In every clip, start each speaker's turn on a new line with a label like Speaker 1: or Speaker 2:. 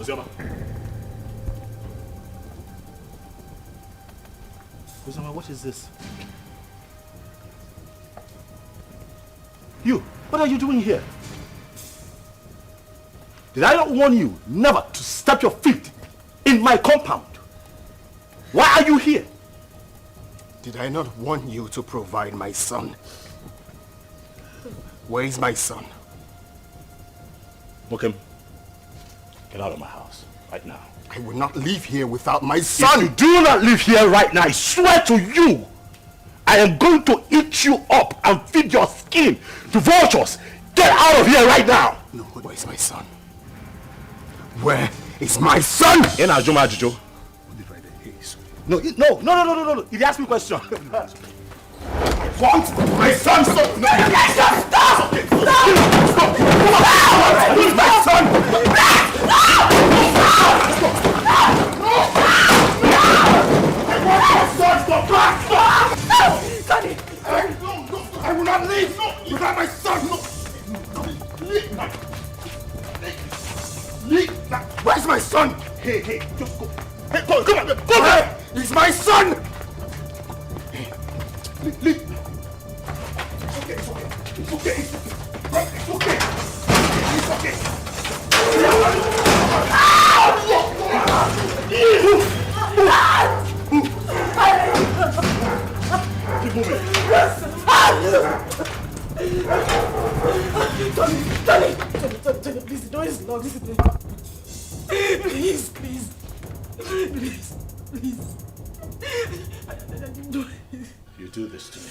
Speaker 1: Ozioma, what is this? You, what are you doing here? Did I not warn you never to step your feet in my compound? Why are you here?
Speaker 2: Did I not warn you to provide my son? Where is my son?
Speaker 1: Mokem, get out of my house right now.
Speaker 2: I will not leave here without my son!
Speaker 1: If you do not leave here right now, I swear to you, I am going to eat you up and feed your skin to vultures. Get out of here right now!
Speaker 2: No, where is my son? Where is my son?
Speaker 1: In Ajuma Ajujo. No. He asked me a question.
Speaker 2: What? My son! Stop! No! Stop! Stop! Where is my son?
Speaker 1: Daddy!
Speaker 2: I will not leave without my son! Where's my son?
Speaker 1: Hey, just go. Hey, come on, go
Speaker 2: there! He's my son!
Speaker 1: Leave. It's okay. It's okay. Keep moving. Tony, please, the door is locked. Please. You do this to me.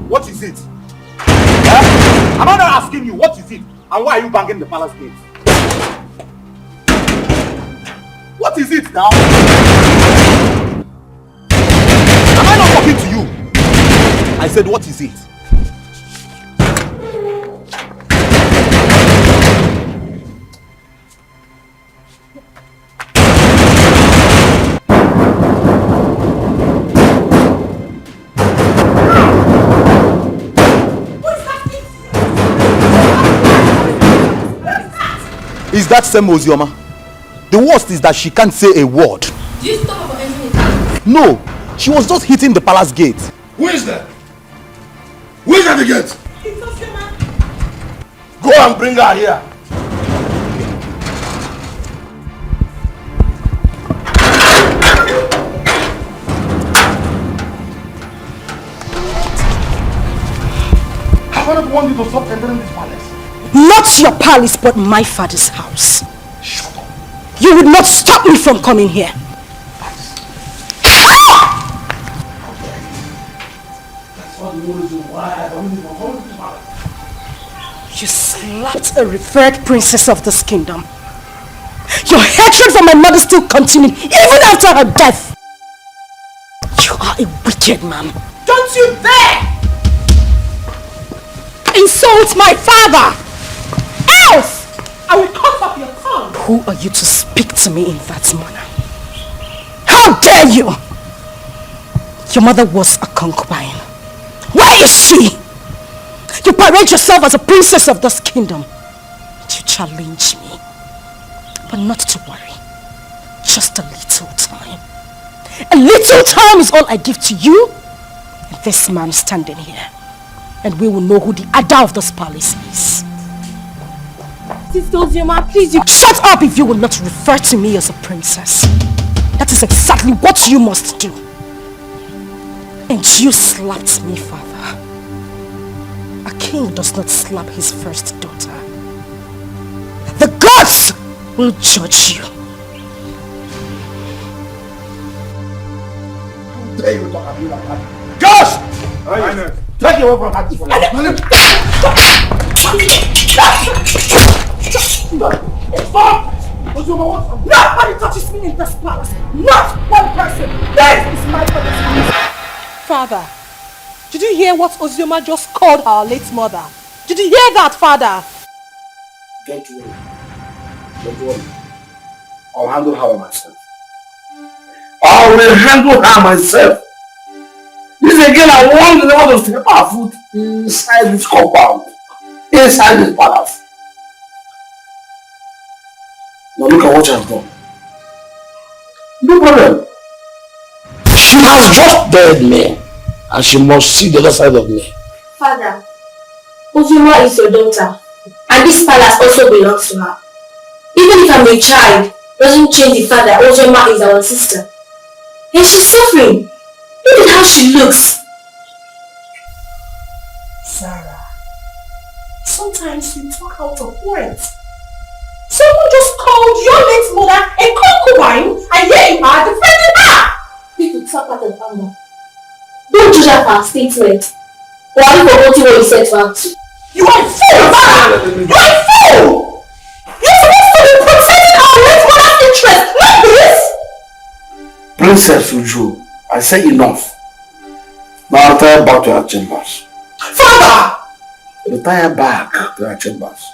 Speaker 1: What is it? Am I not asking you what is it? And why are you banging the palace gate? What is it now? Am I not talking to you? I said, what is it? Is that same Ozioma? The worst is that she can't say a word.
Speaker 3: Do you stop her from entering the house?
Speaker 1: No, she was just hitting the palace gate.
Speaker 2: Who is that? Who is at the gate?
Speaker 3: It's Ozioma.
Speaker 2: Go and bring her here.
Speaker 1: Have I not warned you to stop entering this palace?
Speaker 4: Not your palace, but my father's house.
Speaker 1: Shut up.
Speaker 4: You would not stop me from coming here.
Speaker 1: That's all the reason why I don't even come to this palace.
Speaker 4: You slapped a revered princess of this kingdom. Your hatred for my mother still continued even after her death. You are a wicked man.
Speaker 3: Don't you dare
Speaker 4: insult my father! Else
Speaker 3: I will cut off your tongue.
Speaker 4: Who are you to speak to me in that manner? How dare you! Your mother was a concubine. Where is she? You parade yourself as a princess of this kingdom. You challenge me. But not to worry. Just a little time. A little time is all I give to you and this man standing here. And we will know who the Ada of this palace is.
Speaker 3: Sister Ozioma, please, you...
Speaker 4: Shut up if you will not refer to me as a princess. That is exactly what you must do. And you slapped me, father. A king does not slap his first daughter. The gods will judge you.
Speaker 1: How dare you talk to me like that? Gosh! Take you away from her. Stop!
Speaker 4: Nobody touches me in this palace. Not one person. This is my father's house.
Speaker 3: Father, did you hear what Ozioma just called our late mother? Did you hear that, Father?
Speaker 1: Don't worry. Don't worry. I'll handle her myself. I will handle her myself. This again, I want the to step our foot inside this compound. Inside this palace. Now look at what she has done. No problem. She has just dared me. And she must see the other side of me.
Speaker 5: Father, Ozuma is your daughter. And this palace also belongs to her. Even if I'm a child, doesn't change the fact that Ozoma is our sister. And she's suffering. Look at how she looks.
Speaker 3: Sarah, sometimes you talk out of words. Someone just called your late mother a concubine, and here you are defending her!
Speaker 5: People talk out of anger. Don't judge her for her statement. Or are you forgetting what you said to her too?
Speaker 3: You are a fool, Sarah! You are a fool! You're supposed to be protecting our late mother's interest, not this!
Speaker 1: Princess Uju, I say enough. Now retire back to her chambers.
Speaker 3: Father!
Speaker 1: Retire back to her chambers.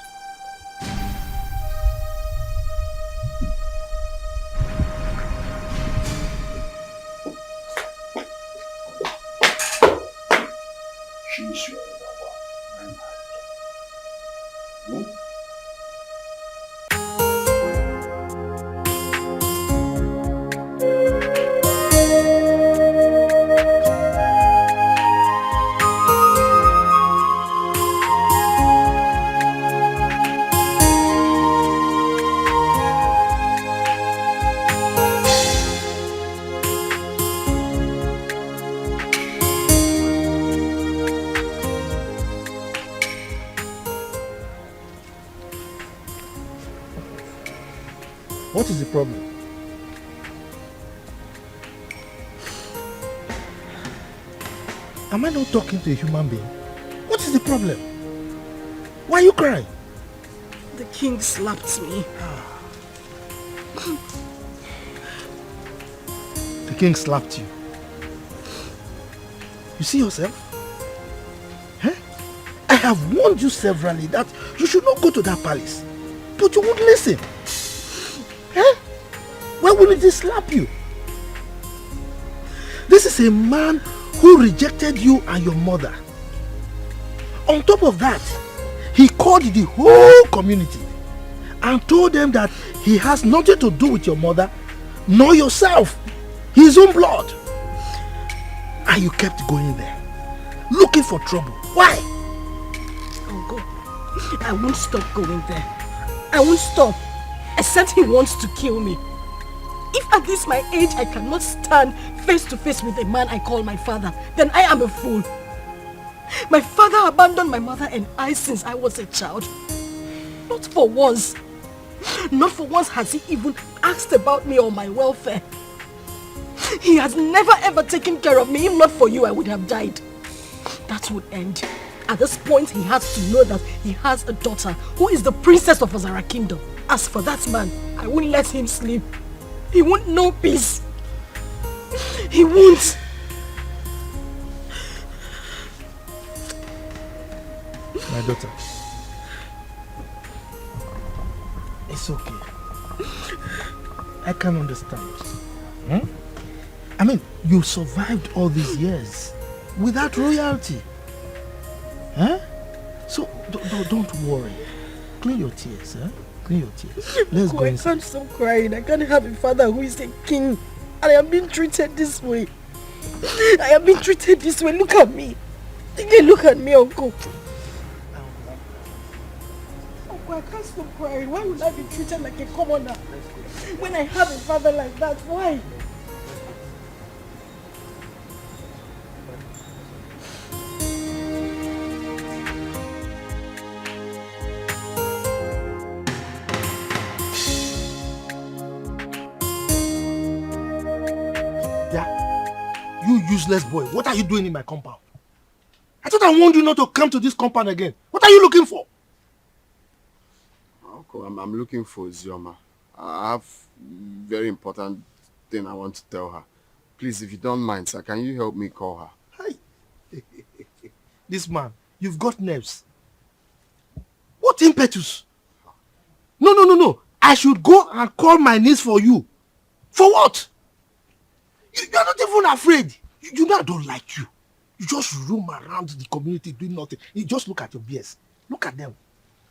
Speaker 1: She's your lover.
Speaker 6: What is the problem? Am I not talking to a human being? What is the problem? Why are you crying?
Speaker 4: The king slapped me.
Speaker 6: The king slapped you. You see yourself? Huh? I have warned you severally that you should not go to that palace. But you won't listen. Huh? Why wouldn't he slap you? This is a man who rejected you and your mother. On top of that, he called the whole community and told them that he has nothing to do with your mother nor yourself, his own blood. And you kept going there, looking for trouble. Why?
Speaker 4: I'll go. I won't stop going there. I won't stop, except he wants to kill me. If at this my age I cannot stand face to face with a man I call my father, then I am a fool. My father abandoned my mother and I since I was a child. Not for once. Not for once has he even asked about me or my welfare. He has never ever taken care of me. If not for you, I would have died. That would end. At this point, he has to know that he has a daughter who is the princess of Azara Kingdom. As for that man, I won't let him sleep. He won't know peace. He won't.
Speaker 6: My daughter, it's okay. I can understand. I mean, you survived all these years without royalty. Huh? So don't worry. Clean your tears, huh? Clean your tears. Let's go
Speaker 4: I
Speaker 6: inside.
Speaker 4: can't stop crying. I can't have a father who is a king. And I am being treated this way. I am being treated this way. Look at me. Look at me, uncle. Uncle, I can't stop crying. Why would I be treated like a commoner when I have a father like that? Why?
Speaker 6: You useless boy, what are you doing in my compound? I thought I warned you not to come to this compound again. What are you looking for?
Speaker 2: Uncle, I'm looking for Zioma. I have very important thing I want to tell her. Please, if you don't mind, sir, can you help me call her?
Speaker 6: Hi. This man, you've got nerves. What impetus? No. I should go and call my niece for you. For what? You are not even afraid. You know I don't like you. You just roam around the community doing nothing. You just look at your beers. Look at them.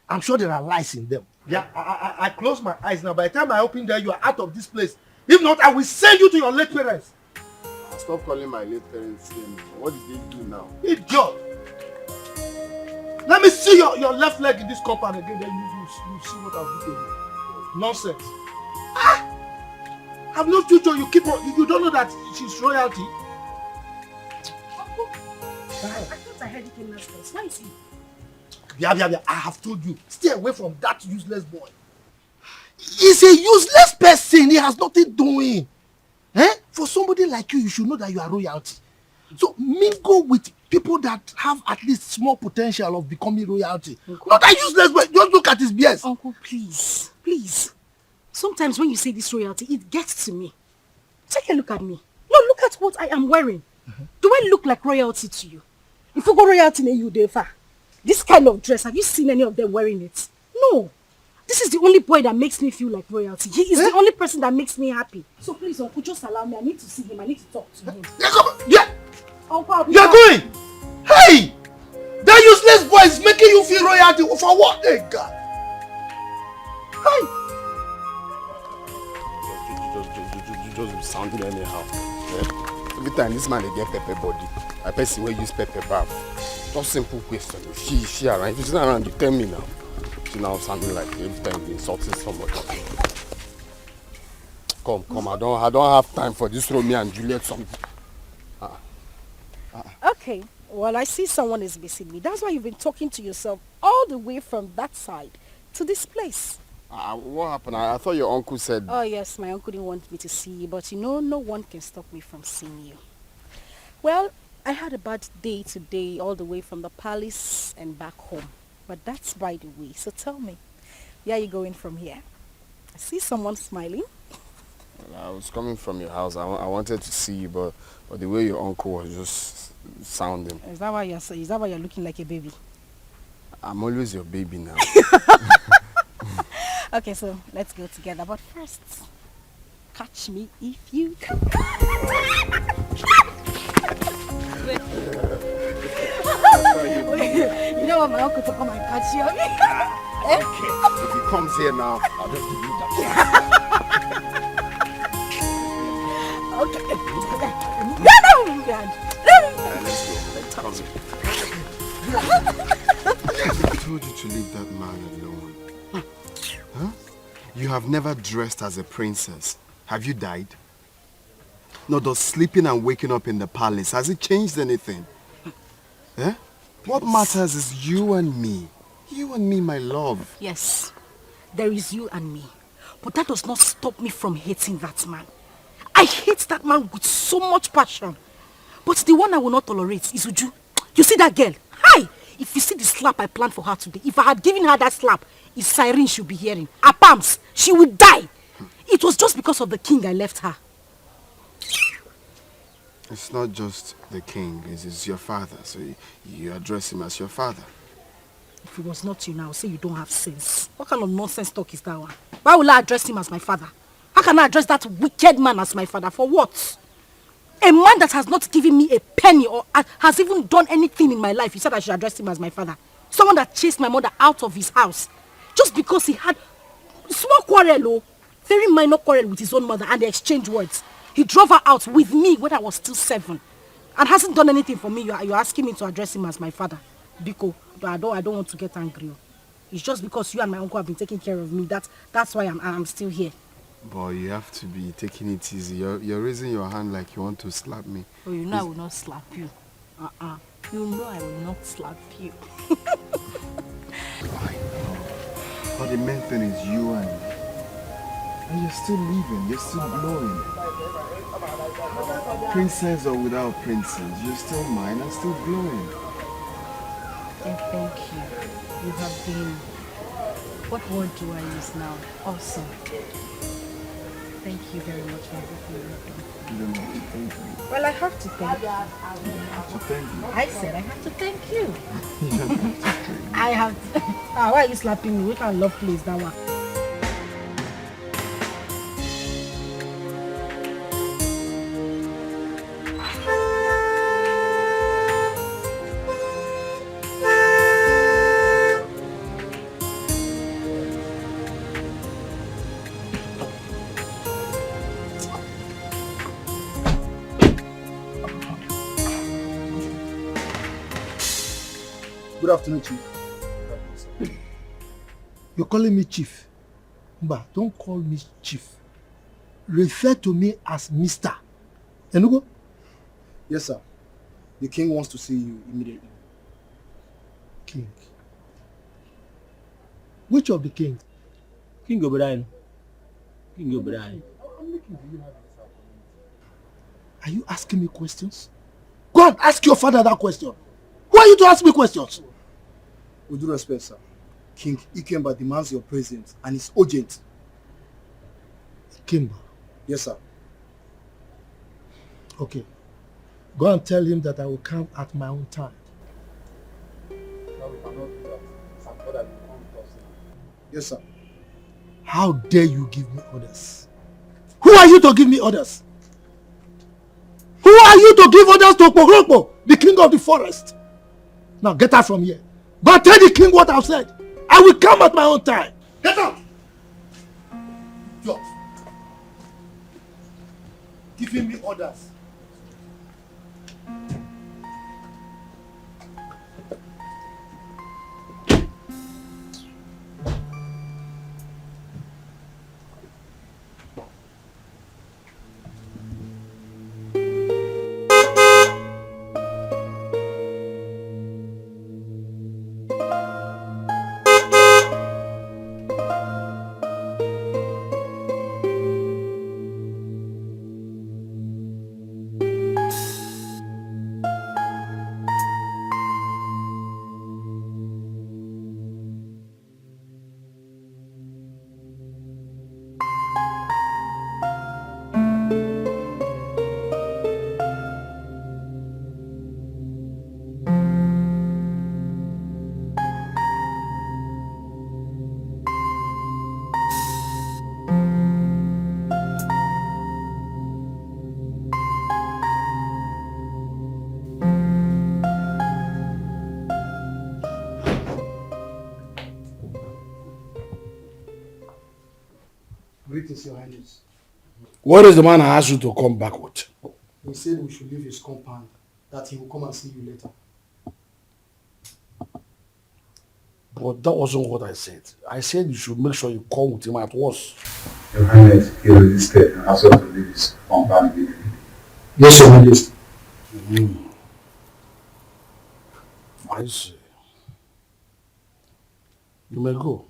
Speaker 6: I'm sure there are lies in them. Yeah, I close my eyes now. By the time I open there, you are out of this place. If not, I will send you to your late parents.
Speaker 2: Stop calling my late parents name. What did they do now?
Speaker 6: Idiot! Let me see your left leg in this compound again, then you see what I'll do to you. Nonsense. I've no future. You don't know that she's royalty.
Speaker 4: Uncle, I thought I heard you came last place. Why is he?
Speaker 6: Yeah. I have told you. Stay away from that useless boy. He's a useless person. He has nothing doing. For somebody like you should know that you are royalty. So mingle with people that have at least small potential of becoming royalty. Uncle, not that useless boy. Just look at his BS.
Speaker 4: Uncle, please. Sometimes when you say this royalty, it gets to me. Take a look at me. No, look at what I am wearing. Do I look like royalty to you? If you go royalty in you, Defa, this kind of dress, have you seen any of them wearing it? No. This is the only boy that makes me feel like royalty. He is the only person that makes me happy. So please, Uncle, just allow me. I need to see him. I need to talk to him.
Speaker 6: Yeah.
Speaker 4: Uncle,
Speaker 6: you're going. Hey! That useless boy is making you feel royalty. For what? Hey, God. Hey!
Speaker 2: You just sounding anyhow. Yeah? Every time this man they get pepper body, I person will use pepper bath. Just simple question. She around. If she's not around, you tell me now. She now sounding like every time you insulting somebody. Come. I don't have time for this Romeo and Juliet song.
Speaker 4: Okay. Well, I see someone is missing me. That's why you've been talking to yourself all the way from that side to this place.
Speaker 2: What happened? I thought your uncle said...
Speaker 4: Oh, yes, my uncle didn't want me to see you, but you know, no one can stop me from seeing you. Well, I had a bad day today, all the way from the palace and back home. But that's by the way. So tell me, where are you going from here? I see someone smiling.
Speaker 2: Well, I was coming from your house. I wanted to see you, but the way your uncle was just sounding.
Speaker 4: Is that why you're looking like a baby?
Speaker 2: I'm always your baby now.
Speaker 4: Okay, so let's go together. But first, catch me if you can. You don't want my uncle to come and catch you, okay?
Speaker 2: Okay. If he comes here now, I'll just give you that.
Speaker 4: Okay.
Speaker 2: Let's go. I told you to leave that man alone. Huh? You have never dressed as a princess. Have you died? No, does sleeping and waking up in the palace, has it changed anything? Eh? What matters is you and me. You and me, my love.
Speaker 4: Yes, there is you and me. But that does not stop me from hating that man. I hate that man with so much passion. But the one I will not tolerate is Uju. You see that girl? Hi! If you see the slap I planned for her today, if I had given her that slap, it's siren she'll be hearing. Her palms, she would die. It was just because of the king I left her.
Speaker 2: It's not just the king, it's your father, so you address him as your father.
Speaker 4: If it was not you now, say you don't have sense. What kind of nonsense talk is that one? Why will I address him as my father? How can I address that wicked man as my father? For what? A man that has not given me a penny or has even done anything in my life, you said I should address him as my father. Someone that chased my mother out of his house just because he had small quarrel, very minor quarrel with his own mother, and they exchanged words. He drove her out with me when I was still 7 and hasn't done anything for me. You're asking me to address him as my father. Biko, but I don't want to get angry. It's just because you and my uncle have been taking care of me. That's why I'm still here.
Speaker 2: Boy, you have to be taking it easy. You're raising your hand like you want to slap me.
Speaker 4: Oh, you know I will not slap you. You know I will not slap you.
Speaker 2: I know. But the main thing is you and me. And you're still living, you're still glowing. Princess or without princess, you're still mine and still glowing.
Speaker 4: And thank you. You have been, what word do I use now? Awesome. Thank you very much for everything you've done.
Speaker 2: You don't have to thank me.
Speaker 4: Well, I have to thank you.
Speaker 2: You have to thank you.
Speaker 4: I said I have to thank you.
Speaker 2: You don't have to thank me.
Speaker 4: I have to. Why are you slapping me? We can't love place that one.
Speaker 6: Good afternoon, Chief. You're calling me Chief. Mba, don't call me Chief. Refer to me as Mr. Enugo?
Speaker 7: Yes, sir. The king wants to see you immediately.
Speaker 6: King. Which of the king?
Speaker 8: King Obrien. King Obrien.
Speaker 6: Are you asking me questions? Go and ask your father that question. Who are you to ask me questions?
Speaker 7: With due respect, sir. King Ikemba demands your presence and it's urgent.
Speaker 6: Ikemba?
Speaker 7: Yes, sir.
Speaker 6: Okay. Go and tell him that I will come at my own time.
Speaker 7: No, we cannot do that. Some father will come with us now. Yes, sir.
Speaker 6: How dare you give me orders? Who are you to give me orders? Who are you to give orders to Pogrokpo, the king of the forest? Now get out from here. Go and tell the king what I've said. I will come at my own time. Get out! Yo. Giving me orders.
Speaker 7: Greetings, Your Highness.
Speaker 1: What is the man I asked you to come back with?
Speaker 7: He said we should leave his compound, that he will come and see you later.
Speaker 1: But that wasn't what I said. I said you should make sure you come with him at once.
Speaker 9: Your Highness, he resisted and asked us to leave his compound immediately.
Speaker 7: Yes, Your Highness.
Speaker 1: I see. You may go.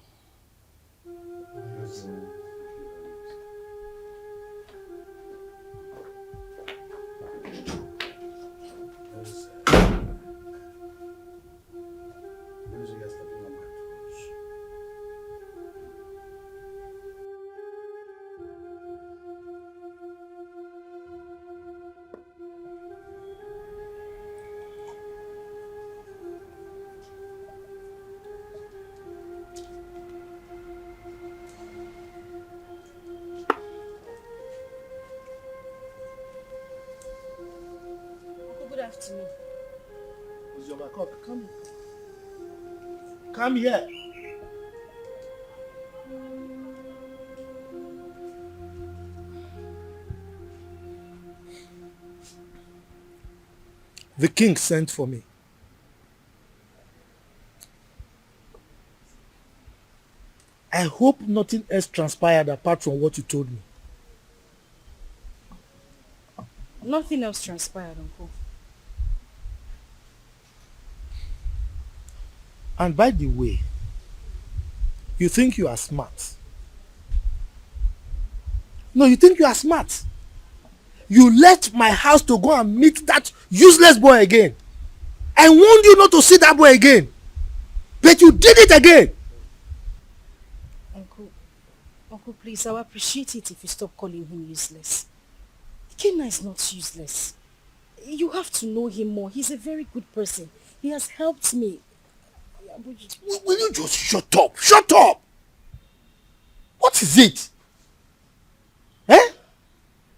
Speaker 6: Come here. The king sent for me. I hope nothing else transpired apart from what you told me.
Speaker 4: Nothing else transpired, Uncle.
Speaker 6: And by the way, you think you are smart. No, you think you are smart. You left my house to go and meet that useless boy again. I warned you not to see that boy again. But you did it again.
Speaker 4: Uncle, please, I would appreciate it if you stop calling him useless. Kenna is not useless. You have to know him more. He's a very good person. He has helped me.
Speaker 6: Will you just shut up? Shut up! What is it? Eh?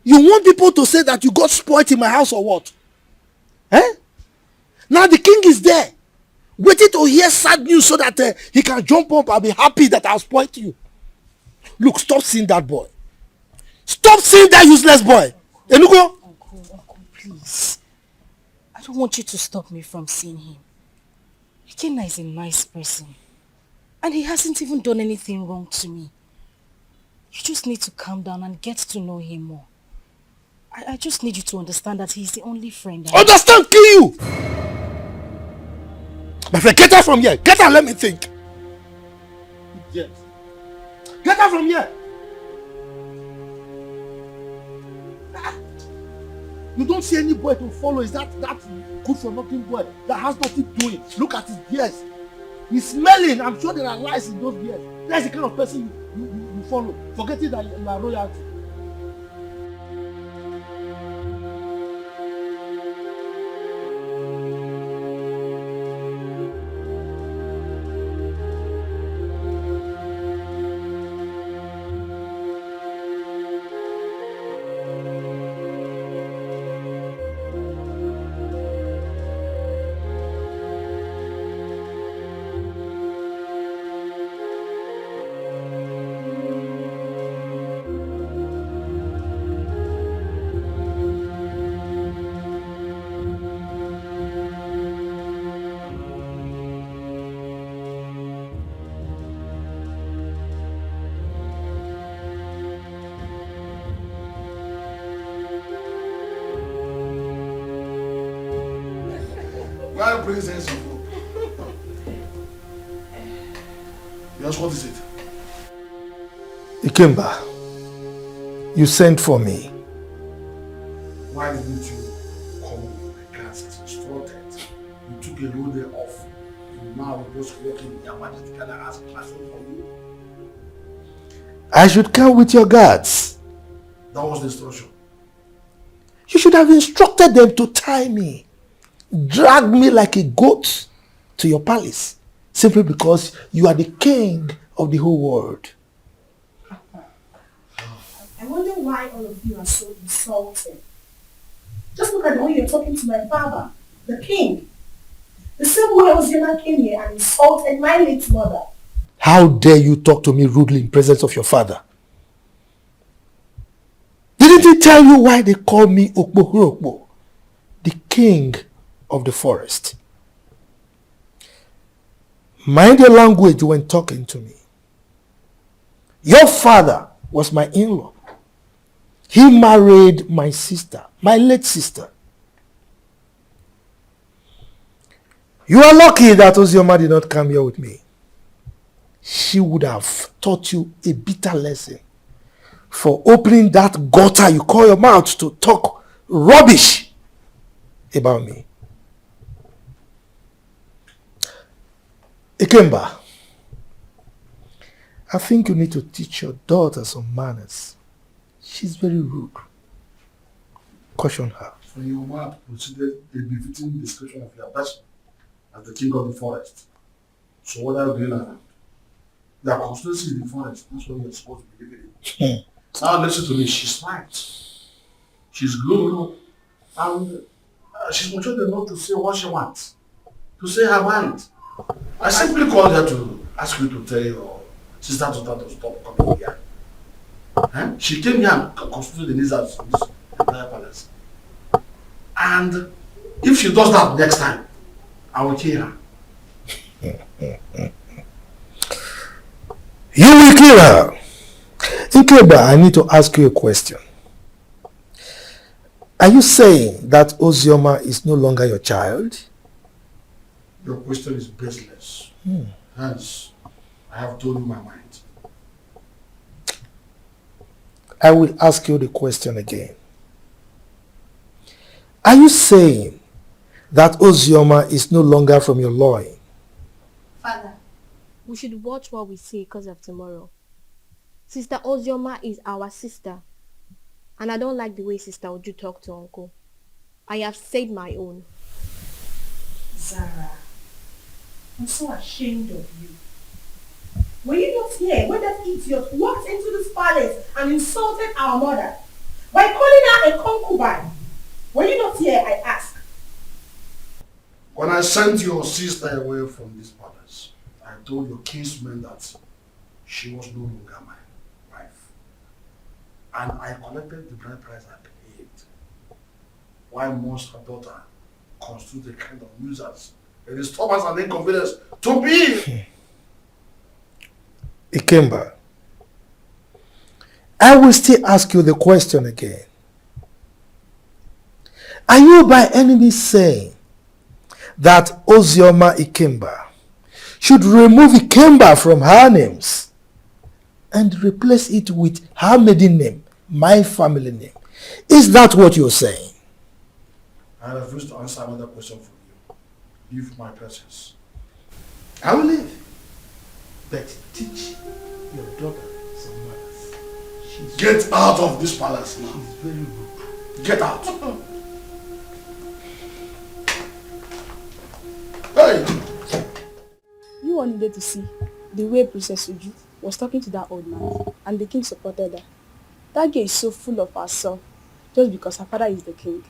Speaker 6: You want people to say that you got spoiled in my house or what? Eh? Now the king is there, waiting to hear sad news so that he can jump up and be happy that I spoiled you. Look, stop seeing that boy. Stop seeing that useless boy. Enugo?
Speaker 4: Uncle, please. I don't want you to stop me from seeing him. Ikenna is a nice person. And he hasn't even done anything wrong to me. You just need to calm down and get to know him more. I just need you to understand that he's the only friend I have.
Speaker 6: Understand, kill you! My friend, get out from here. Get out, let me think. Yes. Get out from here. You don't see any boy to follow. Is that good for nothing boy that has nothing doing? Look at his beard. He's smelling. I'm sure there are lies in those beards. That's the kind of person you follow. Forgetting that you are royalty.
Speaker 1: Why bring sense of hope? Yes, what is it?
Speaker 6: Ikemba, you sent for me.
Speaker 1: Why didn't you come with my class as instructed? You took a whole day off. And now we're just working in your majesty together as a classroom for you.
Speaker 6: I should come with your guards.
Speaker 1: That was the instruction.
Speaker 6: You should have instructed them to tie me, drag me like a goat to your palace, simply because you are the king of the whole world.
Speaker 3: I wonder why all of you are so insulting. Just look at the way you're talking to my father, the king. The same way Ozioma came here and insulted my late mother.
Speaker 6: How dare you talk to me rudely in presence of your father? Didn't he tell you why they call me Okpohurokpo, the king of the forest? Mind your language when talking to me. Your father was my in-law. He married my sister, my late sister. You are lucky that Ozioma did not come here with me. She would have taught you a bitter lesson for opening that gutter you call your mouth to talk rubbish about me. Ikemba, I think you need to teach your daughter some manners. She's very rude. Caution her.
Speaker 1: So your mother considered a befitting description of your person as the king of the forest. So what are you doing now? Your constituency in the forest. That's what you're supposed to be living in. Now listen to me. She's right. She's grown up. And she's mature enough to say what she wants. To say her mind. I simply called her to ask you to tell your sister to stop coming here. She came here and constituted the needs of this entire palace. And if she does that next time, I will kill her.
Speaker 6: You will kill her. Ikemba, I need to ask you a question. Are you saying that Ozioma is no longer your child?
Speaker 1: Your question is baseless. Hence, I have told you my mind.
Speaker 6: I will ask you the question again. Are you saying that Ozioma is no longer from your loin?
Speaker 5: Father, we should watch what we say because of tomorrow. Sister Ozioma is our sister. And I don't like the way Sister Oju talk to Uncle. I have said my own.
Speaker 3: Zara, I'm so ashamed of you. Were you not here when that idiot walked into this palace and insulted our mother by calling her a concubine? Were you not here, I ask?
Speaker 1: When I sent your sister away from this palace, I told your kinsman that she was no longer my wife. And I collected the bride price I paid. Why must her daughter constitute a kind of nuisance A disturbance and inconvenience to me.
Speaker 6: Ikemba, I will still ask you the question again. Are you by any means saying that Ozioma Ikemba should remove Ikemba from her names and replace it with her maiden name, my family name? Is that what you're saying?
Speaker 1: I refuse to answer another question from you. Leave my presence. I will leave.
Speaker 6: But teach your daughter some manners.
Speaker 1: Get out of this palace now.
Speaker 6: She's very rude.
Speaker 1: Get out. Hey!
Speaker 10: You all needed to see the way Princess Uju was talking to that old man, and the king supported her. That girl is so full of herself just because her father is the king.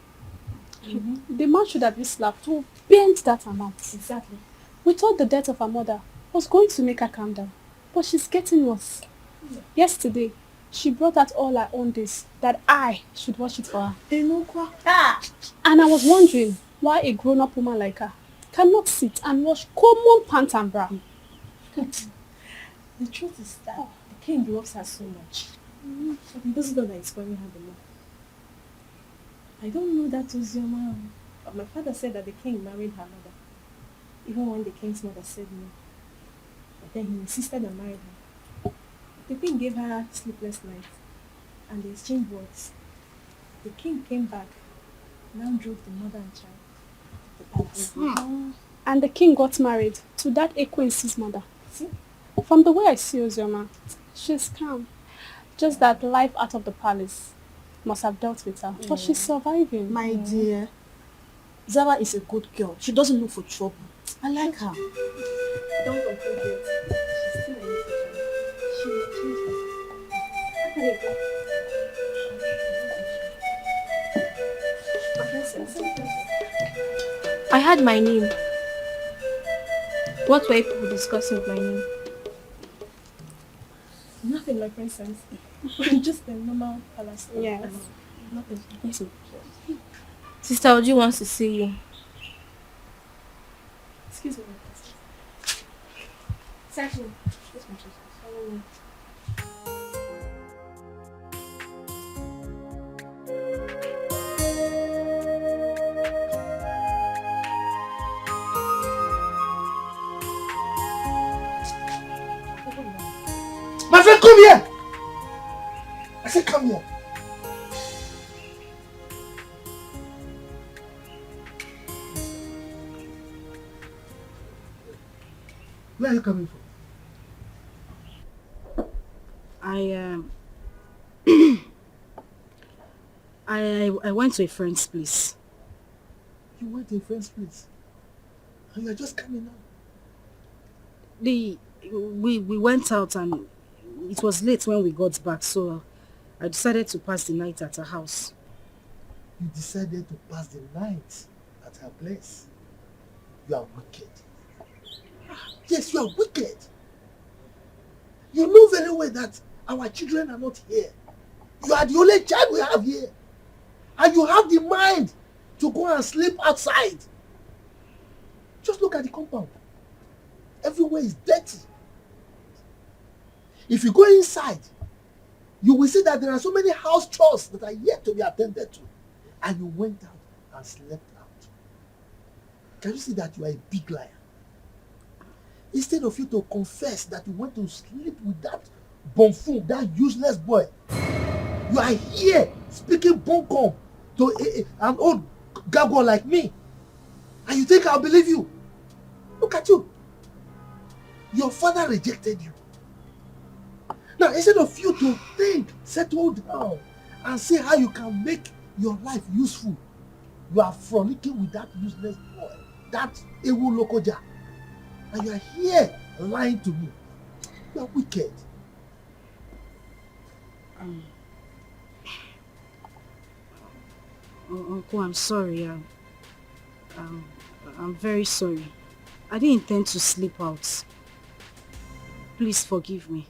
Speaker 10: The man should have been slapped to bend that amount. Exactly. We thought the death of her mother was going to make her calm down, but she's getting worse. Yesterday, she brought out all her own days that I should watch it for her. And I was wondering why a grown-up woman like her cannot sit and wash common pant and bra.
Speaker 3: The truth is that the king loves her so much. This is not that it's spoiling her the more. I don't know that was your mom, but my father said that the king married her mother, even when the king's mother said no. But then he insisted on marrying her. The king gave her sleepless nights, and they exchanged words. The king came back, now drove the mother and child to the palace.
Speaker 10: And the king got married to that Ekwensi's mother. See? From the way I see Ozioma, she's calm. Just that life out of the palace must have dealt with her. But she's surviving.
Speaker 3: My dear, Zara is a good girl. She doesn't look for trouble. I like her.
Speaker 10: Don't conclude yet. She's still a little child. She will change her. How can it go?
Speaker 5: I had my name. What were people discussing with my name?
Speaker 3: Nothing, my princess. Just a normal palace.
Speaker 10: Yes.
Speaker 3: Nothing.
Speaker 10: Yes.
Speaker 5: Sister Oji wants to see you.
Speaker 3: Excuse me, my princess. Exactly. Yes, my princess.
Speaker 6: My friend, come here! I said come here. Where are you coming from?
Speaker 4: I went to a friend's place.
Speaker 6: You went to a friend's place? And you are just coming out?
Speaker 4: We went out and it was late when we got back, so I decided to pass the night at her house.
Speaker 6: You decided to pass the night at her place? You are wicked. Yes, you are wicked. You know very well that our children are not here. You are the only child we have here. And you have the mind to go and sleep outside. Just look at the compound. Everywhere is dirty. If you go inside, you will see that there are so many house chores that are yet to be attended to. And you went out and slept out. Can you see that you are a big liar? Instead of you to confess that you went to sleep with that buffoon, that useless boy, you are here speaking bunkum to an old gargoyle like me. And you think I'll believe you? Look at you. Your father rejected you. Now, instead of you to think, settle down, and see how you can make your life useful, you are frolicking with that useless boy, that Ewu Lokoja. And you are here lying to me. You are wicked.
Speaker 4: Uncle, I'm sorry. I'm very sorry. I didn't intend to sleep out. Please forgive me.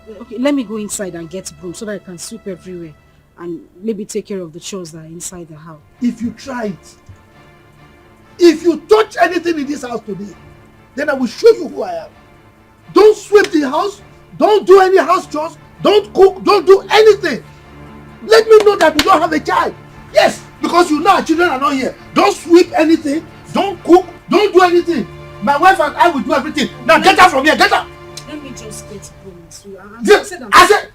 Speaker 4: Okay, let me go inside and get broom so that I can sweep everywhere and maybe take care of the chores that are inside the house.
Speaker 6: If you try it, If you touch anything in this house today, then I will show you who I am. Don't sweep the house. Don't do any house chores. Don't cook. Don't do anything. Let me know that you don't have a child. Yes, because you know our children are not here. Don't sweep anything. Don't cook. Don't do anything. My wife and I will do everything. Now get out from here. Get out.
Speaker 4: Let me just get home.
Speaker 6: I said.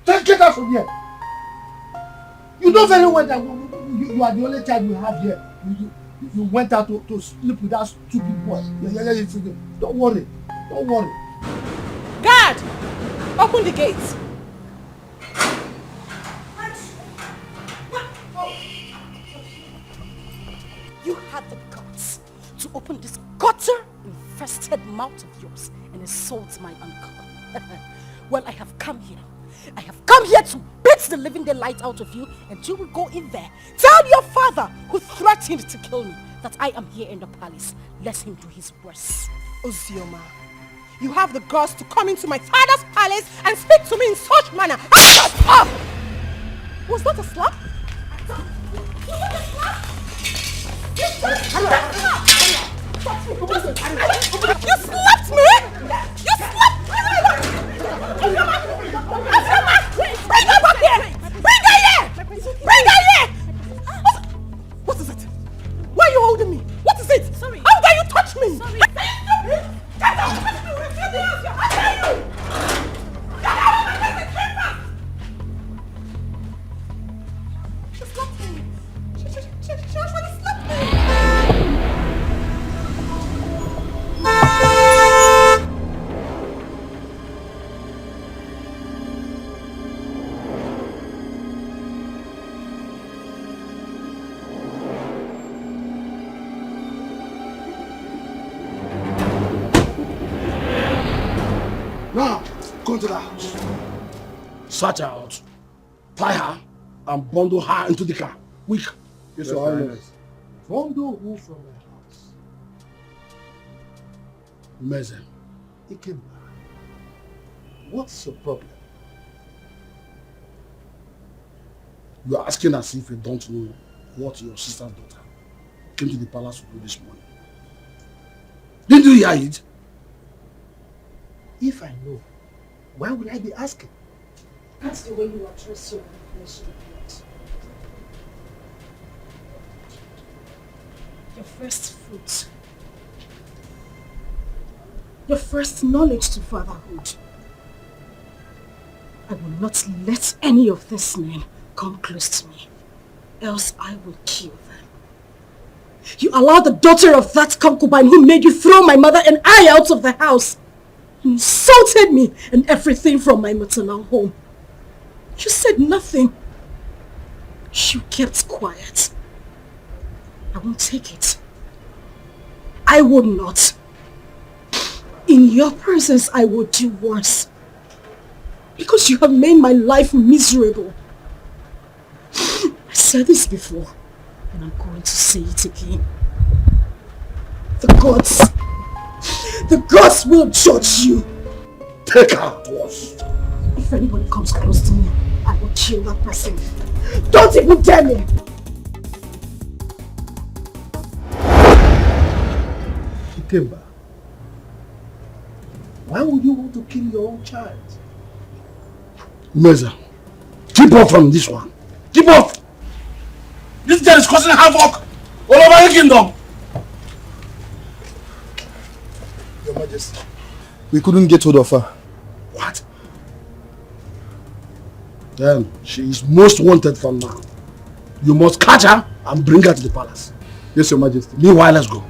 Speaker 6: Just get out from here. You know very well that you are the only child we have here. You went out to sleep with that stupid boy. Don't worry. Don't worry.
Speaker 3: Guard! Open the gate.
Speaker 4: You had the guts to open this gutter-infested mouth of yours and insult my uncle. Well, I have come here. I have come here to beat the living daylight out of you, and you will go in there. Tell your father, who threatened to kill me, that I am here in the palace. Let him do his worst.
Speaker 3: Ozioma, you have the guts to come into my father's palace and speak to me in such manner. Shut up! Was that a slap? Was that a slap? You slapped me! You slapped me! Bring her back here! Bring her here! Bring her here! What is it? Why are you holding me? What is it? Sorry. How dare you touch me? Sorry. Get out of my face! How dare you? Get out of my face! She slapped me. She actually slapped me.
Speaker 6: Now, go to the house. Search her out. Tie her and bundle her into the car. Quick.
Speaker 7: Yes, Your Highness.
Speaker 6: Bundle who from the house? Meze.
Speaker 7: Ikemba. What's your problem?
Speaker 6: You are asking as if you don't know what your sister's daughter came to the palace to do this morning. Didn't you hear it?
Speaker 7: If I know, why would I be asking?
Speaker 4: That's the way you address your flesh and blood. Your first fruit. Your first knowledge to fatherhood. I will not let any of these men come close to me, else I will kill them. You allowed the daughter of that concubine who made you throw my mother and I out of the house. You insulted me and everything from my maternal home. You said nothing. You kept quiet. I won't take it. I would not. In your presence, I will do worse. Because you have made my life miserable. I said this before, and I'm going to say it again. The gods will judge you.
Speaker 6: Take her to us.
Speaker 4: If anybody comes close to me, I will kill that person. Don't even dare me!
Speaker 7: Ikemba, why would you want to kill your own child?
Speaker 6: Meza, keep off from this one. Keep off! This girl is causing havoc all over the kingdom.
Speaker 7: Your Majesty, we couldn't get hold of her.
Speaker 6: What? Then she is most wanted from now. You must catch her and bring her to the palace.
Speaker 7: Yes, Your Majesty.
Speaker 6: Meanwhile, let's go.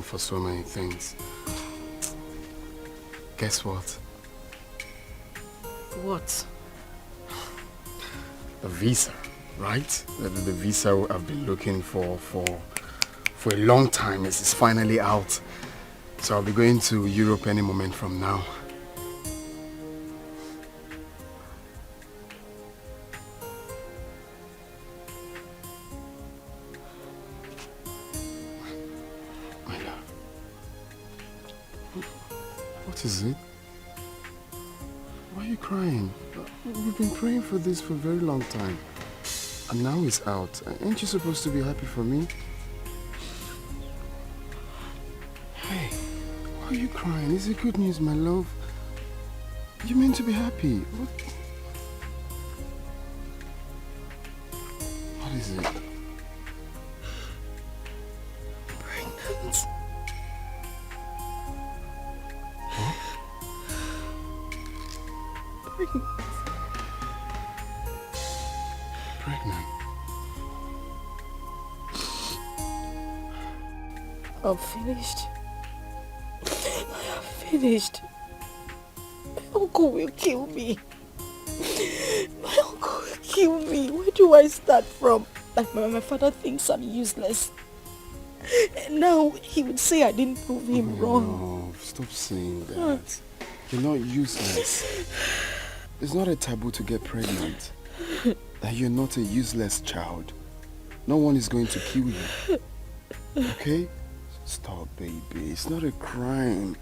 Speaker 2: for so many things. Guess what?
Speaker 4: What?
Speaker 2: The visa, right? The visa I've been looking for a long time is finally out. So I'll be going to Europe any moment from now. My love. What is it? Why are you crying? We've been praying for this for a very long time. And now it's out. Ain't you supposed to be happy for me? Hey, why are you crying? Is it good news, my love? You meant to be happy. What is it?
Speaker 4: Pregnant.
Speaker 2: Huh? Pregnant.
Speaker 4: I'm finished. I am finished. My uncle will kill me. My uncle will kill me. Where do I start from? Like my father thinks I'm useless. And now he would say I didn't prove him wrong.
Speaker 2: No, stop saying that. You're not useless. It's not a taboo to get pregnant. That you're not a useless child. No one is going to kill you. Okay? Stop, baby. It's not a crime.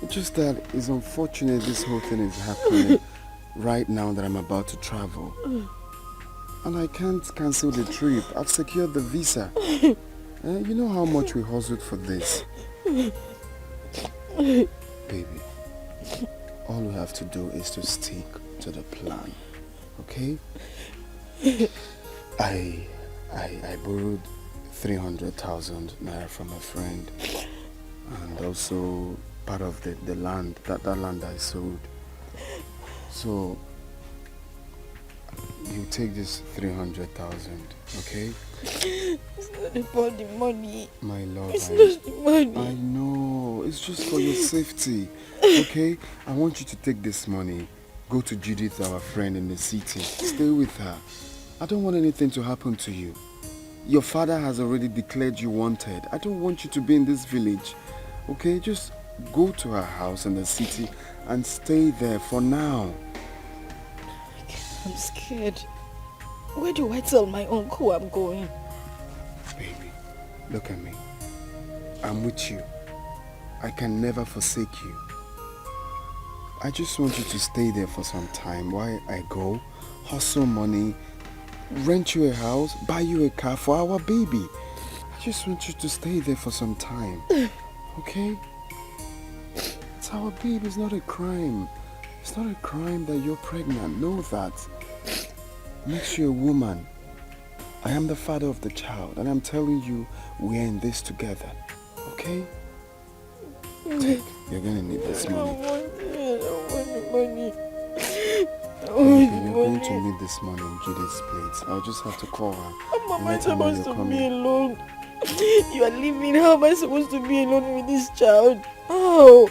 Speaker 2: It's just that it's unfortunate this whole thing is happening right now that I'm about to travel. And I can't cancel the trip. I've secured the visa. You know how much we hustled for this. Baby, all we have to do is to stick to the plan. Okay? I borrowed 300,000 naira from a friend, and also part of the land, that land I sold. So you take this 300,000, okay?
Speaker 4: It's not about the money.
Speaker 2: My love,
Speaker 4: it's not the money.
Speaker 2: I know, it's just for your safety, okay? I want you to take this money, go to Judith, our friend in the city, stay with her. I don't want anything to happen to you. Your father has already declared you wanted. I don't want you to be in this village, okay? Just go to her house in the city and stay there for now.
Speaker 4: I'm scared. Where do I tell my uncle I'm going?
Speaker 2: Baby, look at me. I'm with you. I can never forsake you. I just want you to stay there for some time while I go, hustle money, rent you a house, buy you a car for our baby. I just want you to stay there for some time. Okay? It's our baby, it's not a crime. It's not a crime that you're pregnant. Know that. Makes you a woman. I am the father of the child, and I'm telling you, we're in this together. Okay? Take. You're gonna need this money.
Speaker 4: I don't want the money.
Speaker 2: You're going to need this money in Judith's place. I'll just have to call her.
Speaker 4: How am I supposed to be alone? You are leaving. How am I supposed to be alone with this child? Oh.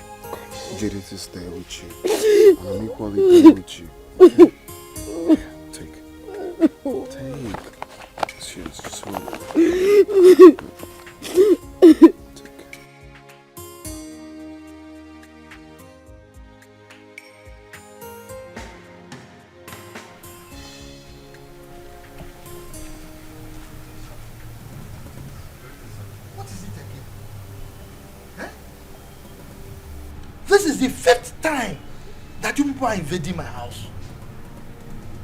Speaker 2: Judith is there with you. And I'm equally there with you. Okay? Take. Cheers. Just hold it. Take.
Speaker 6: This is the 5th time that you people are invading my house.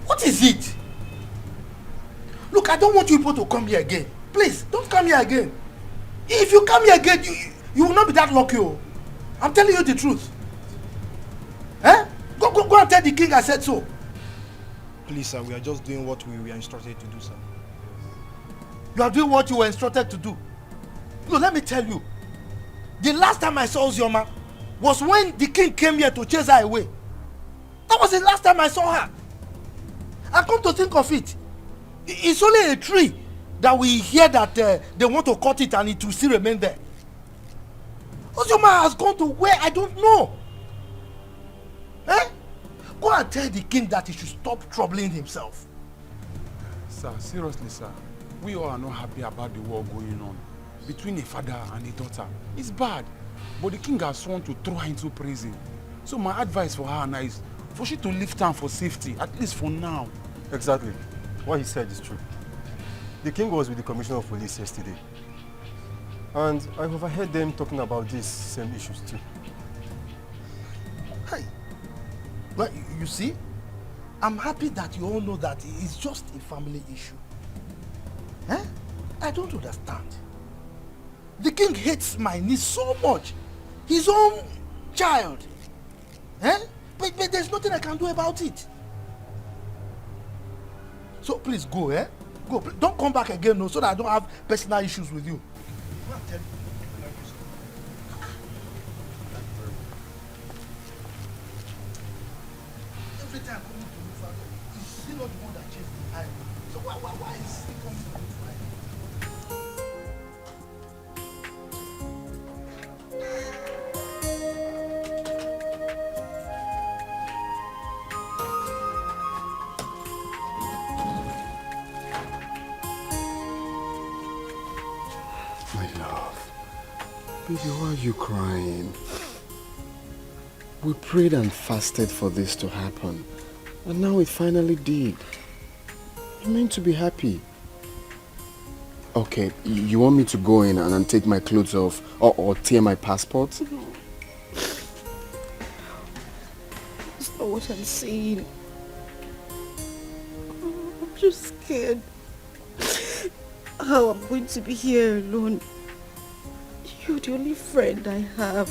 Speaker 6: What is it? Look, I don't want you people to come here again. Please, don't come here again. If you come here again, you will not be that lucky. Oh. I'm telling you the truth. Eh? Go and tell the king I said so.
Speaker 11: Please, sir, we are just doing what we were instructed to do, sir.
Speaker 6: You are doing what you were instructed to do. No, let me tell you. The last time I saw Ozioma was when the king came here to chase her away. That was the last time I saw her. And come to think of it, it's only a tree that we hear that they want to cut it and it will still remain there. Ozioma has gone to where I don't know. Eh? Go and tell the king that he should stop troubling himself.
Speaker 7: Sir, seriously, sir. We all are not happy about the war going on between a father and a daughter. It's bad. But the king has sworn to throw her into prison. So my advice for her now is for she to leave town for safety, at least for now.
Speaker 12: Exactly. What he said is true. The king was with the commissioner of police yesterday. And I overheard them talking about these same issues too.
Speaker 6: Hey, well, you see, I'm happy that you all know that it's just a family issue. Eh? I don't understand. The king hates my niece so much. His own child. Eh? But there's nothing I can do about it. So please go, eh? Go. Don't come back again, no, so that I don't have personal issues with you. Every time I come to you, father, is still not the one that chased the eye. So why is he coming to you, father?
Speaker 2: Baby, why are you crying? We prayed and fasted for this to happen. And now it finally did. You're meant to be happy. Okay, you want me to go in and take my clothes off or tear my passport?
Speaker 4: No. That's not what I'm saying. I'm just scared. How I'm going to be here alone. You're the only friend I have.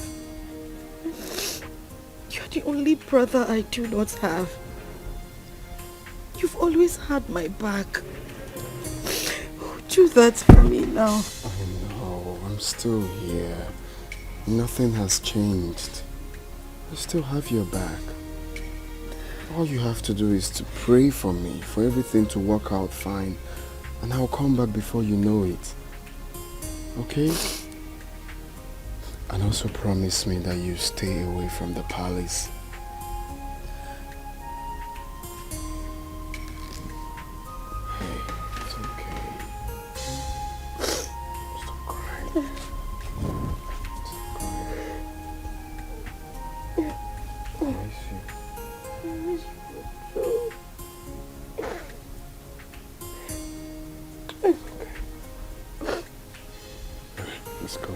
Speaker 4: You're the only brother I do not have. You've always had my back. Do that for me now.
Speaker 2: I know, I'm still here. Nothing has changed. I still have your back. All you have to do is to pray for me, for everything to work out fine. And I'll come back before you know it. Okay? And also promise me that you stay away from the palace. Hey, it's okay. Stop crying. Stop crying. I miss you.
Speaker 4: I miss you too.
Speaker 2: Okay. Alright, let's go.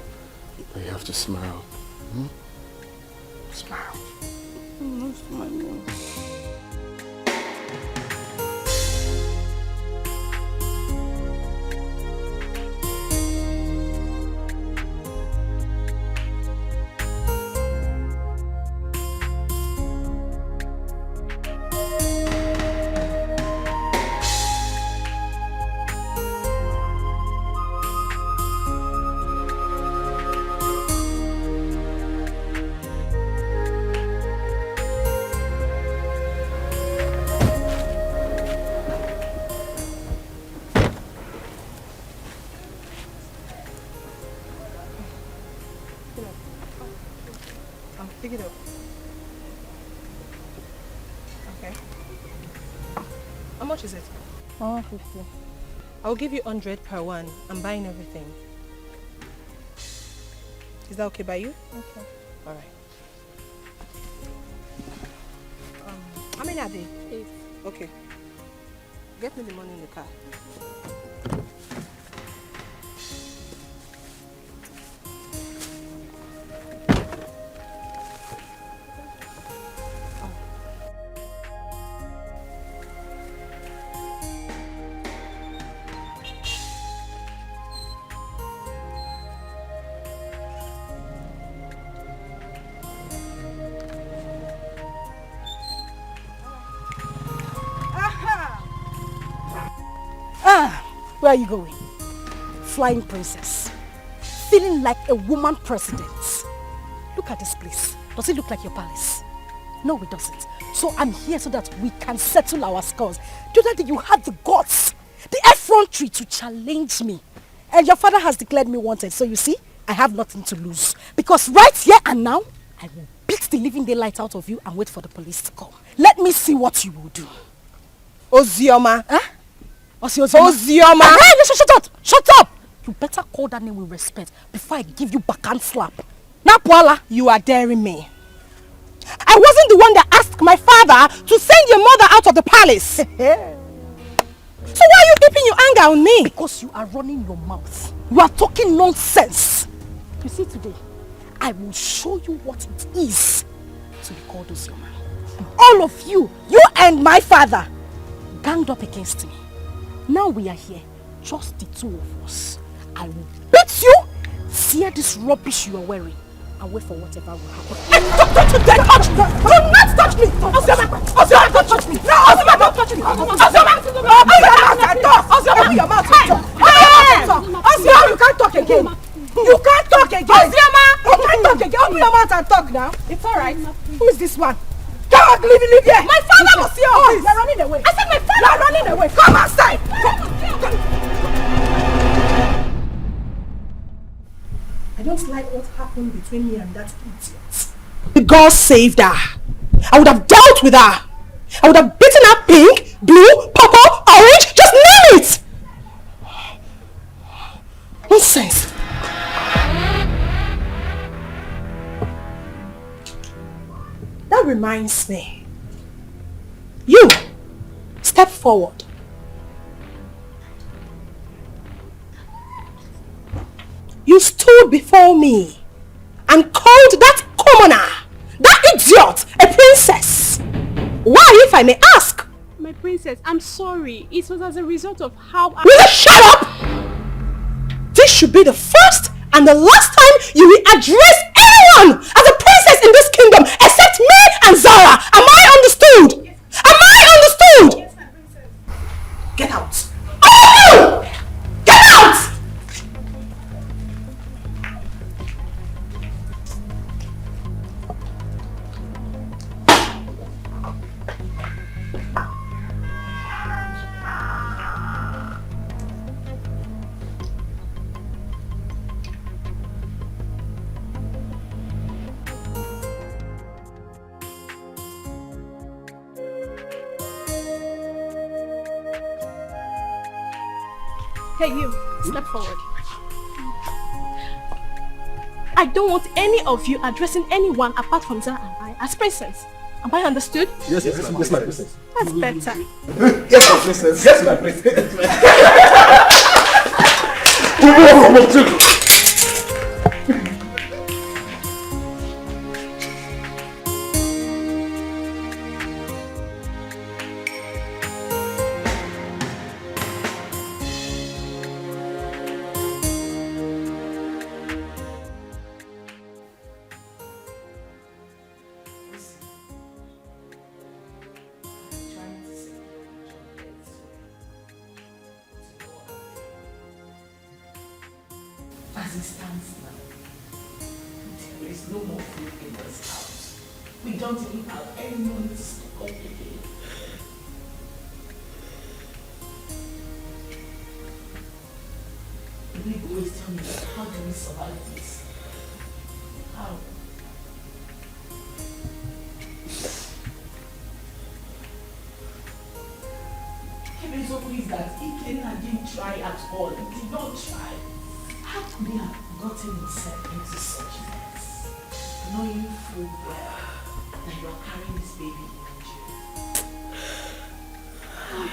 Speaker 2: But you have to smile. Hmm? Smile.
Speaker 4: I'm not smiling.
Speaker 3: Pick it up. Okay. How much is it?
Speaker 10: 150.
Speaker 3: I'll give you 100 per one. I'm buying everything. Is that okay by you?
Speaker 10: Okay.
Speaker 3: All right. How many are they?
Speaker 10: 8.
Speaker 3: Okay. Get me the money in the car.
Speaker 4: Where are you going? Flying princess. Feeling like a woman president. Look at this place. Does it look like your palace? No, it doesn't. So I'm here so that we can settle our scores. The other day you had the guts, the effrontery to challenge me. And your father has declared me wanted. So you see, I have nothing to lose. Because right here and now, I will beat the living daylight out of you and wait for the police to come. Let me see what you will do.
Speaker 3: Ozioma.
Speaker 4: Huh? Ozioma. Hey, listen, shut up! Shut up! You better call that name with respect before I give you backhand slap. Now, Paula,
Speaker 3: you are daring me.
Speaker 4: I wasn't the one that asked my father to send your mother out of the palace. So why are you keeping your anger on me? Because you are running your mouth. You are talking nonsense. You see, today, I will show you what it is to be called Ozioma. All of you and my father, ganged up against me. Now we are here, just the two of us. I will beat you, tear this rubbish you are wearing, and wait for whatever will happen. Don't you dare touch me! Do not touch me! Ozioma, don't touch me! No, Ozioma, don't touch me! Ozioma, open your mouth and talk! Ozioma, you can't talk again! You can't talk again! Ozioma! You can't talk again! Open your mouth and talk now! It's alright. Who is this one? Come on, leave here! My father was here! Oh, you're running away! I said my father! You're running away! Come outside! Come. I don't like what happened between me and that idiot. The girl saved her. I would have dealt with her. I would have beaten her pink, blue, purple, orange, just name it! Nonsense. That reminds me. You, step forward. You stood before me and called that commoner, that idiot, a princess. Why, if I may ask?
Speaker 10: My princess, I'm sorry. It was as a result of how I...
Speaker 4: Will you shut up? This should be the first and the last time you will address anyone as a princess in this kingdom except me and Zara. Am I understood? Am I understood? Yes, my princess. Get out. Oh! Get out!
Speaker 10: Hey, you, step forward. I don't want any of you addressing anyone apart from Zara and I as princess. Am I understood?
Speaker 6: Yes, my princess.
Speaker 10: That's better.
Speaker 6: Yes, my princess. Yes, my princess.
Speaker 13: As it stands now, there is no more food in this house. We don't even have any money to stock up again. The big boys tell me, how do we survive this? How? Heaven's hope is that Ikenna didn't try at all. He did not try. How could he have gotten himself into such mess, knowing full well that you are carrying this baby in Nigeria?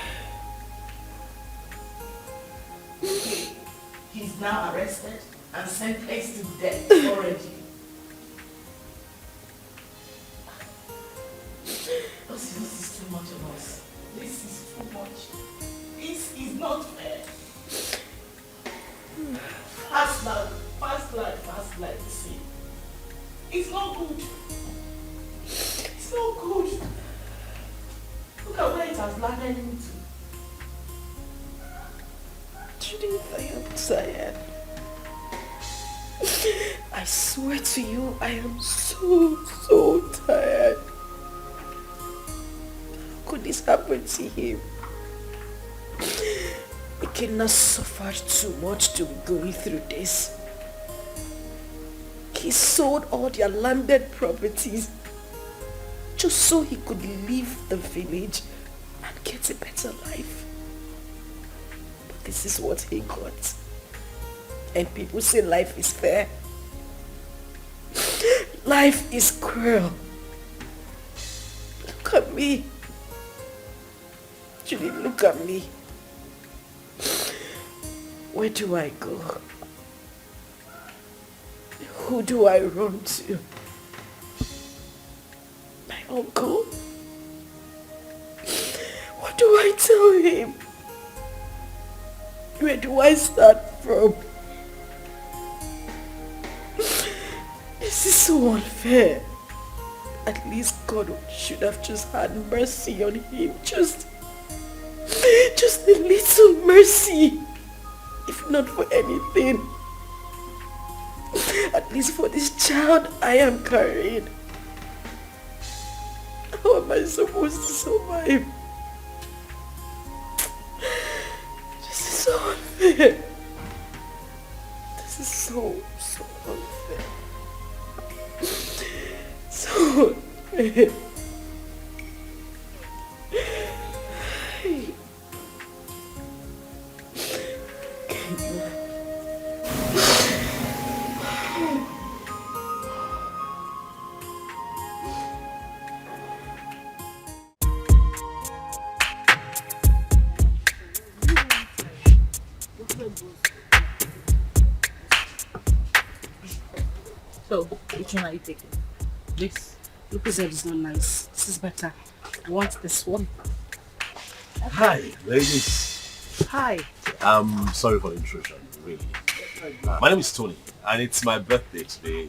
Speaker 13: He's now arrested and sentenced to death already. This is too much of us. This is too much. This is not fair. Fast life, see. It's not good. It's not good. Look at where it has landed into.
Speaker 14: Judith, I am tired. I swear to you, I am so tired. How could this happen to him? We cannot suffer too much to be going through this. He sold all their landed properties just so he could leave the village and get a better life. But this is what he got. And people say life is fair. Life is cruel. Look at me. Julie, look at me. Where do I go? Who do I run to? My uncle? What do I tell him? Where do I start from? This is so unfair. At least God should have just had mercy on him. Just a little mercy. If not for anything. At least for this child I am carrying. How am I supposed to survive? This is so unfair. This is so unfair. So unfair.
Speaker 4: So, which one are you taking? This? Look, said it's not nice. This is better. I want this one.
Speaker 15: Hi, ladies.
Speaker 4: Hi.
Speaker 15: I'm sorry for the intrusion, really. My name is Tony, and it's my birthday today.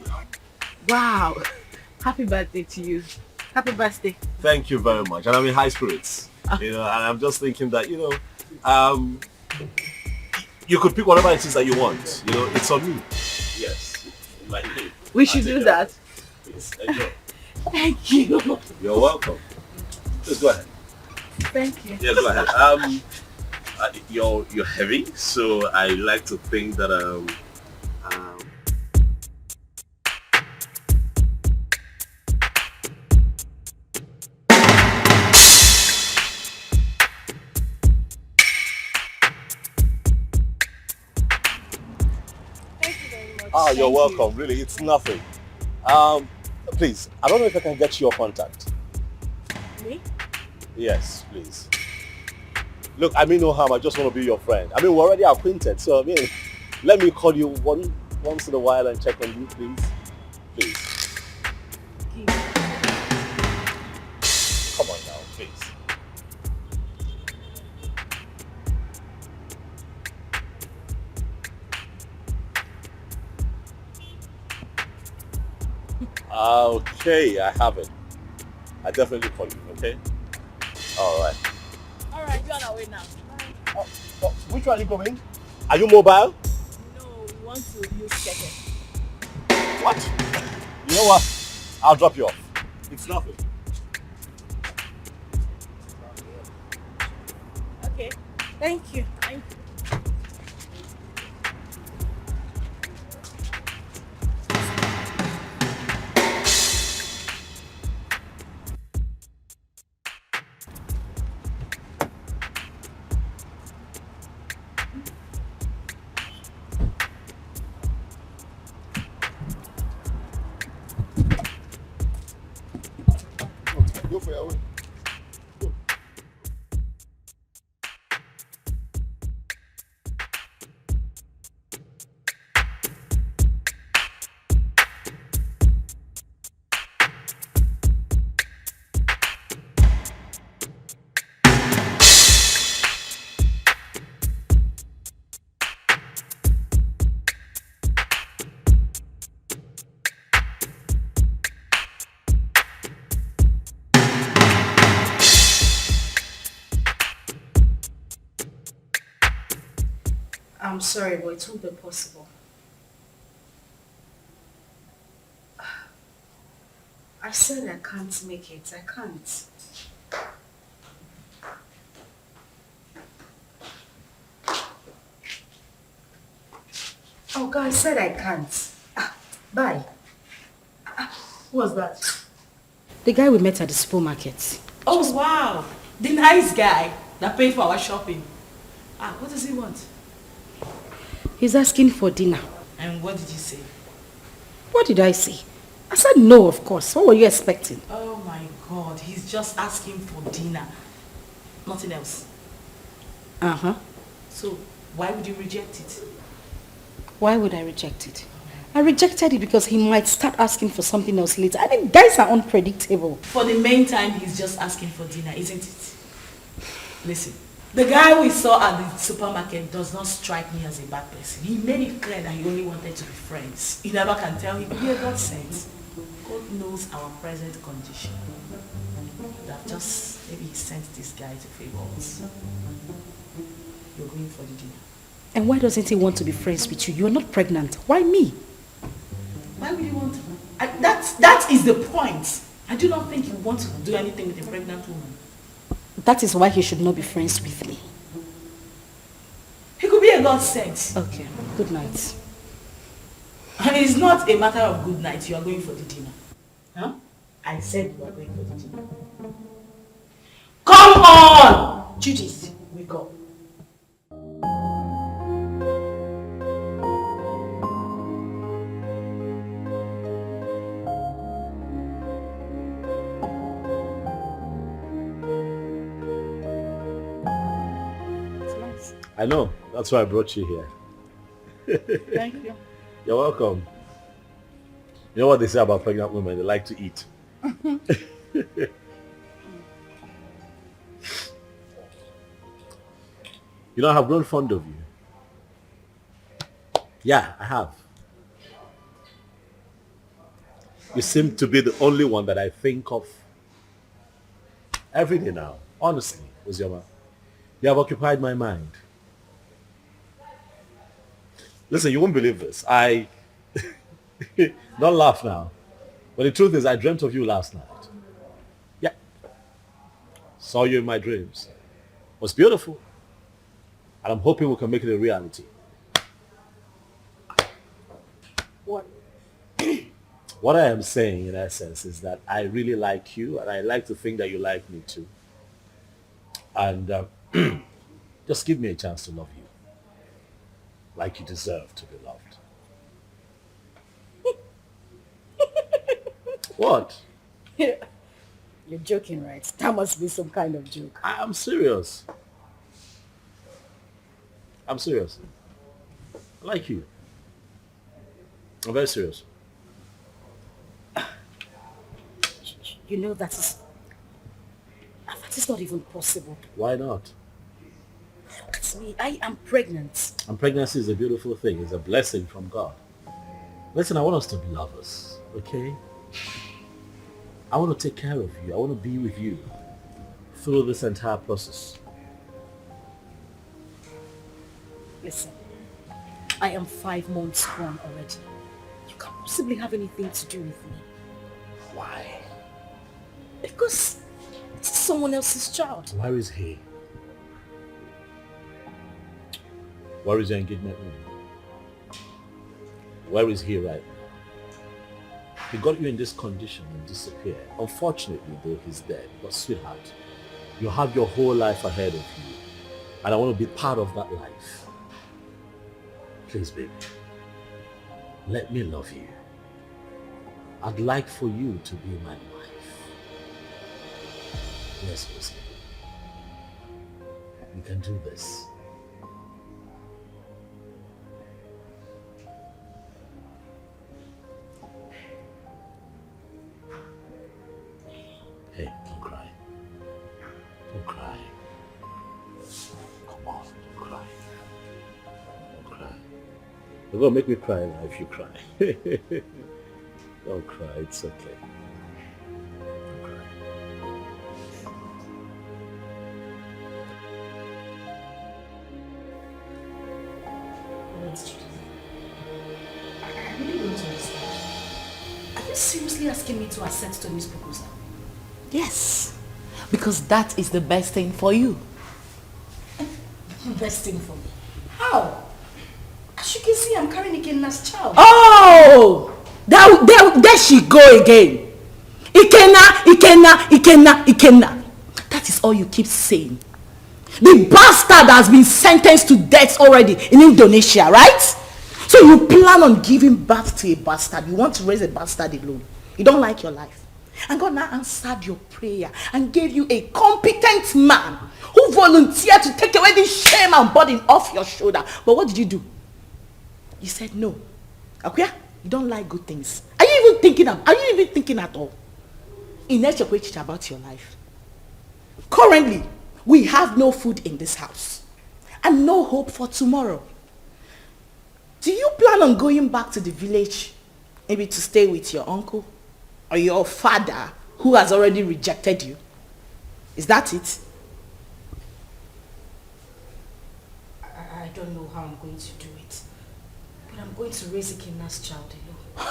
Speaker 4: Wow. Happy birthday to you. Happy birthday.
Speaker 15: Thank you very much, and I'm in high spirits. You know, and I'm just thinking that, you could pick whatever it is that you want. You know, it's on me. Yes.
Speaker 4: We should do that.
Speaker 15: Please, enjoy.
Speaker 4: Thank you.
Speaker 15: You're welcome. Just go ahead.
Speaker 4: Thank you.
Speaker 15: Yeah, go ahead. You're heavy, so I like to think that Oh, you're welcome. Really, it's nothing. Please, I don't know if I can get your contact.
Speaker 4: Me?
Speaker 15: Yes, please. Look, I mean no harm. I just want to be your friend. I mean, we're already acquainted, so I mean, let me call you once in a while and check on you, please. Please. Come on now, please. Okay, I have it. I definitely call you, okay? Alright.
Speaker 4: Alright, you're on our way now.
Speaker 15: Oh, which one are you going? Are you mobile?
Speaker 4: No, we want to use second.
Speaker 15: What? You know what? I'll drop you off. It's nothing.
Speaker 4: Okay. Thank you. Thank you.
Speaker 15: Go for your way. Go.
Speaker 4: I'm sorry, but it won't be possible. I said I can't make it. I can't. Oh God, I said I can't. Bye.
Speaker 13: Who was that?
Speaker 4: The guy we met at the supermarket.
Speaker 13: Oh, wow. The nice guy that paid for our shopping. What does he want?
Speaker 4: He's asking for dinner.
Speaker 13: And what did you say?
Speaker 4: What did I say? I said no, of course. What were you expecting?
Speaker 13: Oh my God, he's just asking for dinner. Nothing else.
Speaker 4: Uh-huh.
Speaker 13: So, why would you reject it?
Speaker 4: Why would I reject it? I rejected it because he might start asking for something else later. I mean, guys are unpredictable.
Speaker 13: For the main time, he's just asking for dinner, isn't it? Listen, the guy we saw at the supermarket does not strike me as a bad person. He made it clear that he only wanted to be friends. You never can tell him, yeah, God sent. God knows our present condition. That just, maybe he sent this guy to favor us. You're going for the dinner.
Speaker 4: And why doesn't he want to be friends with you? You're not pregnant. Why me?
Speaker 13: Why would he want to? That is the point. I do not think he wants to do anything with a pregnant woman.
Speaker 4: That is why he should not be friends with me.
Speaker 13: He could be a godsend.
Speaker 4: Okay, good night.
Speaker 13: And it's not a matter of good night. You are going for the dinner. Huh? I said you are going for the dinner. Come on! Judith, wake up.
Speaker 15: I know. That's why I brought you here.
Speaker 13: Thank you.
Speaker 15: You're welcome. You know what they say about pregnant women? They like to eat. You know, I have grown fond of you. Yeah, I have. You seem to be the only one that I think of every day now. Honestly, Uzioma. You have occupied my mind. Listen, you won't believe this. Don't laugh now. But the truth is, I dreamt of you last night. Yeah. Saw you in my dreams. It was beautiful. And I'm hoping we can make it a reality.
Speaker 13: What?
Speaker 15: What I am saying, in essence, is that I really like you, and I like to think that you like me too. And just give me a chance to love you. Like you deserve to be loved. What?
Speaker 4: You're joking, right? That must be some kind of joke.
Speaker 15: I'm serious. I'm serious. I like you. I'm very serious.
Speaker 4: You know that is not even possible.
Speaker 15: Why not?
Speaker 4: Look at me. I am pregnant.
Speaker 15: And pregnancy is a beautiful thing. It's a blessing from God. Listen, I want us to be lovers, okay? I want to take care of you. I want to be with you through this entire process.
Speaker 4: Listen, I am 5 months gone already. You can't possibly have anything to do with me.
Speaker 15: Why?
Speaker 4: Because it's someone else's child.
Speaker 15: Where is he? Where is your engagement ring? Where is he right now? He got you in this condition and disappeared. Unfortunately, though, he's dead. But sweetheart, you have your whole life ahead of you. And I want to be part of that life. Please, baby, let me love you. I'd like for you to be my wife. Yes, Lucy. We can do this. Hey, don't cry. Don't cry. Come on, don't cry. Don't cry. You're gonna make me cry now if you cry. Don't cry, it's okay. Don't cry.
Speaker 4: I really don't understand. Are you seriously asking me to accept Tony's proposal?
Speaker 13: Yes, because that is the best thing for you.
Speaker 4: Best thing for me? How? As you can see, I'm carrying a kidnapped child.
Speaker 13: Oh!
Speaker 4: There she go again. Ikenna. That is all you keep saying. The bastard has been sentenced to death already in Indonesia, right? So you plan on giving birth to a bastard. You want to raise a bastard alone. You don't like your life. And God now answered your prayer and gave you a competent man who volunteered to take away this shame and burden off your shoulder. But what did you do? You said no. Akuya, you don't like good things. Are you even thinking at all? In about your life. Currently, we have no food in this house and no hope for tomorrow. Do you plan on going back to the village, maybe to stay with your uncle or your father who has already rejected you? Is that it?
Speaker 5: I don't know how I'm going to do it, but I'm going to raise Ikenna's child alone.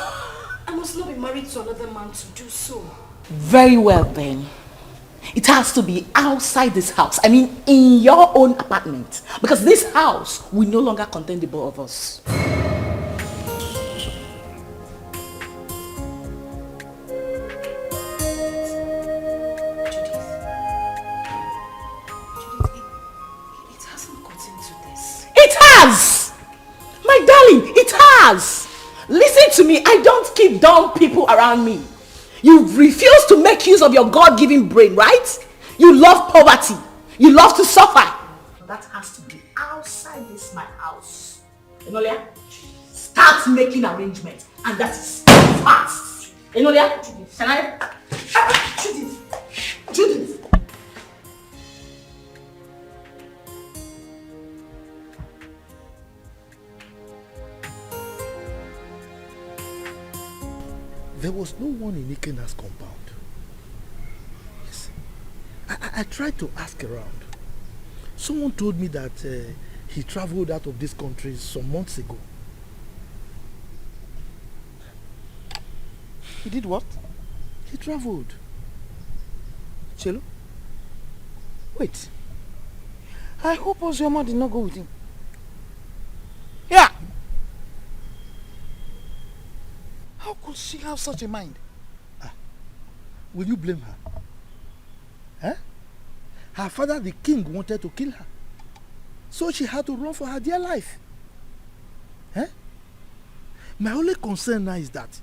Speaker 5: I must not be married to another man to do so.
Speaker 4: Very well then. It has to be outside this house. I mean, in your own apartment. Because this house will no longer contain the both of us.
Speaker 5: It hasn't gotten to this.
Speaker 4: It has! My darling, it has! Listen to me, I don't keep dumb people around me. You refuse to make use of your God-given brain, right? You love poverty. You love to suffer. That has to be outside this my house. Enolia, start making arrangements. And that is fast. Enolia, can I? Judith.
Speaker 6: There was no one in Ikenna's compound. Yes. I tried to ask around. Someone told me that he traveled out of this country some months ago.
Speaker 11: He did what?
Speaker 6: He traveled.
Speaker 11: Chelo? Wait. I hope Ozioma did not go with him. Yeah! How could she have such a mind?
Speaker 6: Will you blame her? Huh? Her father, the king, wanted to kill her. So she had to run for her dear life. Huh? My only concern now is that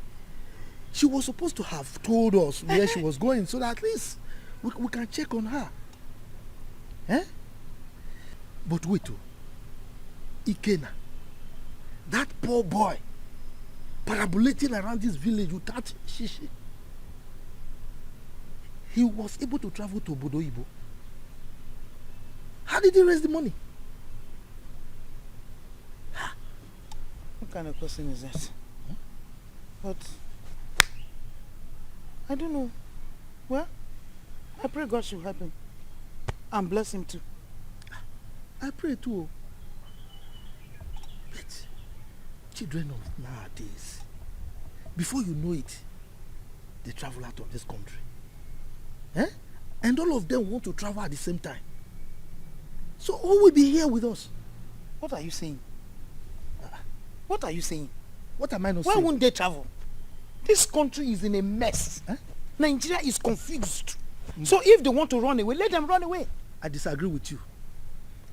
Speaker 6: she was supposed to have told us where she was going so that at least we can check on her. Huh? But wait, Ikenna, that poor boy, parabolating around this village without shishi. He was able to travel to Obodo Ibo. How did he raise the money?
Speaker 11: What kind of person is that? But I don't know. Well, I pray God should help him and bless him too.
Speaker 6: I pray too. But children of nowadays, before you know it, they travel out of this country. Eh? And all of them want to travel at the same time. So who will be here with us?
Speaker 11: What are you saying? What are you saying?
Speaker 6: What am I not
Speaker 11: Why
Speaker 6: saying?
Speaker 11: Why won't they travel? This country is in a mess. Eh? Nigeria is confused. So if they want to run away, let them run away.
Speaker 6: I disagree with you.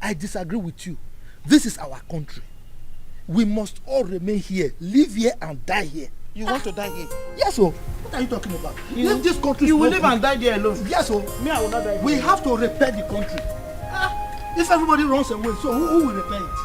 Speaker 6: I disagree with you. This is our country. We must all remain here, live here and die here.
Speaker 11: You want to die here?
Speaker 6: Yes, sir. What are you talking about? If this country
Speaker 11: you will live and die there alone.
Speaker 6: Yes, sir.
Speaker 11: Me, I will not die.
Speaker 6: We have to repair the country. If everybody runs away, so who will repair it?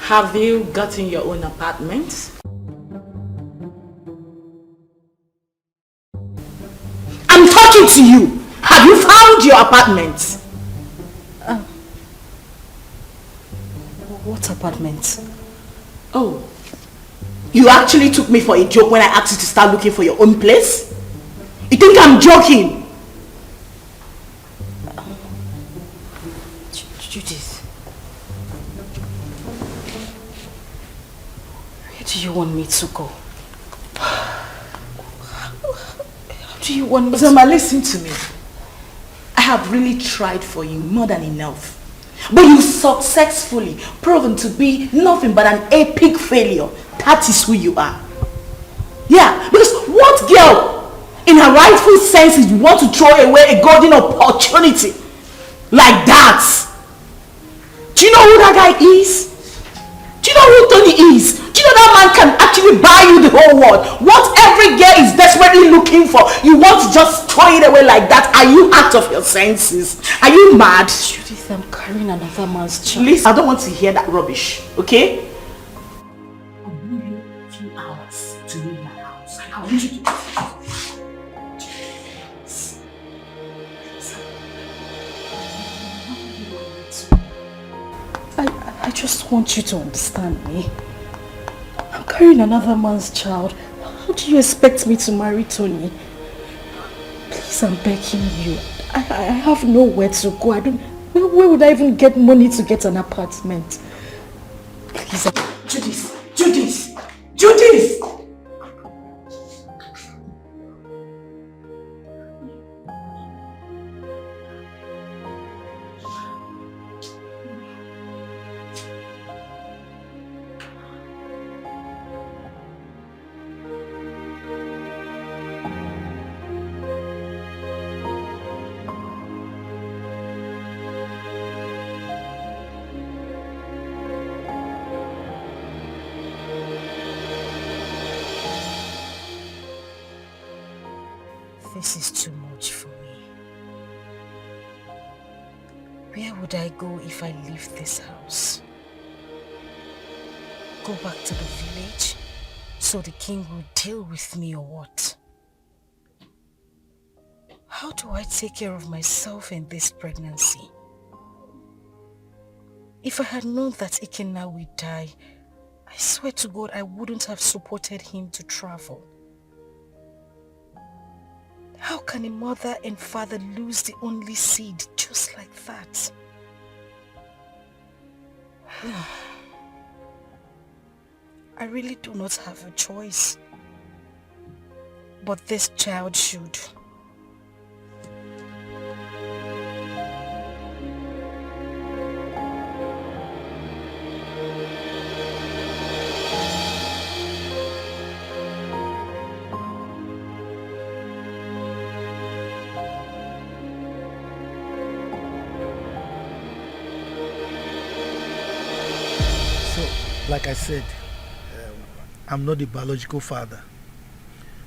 Speaker 4: Have you gotten your own apartment? I'm talking to you. Have you found your apartment?
Speaker 5: What apartment?
Speaker 4: Oh,
Speaker 13: You actually took me for a joke when I asked you to start looking for your own place? You think I'm joking?
Speaker 4: Judith. Where do you want me to go? How do you want me to...
Speaker 13: Zama, listen to me. I have really tried for you more than enough. But you successfully proven to be nothing but an epic failure. That is who you are. Yeah, because what girl in her rightful senses want to throw away a golden opportunity like that? Do you know who that guy is? Do you know who Tony is? Do you know that man can actually buy you the whole world? What every girl is desperately looking for, you want to just throw it away like that? Are you out of your senses? Are you mad?
Speaker 4: Judith, I'm carrying another man's child.
Speaker 13: Listen, I don't want to hear that rubbish, okay? I'll give you a few hours to leave my house. I want you to...
Speaker 4: I just want you to understand me. I'm carrying another man's child. How do you expect me to marry Tony? Please, I'm begging you. I have nowhere to go. Where would I even get money to get an apartment? Please.
Speaker 13: Judith! Judith! Judith!
Speaker 4: This is too much for me. Where would I go if I leave this house? Go back to the village so the king will deal with me or what? How do I take care of myself in this pregnancy? If I had known that Ikenna would die, I swear to God I wouldn't have supported him to travel. How can a mother and father lose the only seed just like that? I really do not have a choice. But this child should.
Speaker 6: Like I said, I'm not the biological father.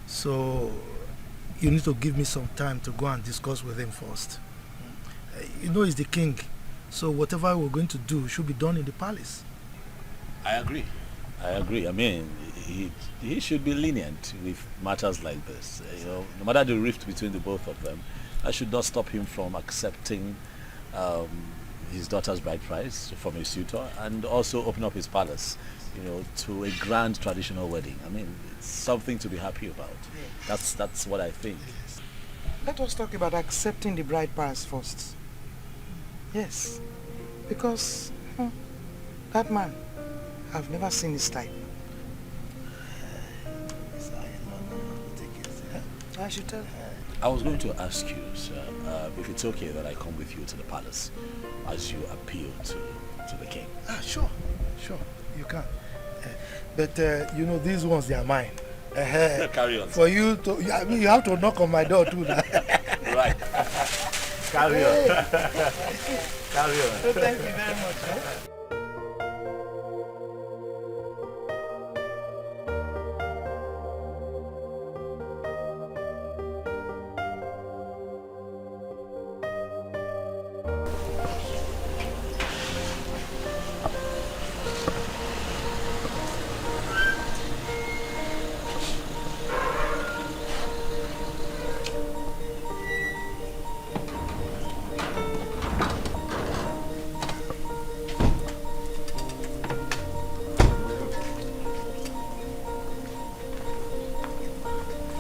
Speaker 6: So you need to give me some time to go and discuss with him first. You know he's the king, so whatever we're going to do should be done in the palace.
Speaker 15: I agree. I mean, he should be lenient with matters like this. You know, no matter the rift between the both of them, that should not stop him from accepting his daughter's bride price from a suitor and also open up his palace, you know, to a grand traditional wedding. I mean, it's something to be happy about. That's what I think.
Speaker 11: Let us talk about accepting the bride price first. Yes, because that man, I've never seen his type. I should tell.
Speaker 15: I was going to ask you, sir, if it's okay that I come with you to the palace as you appeal to the king.
Speaker 6: Sure, you can. But you know, these ones, they are mine.
Speaker 15: Carry on.
Speaker 6: For you to, I mean, you have to knock on my door too.
Speaker 15: Right. Carry on. Carry on.
Speaker 11: So thank you very much.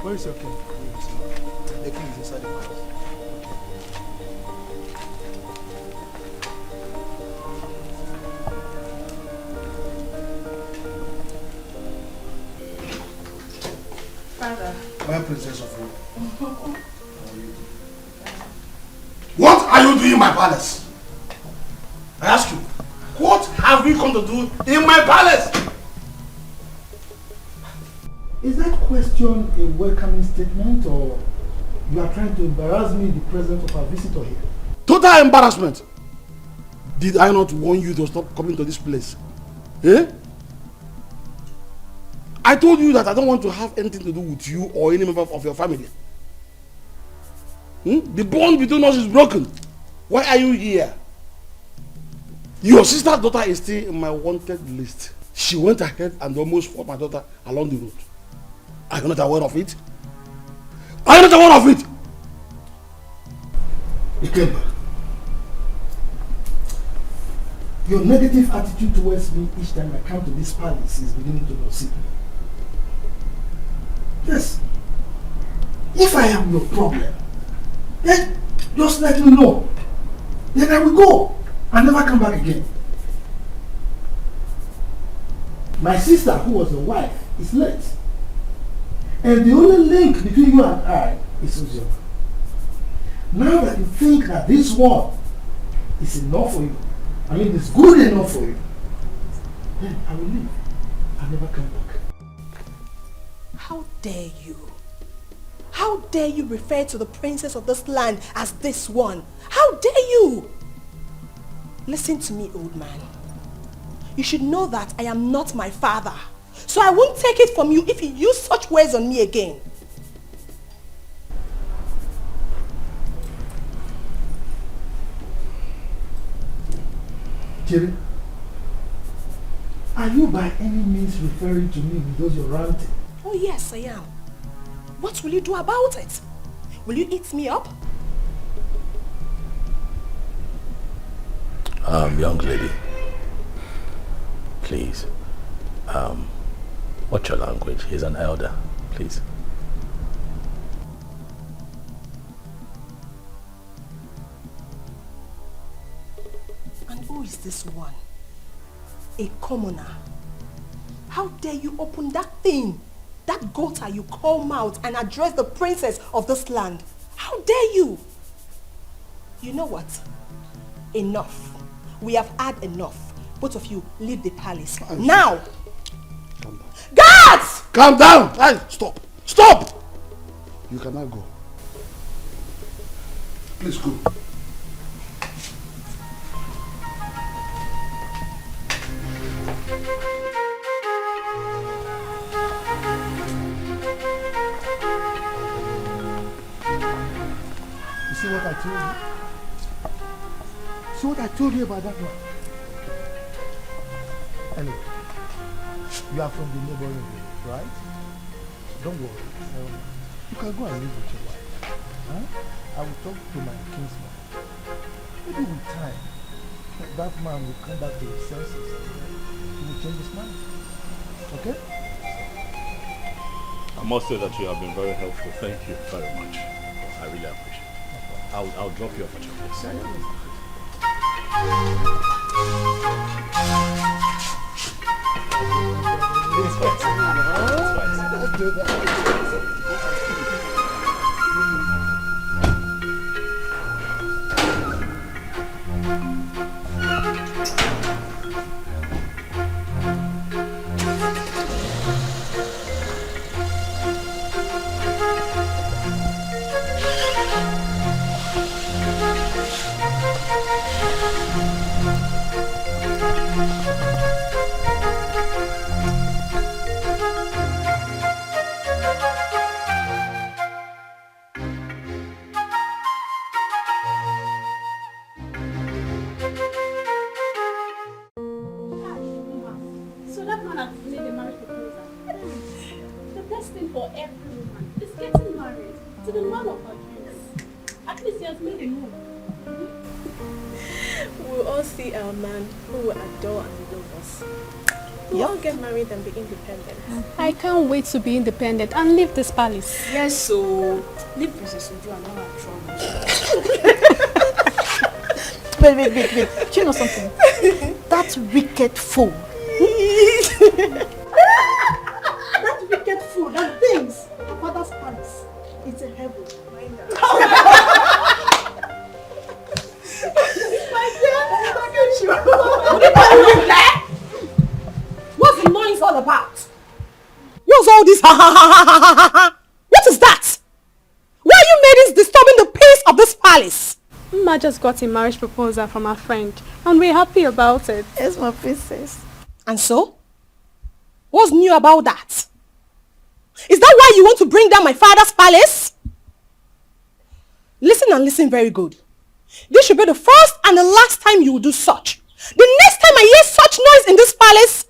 Speaker 6: Where is your king? The king is inside the palace.
Speaker 3: Father.
Speaker 1: My princess of Rome. What are you doing in my palace? I ask you, what have you come to do in my palace?
Speaker 6: Is that question a welcoming statement, or you are trying to embarrass me in the presence of our visitor here?
Speaker 1: Total embarrassment. Did I not warn you to stop coming to this place? Eh? I told you that I don't want to have anything to do with you or any member of your family. The bond between us is broken. Why are you here? Your sister's daughter is still in my wanted list. She went ahead and almost fought my daughter along the road. Are you not aware of it? Are you not aware of it?
Speaker 6: Ikemba, your negative attitude towards me each time I come to this palace is beginning to lose me. Yes. If I am your problem, then just let me know. Then I will go and never come back again. My sister, who was your wife, is late. And the only link between you and I is Uzoma. Now that you think that this one is enough for you, I mean it's good enough for you, then I will leave. I'll never come back.
Speaker 3: How dare you? How dare you refer to the princess of this land as this one? How dare you? Listen to me, old man. You should know that I am not my father. So I won't take it from you if you use such words on me again.
Speaker 6: Jerry, are you by any means referring to me with those you're ranting?
Speaker 3: Oh yes, I am. What will you do about it? Will you eat me up?
Speaker 15: Young lady, please, watch your language. He's an elder, please.
Speaker 3: And who is this one? A commoner. How dare you open that thing, that gutter you call mouth, and address the princess of this land? How dare you? You know what? Enough. We have had enough. Both of you, leave the palace. Now!
Speaker 1: Calm down.
Speaker 3: Guards!
Speaker 1: Calm down! Hey, stop! Stop! You cannot go. Please go.
Speaker 6: You see what I told you? See what I told you about that one? Anyway, you are from the neighboring village, right? Don't worry. You can go and live with your wife. Huh? I will talk to my kinsman. Maybe with time, that man will come back to his senses and he will change his mind. Okay?
Speaker 15: I must say that you have been very helpful. Thank you very much. I really appreciate it. I'll drop you off at your place. It's fine.
Speaker 6: Let's do that.
Speaker 3: We'll all get married and be independent.
Speaker 10: I can't wait to be independent and leave this palace.
Speaker 3: Yes, so leave Princess Uju and all our troubles.
Speaker 14: Wait. Do you know something? That wicked fool.
Speaker 3: That wicked fool that thinks her father's palace is a heaven.
Speaker 4: What's the noise all about? What's all this? What is that? Why are you ladies disturbing the peace of this palace?
Speaker 10: Ma just got a marriage proposal from her friend and we're happy about it.
Speaker 14: Yes, my princess.
Speaker 4: And so? What's new about that? Is that why you want to bring down my father's palace? Listen and listen very good. This should be the first and the last time you will do such. The next time I hear such noise in this palace,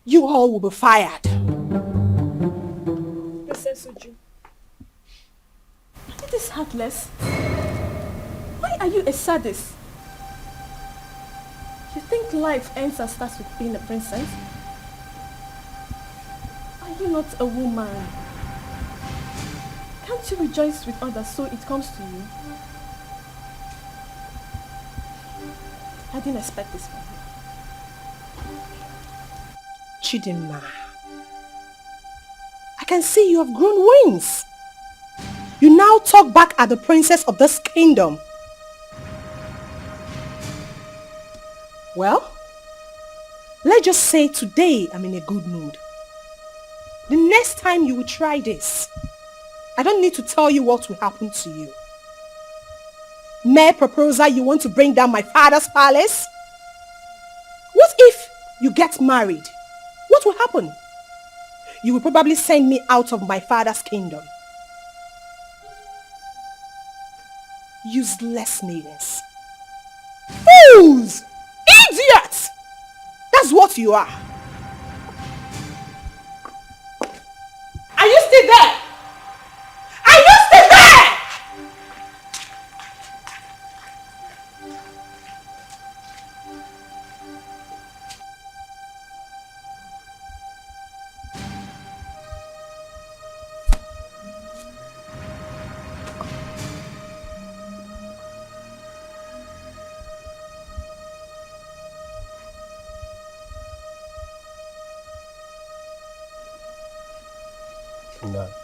Speaker 4: you all will be fired.
Speaker 3: Princess Uju.
Speaker 10: It is heartless. Why are you a sadist? You think life ends and starts with being a princess? Are you not a woman? Can't you rejoice with others so it comes to you? I didn't expect this from you.
Speaker 4: Chidinma, I can see you have grown wings. You now talk back at the princess of this kingdom. Well, let's just say today I'm in a good mood. The next time you will try this, I don't need to tell you what will happen to you. Mere proposal, you want to bring down my father's palace? What if you get married? What will happen? You will probably send me out of my father's kingdom. Useless maidens. Fools! Idiots! That's what you are. Are you still there? Are you still there?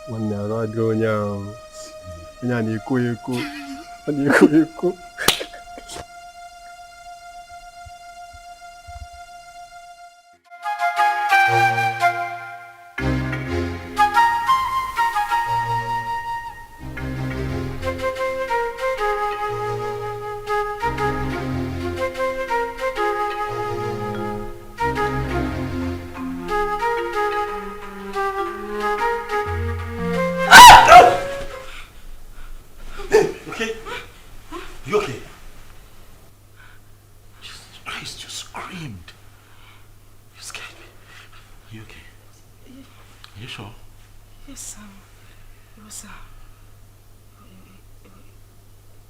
Speaker 12: Nwanne arụ adịghị onye ahụ. Onye a na-ekwo ekwo. Ọ na-ekwo ekwo.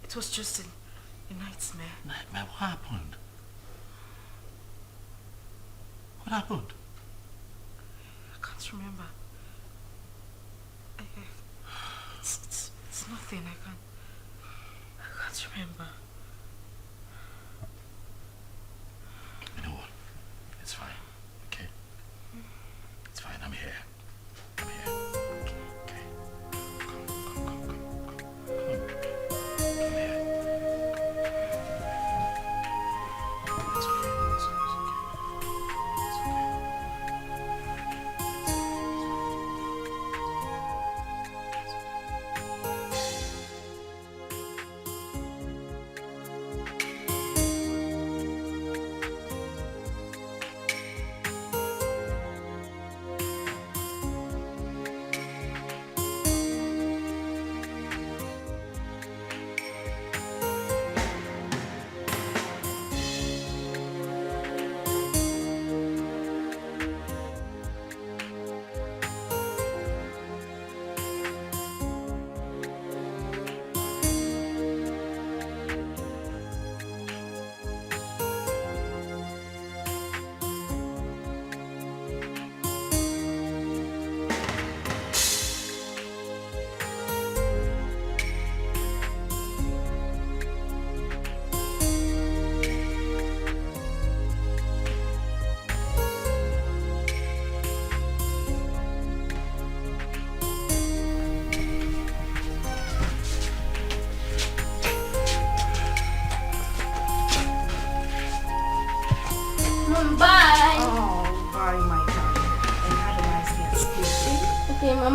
Speaker 14: It was just a nightmare.
Speaker 15: Nightmare? What happened? What happened?
Speaker 14: I can't remember. It's nothing. I can't remember.
Speaker 15: You know what? It's fine. Okay? It's fine. I'm here. I'm here. Okay. Come. Come here. It's okay. It's okay. It's okay.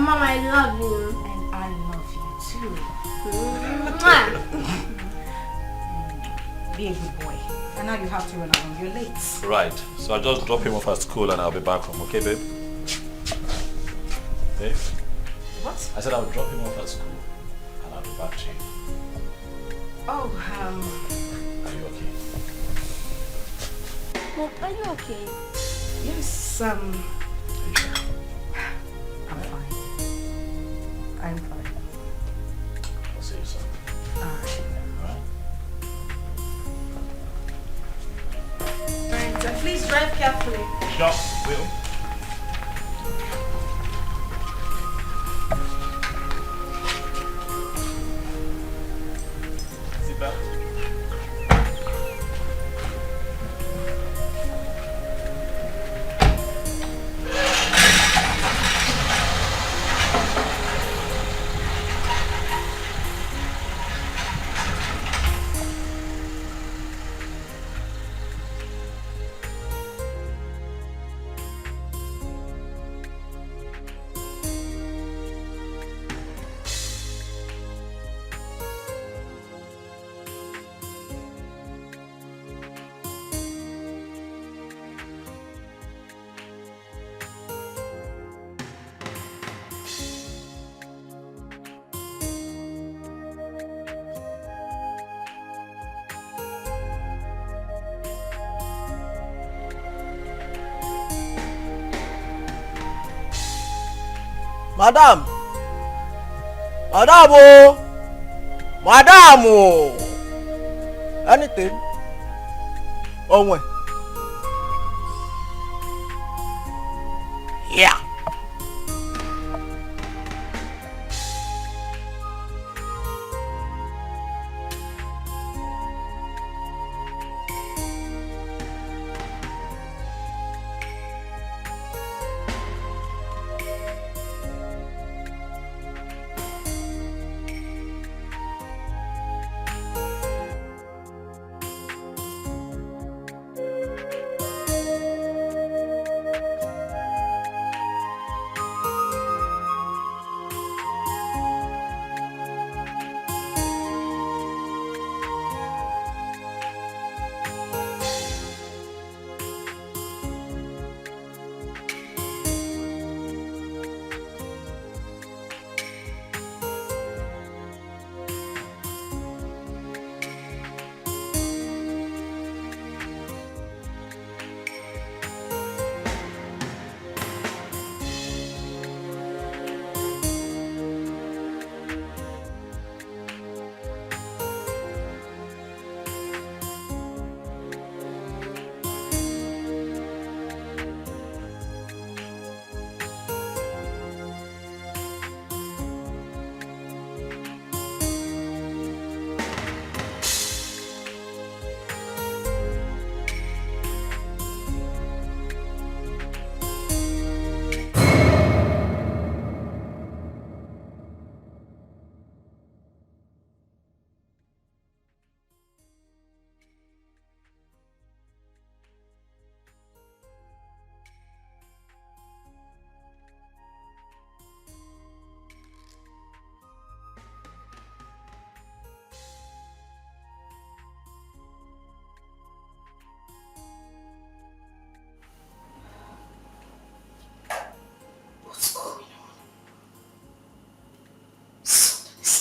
Speaker 5: Mom, I love you.
Speaker 13: And I love you too. Be a good boy. And now you have to run along. You're late.
Speaker 15: Right. So I'll just drop him off at school and I'll be back home. Okay, babe? Babe?
Speaker 13: What?
Speaker 15: I said I'll drop him off at school and I'll be back to you.
Speaker 13: Oh,
Speaker 15: Are you okay?
Speaker 5: Mom, are you okay?
Speaker 13: yes, I'm fine. I'm fine.
Speaker 15: I'll see you soon.
Speaker 13: Alright.
Speaker 15: Alright?
Speaker 13: Alright, please drive carefully.
Speaker 15: Sure, will. Seatbelt.
Speaker 6: Madam! Madam! Oh! Madam! Oh! Anything? Oh, when? Yeah.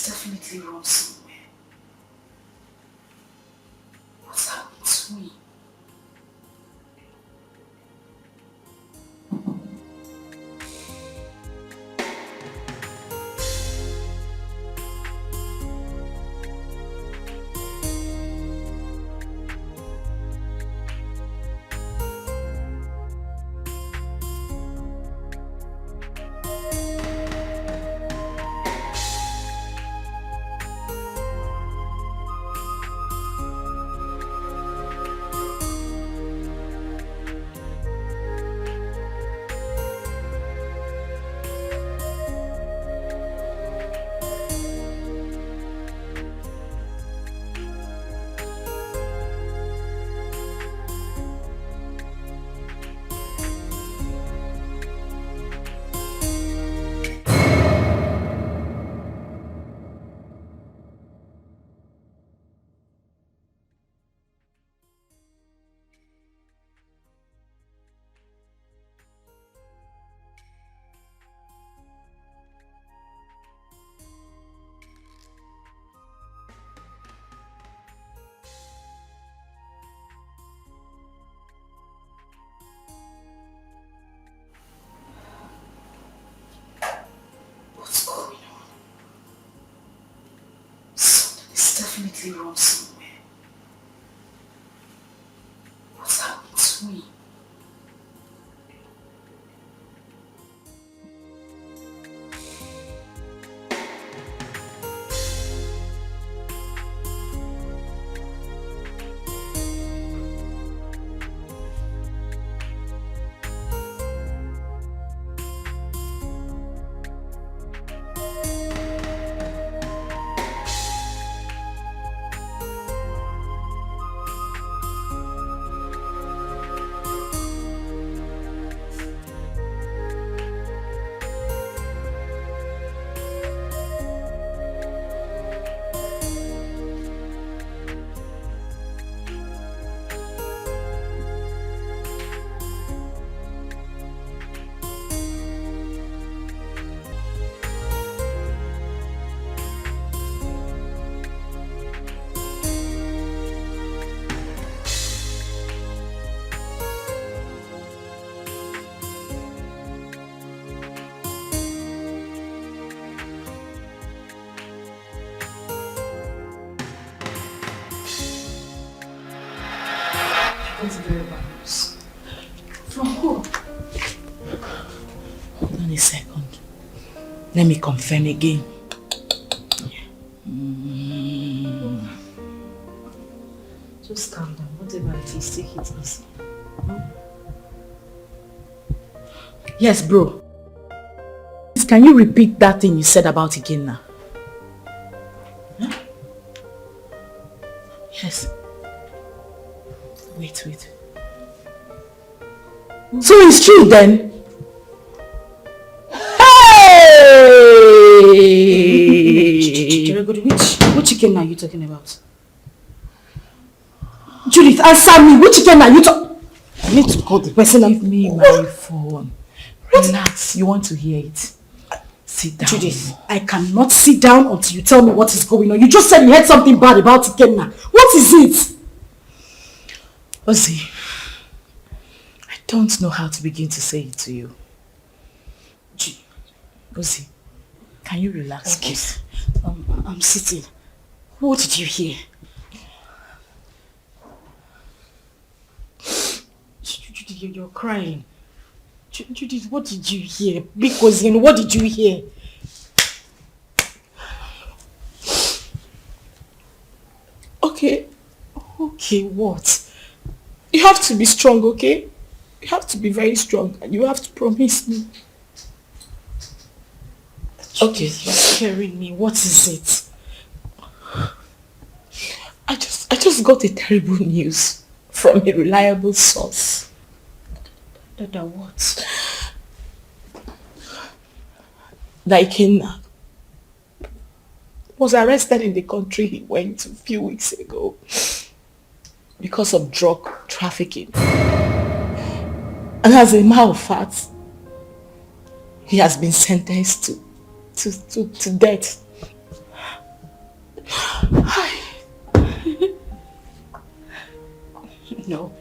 Speaker 13: Definitely wrong somewhere. What's happened to me?
Speaker 4: definitely wrong somewhere. What's happened to me? That's very bad news. From who? Hold on a second. Let me confirm again. Just calm down. Whatever it is, take it easy. Yes, bro. Can you repeat that thing you said about again now? Huh? Yes. Wait. So it's true then? Hey! Which chicken are you talking about? Judith, answer me. Which chicken are you talking? I need to call the person. Give me my phone. Relax. You want to hear it? Sit down. Judith, I cannot sit down until you tell me what is going on. You just said you heard something bad about Ikenna. What is it? Ozzy, I don't know how to begin to say it to you. Ozzy, can you relax, please? I'm sitting. What did you hear? Judith, you're crying. Judith, what did you hear? Because what did you hear? Okay, what? You have to be strong, okay? You have to be very strong and you have to promise me. Okay, you're scaring me. What is it? I just got a terrible news from a reliable source. That what? That Ikenna was arrested in the country he went a few weeks ago because of drug trafficking. And as a matter of fact, he has been sentenced to death. No.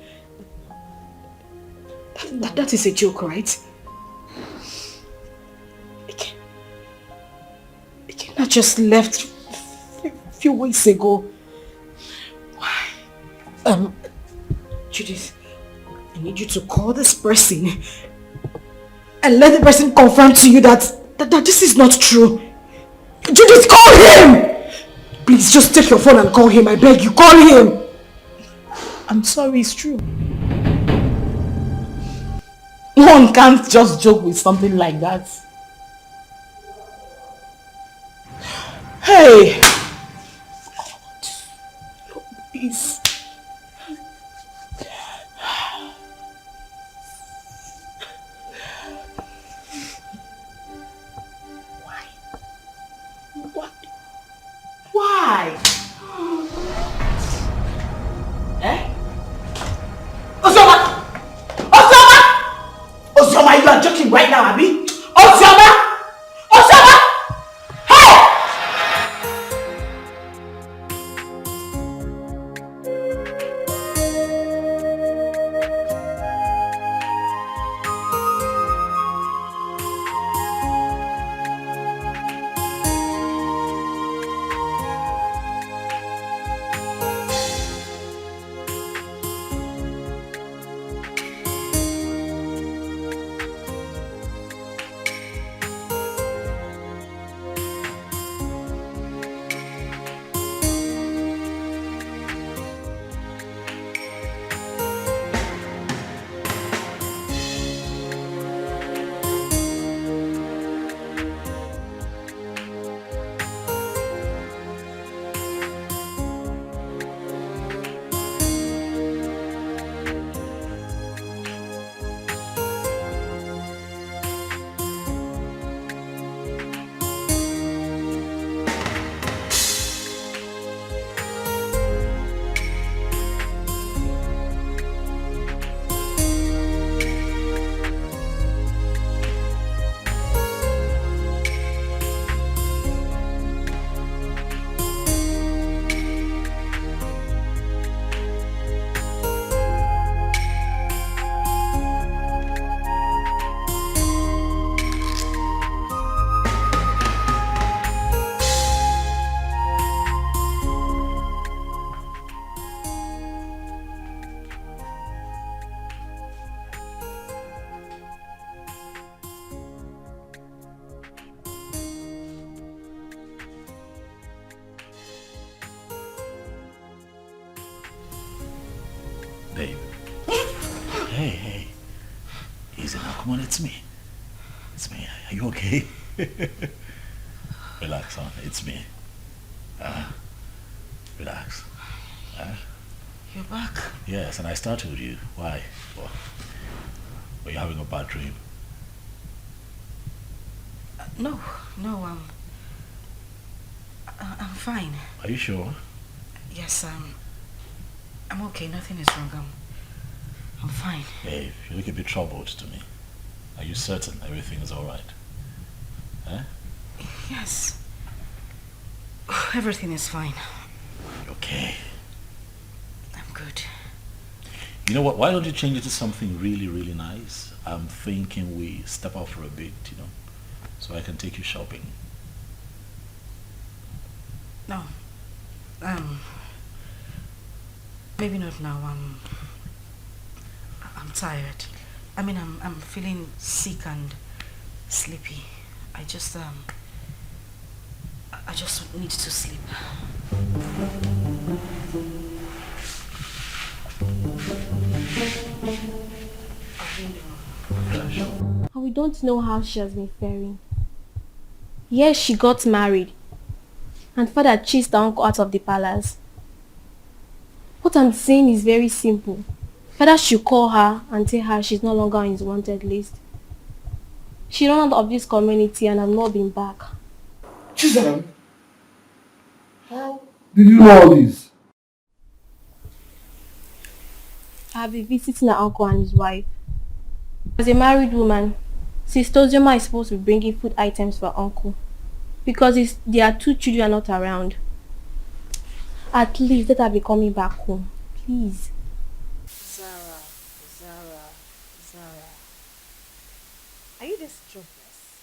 Speaker 4: That is a joke, right? Ikenna just left a few weeks ago. Why? Judith, I need you to call this person and let the person confirm to you that this is not true. Judith, call him! Please, just take your phone and call him. I beg you, call him! I'm sorry, it's true. One can't just joke with something like that. Hey! Please. Why? Eh? Ozoma! Ozoma, you are joking right now, Abby? Ozoma! Hey!
Speaker 15: come on, it's me. It's me. Are you okay? Relax, son. It's me. Relax.
Speaker 4: You're back?
Speaker 15: Yes, and I started with you. Why? Well, were you having a bad dream?
Speaker 4: No, I'm fine.
Speaker 15: Are you sure?
Speaker 4: Yes, I'm okay. Nothing is wrong. I'm fine.
Speaker 15: Hey, you look a bit troubled to me. Are you certain everything is alright? Huh?
Speaker 4: Yes. Everything is fine.
Speaker 15: Okay.
Speaker 4: I'm good.
Speaker 15: You know what? Why don't you change it to something really, really nice? I'm thinking we step out for a bit, so I can take you shopping.
Speaker 4: No. Maybe not now. I'm tired. I mean, I'm feeling sick and sleepy. I just need to sleep.
Speaker 5: And we don't know how she has been faring. Yes, she got married. And father chased her uncle out of the palace. What I'm saying is very simple. Father should call her and tell her she's no longer on his wanted list. She ran out of this community and has not been back.
Speaker 1: Chisholm, how did you know all this?
Speaker 5: I have been visiting her uncle and his wife. As a married woman, Sister Ozoma is supposed to be bringing food items for her uncle. Because their 2 children are not around. At least let her be coming back home. Please.
Speaker 3: Zara. Are you this jobless?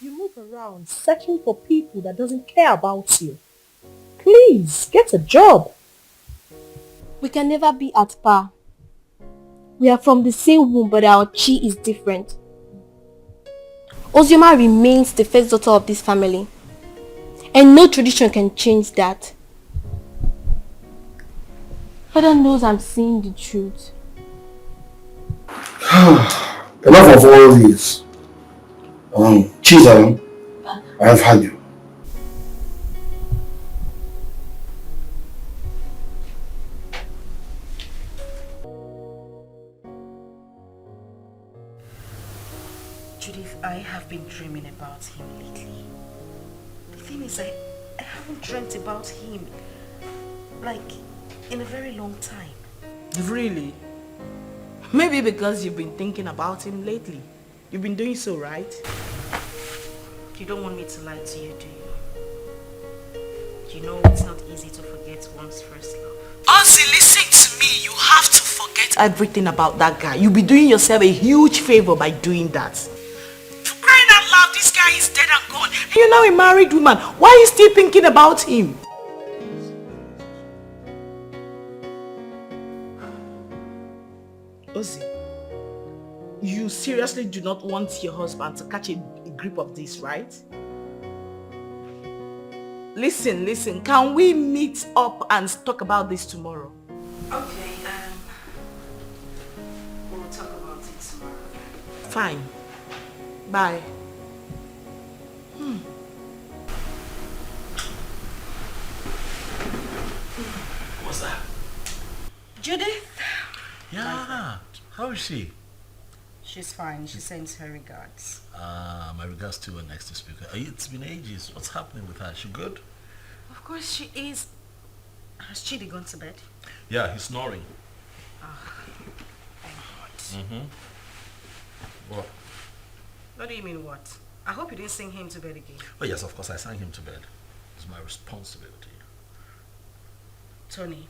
Speaker 3: You move around searching for people that doesn't care about you. Please, get a job.
Speaker 5: We can never be at par. We are from the same womb, but our chi is different. Ozoma remains the first daughter of this family. And no tradition can change that. Father knows I'm saying the truth.
Speaker 1: Enough of all this. Chisholm, I have had you.
Speaker 4: Judith, I have been dreaming about him lately. The thing is, I haven't dreamt about him, like, in a very long time.
Speaker 13: Really? Maybe because you've been thinking about him lately. You've been doing so, right?
Speaker 4: You don't want me to lie to you, do you? You know it's not easy to forget one's first love.
Speaker 13: Ozzy, listen to me. You have to forget everything about that guy. You'll be doing yourself a huge favor by doing that. For crying out loud, this guy is dead and gone. You're now a married woman. Why are you still thinking about him? Ozzy, you seriously do not want your husband to catch a grip of this, right? Listen, can we meet up and talk about this tomorrow?
Speaker 4: Okay, we'll talk about it tomorrow.
Speaker 13: Fine. Bye.
Speaker 15: What's that?
Speaker 4: Judith?
Speaker 15: Yeah. How is she?
Speaker 4: She's fine. She sends her regards.
Speaker 15: My regards to her next speaker. It's been ages. What's happening with her? She good?
Speaker 4: Of course she is. Has Chidi gone to bed?
Speaker 15: Yeah, he's snoring.
Speaker 4: Thank God.
Speaker 15: What?
Speaker 4: What do you mean what? I hope you didn't sing him to bed again.
Speaker 15: Oh yes, of course I sang him to bed. It's my responsibility.
Speaker 4: Tony.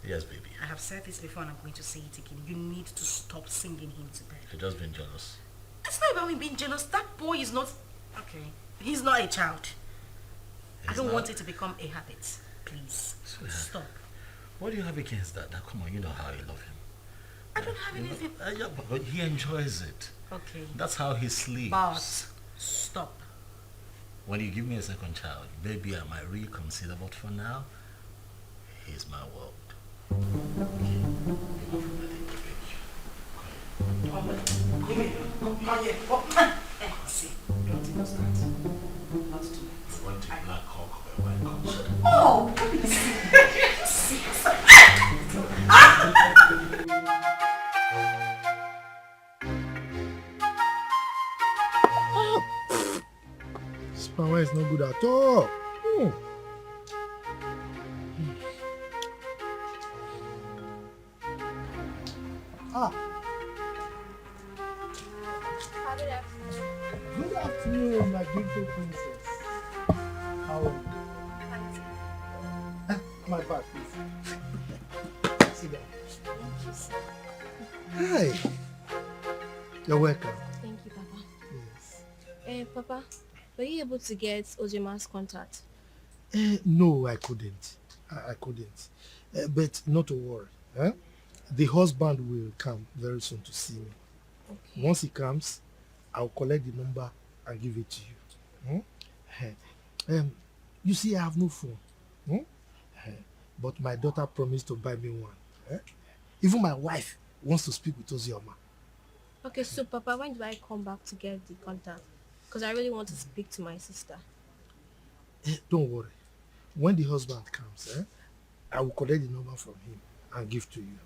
Speaker 15: Yes, baby.
Speaker 4: I have said this before and I'm going to say it again. You need to stop singing him to bed.
Speaker 15: You're just being jealous.
Speaker 4: It's not about me being jealous. That boy is not... Okay. He's not a child. I don't want it to become a habit. Please. Stop.
Speaker 15: What do you have against that? Now, come on, you know how you love him.
Speaker 4: I don't have anything...
Speaker 15: Yeah, but he enjoys it.
Speaker 4: Okay.
Speaker 15: That's how he sleeps.
Speaker 4: But stop.
Speaker 15: When you give me a second child, maybe I might reconsider, but for now, he's my world. Okay.
Speaker 3: Come here. See, don't even start. Not too late.
Speaker 15: You want a black cock or a white cock?
Speaker 3: Oh, please.
Speaker 6: This power is not good at all. Good afternoon, my beautiful princess. How are you? My bag, please. Sit down. Hi. You're welcome.
Speaker 5: Thank you, Papa. Yes. Papa, were you able to get Ojema's contact?
Speaker 6: No, I couldn't. I couldn't. But not to worry. The husband will come very soon to see me. Okay. Once he comes, I'll collect the number and give it to you. You see, I have no phone. But my daughter promised to buy me one. Even my wife wants to speak with Ozioma.
Speaker 5: Okay, so Papa, when do I come back to get the contact? Because I really want to speak to my sister.
Speaker 6: Don't worry. When the husband comes, I will collect the number from him and give to you.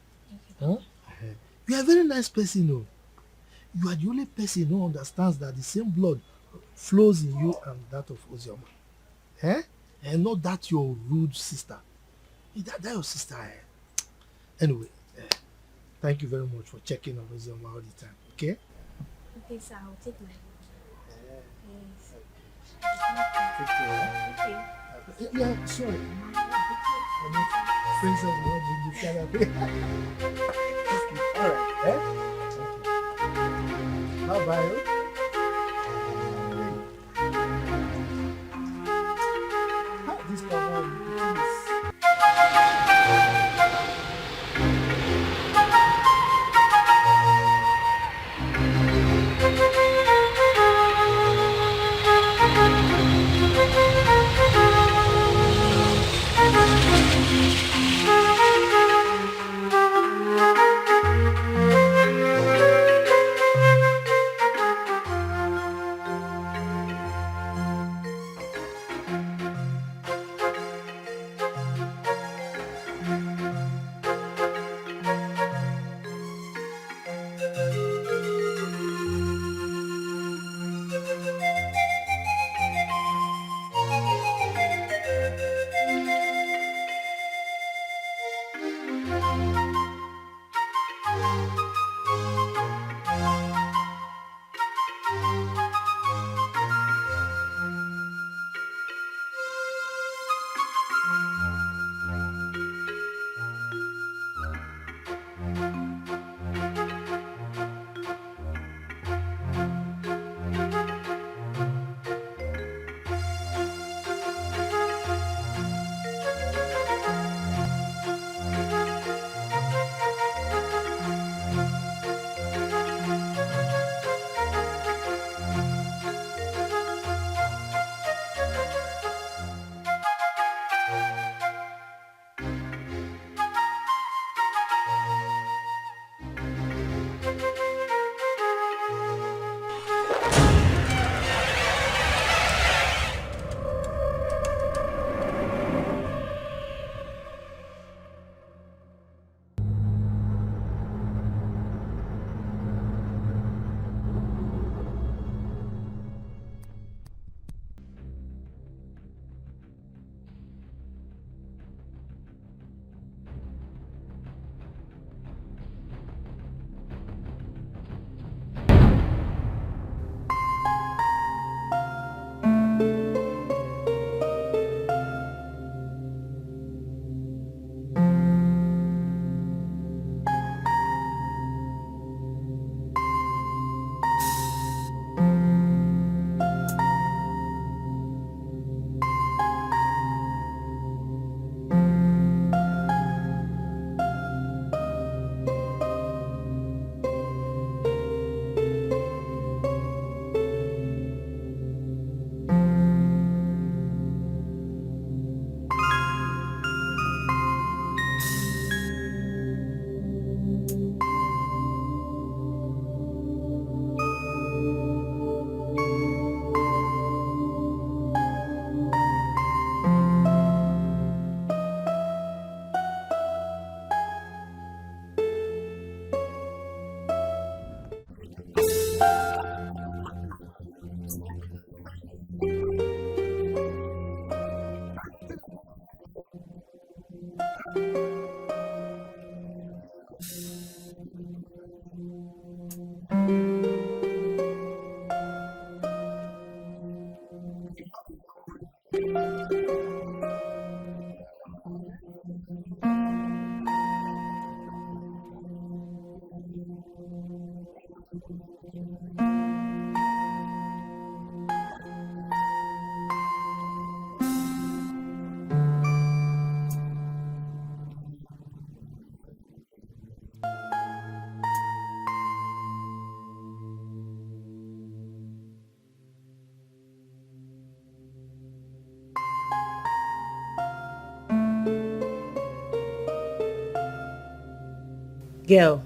Speaker 6: Okay. You are a very nice person, no? You are the only person who understands that the same blood flows in you and that of Ozioma. And not that your rude sister. That your sister. Anyway, thank you very much for checking on Ozioma all the time. Okay?
Speaker 5: Okay, sir. I'll take my
Speaker 6: Take care. Okay. Yeah, sorry. Friends of the all right. Bye-bye. This cover is
Speaker 13: Girl,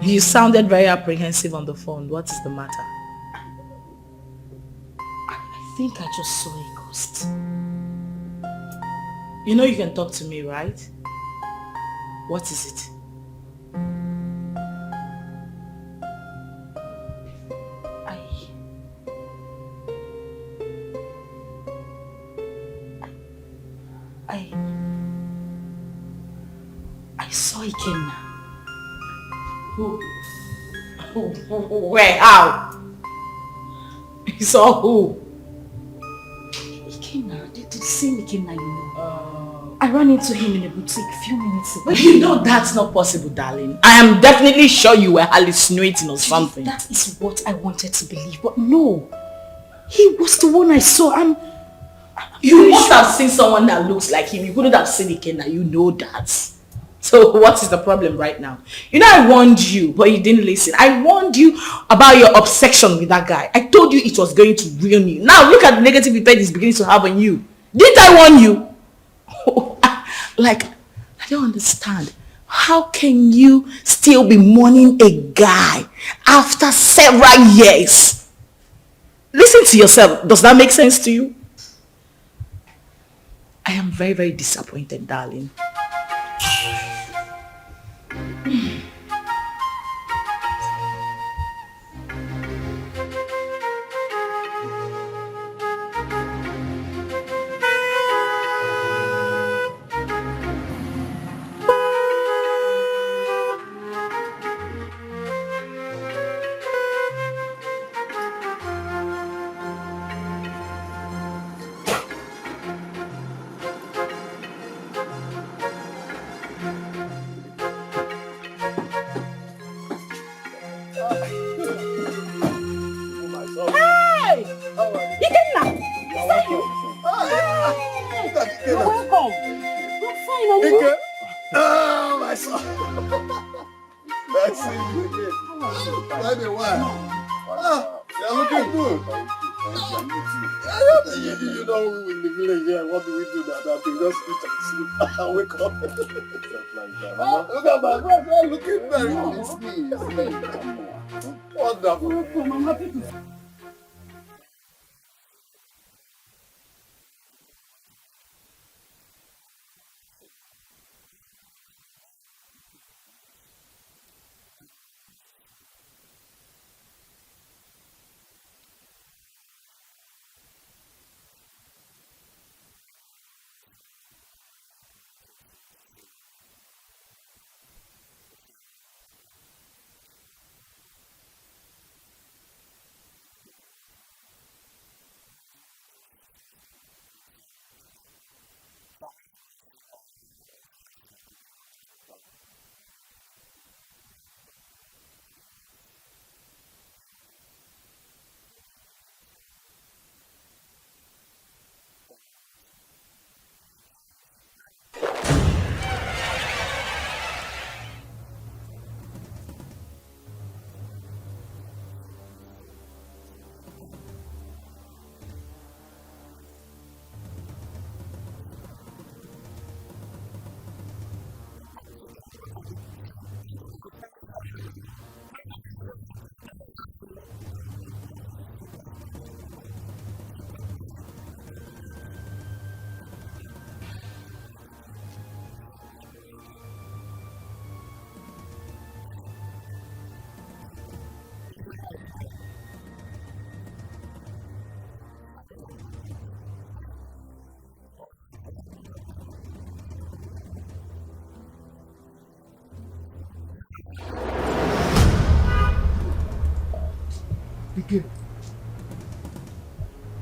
Speaker 13: you sounded very apprehensive on the phone. What is the matter? I think I just saw a ghost. You know you can talk to me, right? What is it? I saw Ikenna. Who? Where? How? You saw who? Ikenna. The same Ikenna you know. I ran into him in a boutique a few minutes ago. But you know that's not possible, darling. I am definitely sure you were hallucinating or something.
Speaker 4: That is what I wanted to believe, but no. He was the one I saw.
Speaker 13: You must have seen someone that looks like him. You couldn't have seen Ikenna. You know that. So what is the problem right now? You know I warned you, but you didn't listen. I warned you about your obsession with that guy. I told you it was going to ruin you. Now look at the negative effect it's beginning to have on you. Didn't I warn you? Like, I don't understand. How can you still be mourning a guy after several years? Listen to yourself. Does that make sense to you? I am very, very disappointed, darling.
Speaker 1: Wake up. Look at my friend, looking very wonderful. I'm happy to see.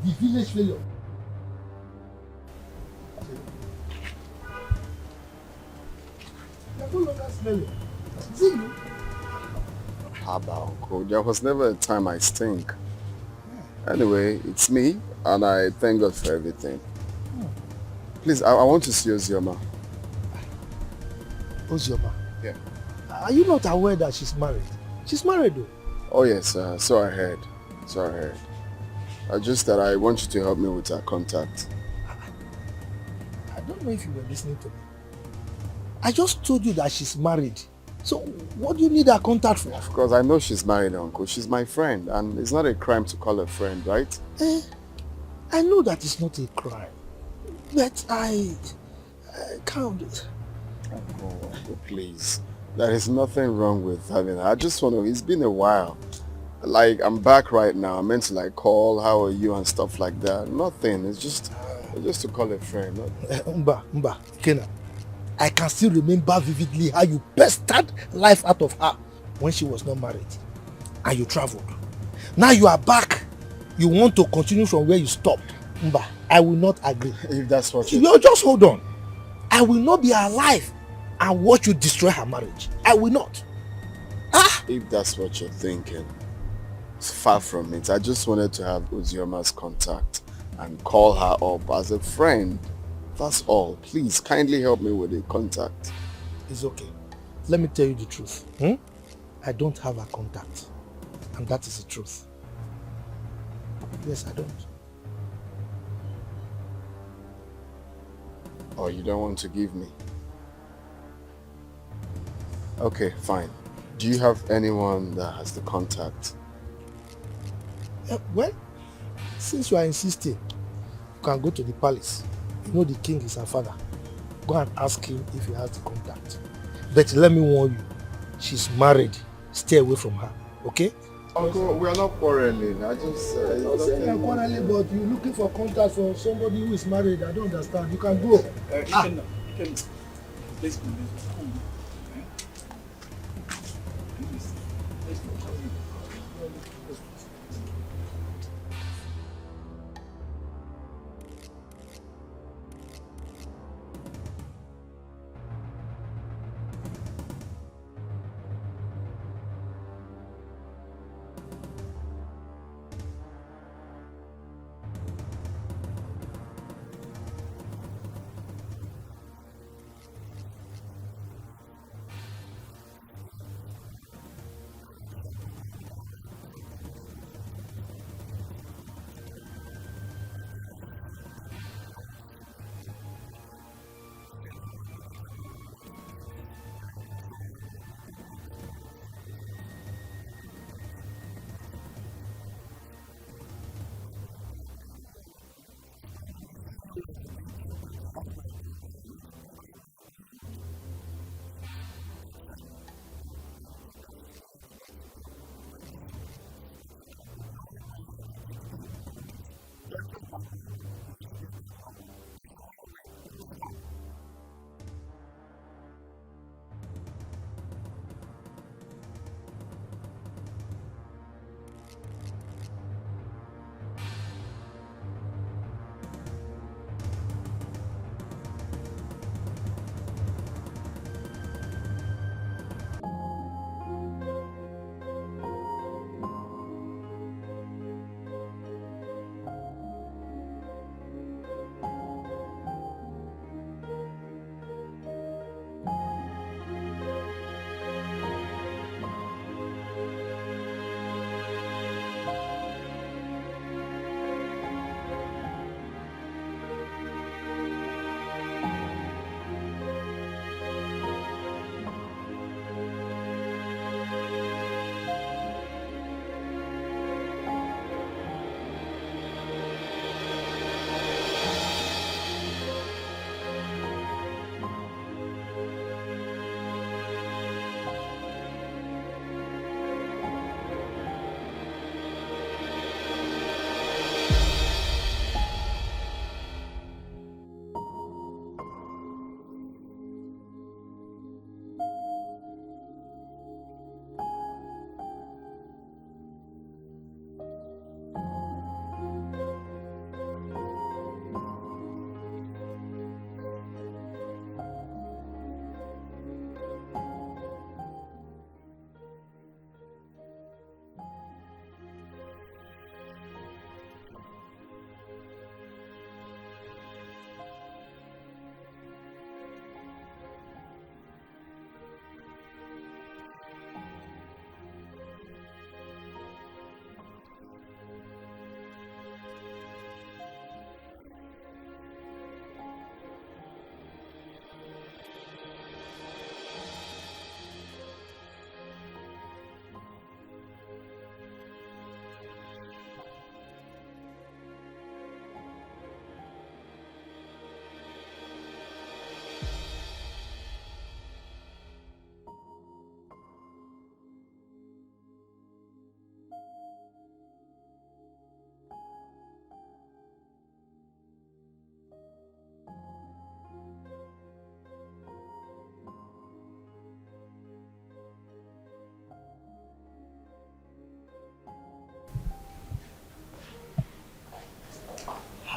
Speaker 6: The village failure. no longer smelling. See you.
Speaker 2: Haba, uncle. There was never a time I stink. Anyway, it's me, and I thank God for everything. Please, I want to see Ozioma.
Speaker 6: Ozioma?
Speaker 2: Yeah.
Speaker 6: Are you not aware that she's married? She's married though.
Speaker 2: Oh yes, so I heard. Just that I want you to help me with her contact.
Speaker 6: I don't know if you were listening to me. I just told you that she's married. So what do you need her contact for?
Speaker 2: Of course, I know she's married, uncle. She's my friend, and it's not a crime to call her friend, right?
Speaker 6: I know that it's not a crime. But I can't.
Speaker 2: Uncle, please. There is nothing wrong with having her. I just want to, it's been a while. Like, I'm back right now. I meant to like call, how are you and stuff like that. Nothing. It's just to call a friend.
Speaker 6: Mba, Kena. I can still remember vividly how you pestered life out of her when she was not married. And you traveled. Now you are back. You want to continue from where you stopped. Mba, I will not agree.
Speaker 2: If that's what
Speaker 6: you just hold on. I will not be alive and watch you destroy her marriage. I will not.
Speaker 2: If that's what you're thinking, it's far from it. I just wanted to have Ozioma's contact and call her up as a friend. That's all. Please, kindly help me with the contact.
Speaker 6: It's okay. Let me tell you the truth. I don't have a contact. And that is the truth. Yes, I don't.
Speaker 2: Oh, you don't want to give me? Okay, fine. Do you have anyone that has the contact?
Speaker 6: Well, since you are insisting, you can go to the palace. You know the king is her father. Go and ask him if he has the contact. But let me warn you, she's married. Stay away from her, okay?
Speaker 2: Uncle, we are not quarreling. I just...
Speaker 6: I'm not saying you're quarreling, but you're looking for contact for somebody who is married. I don't understand. You can go.
Speaker 7: You can let's go.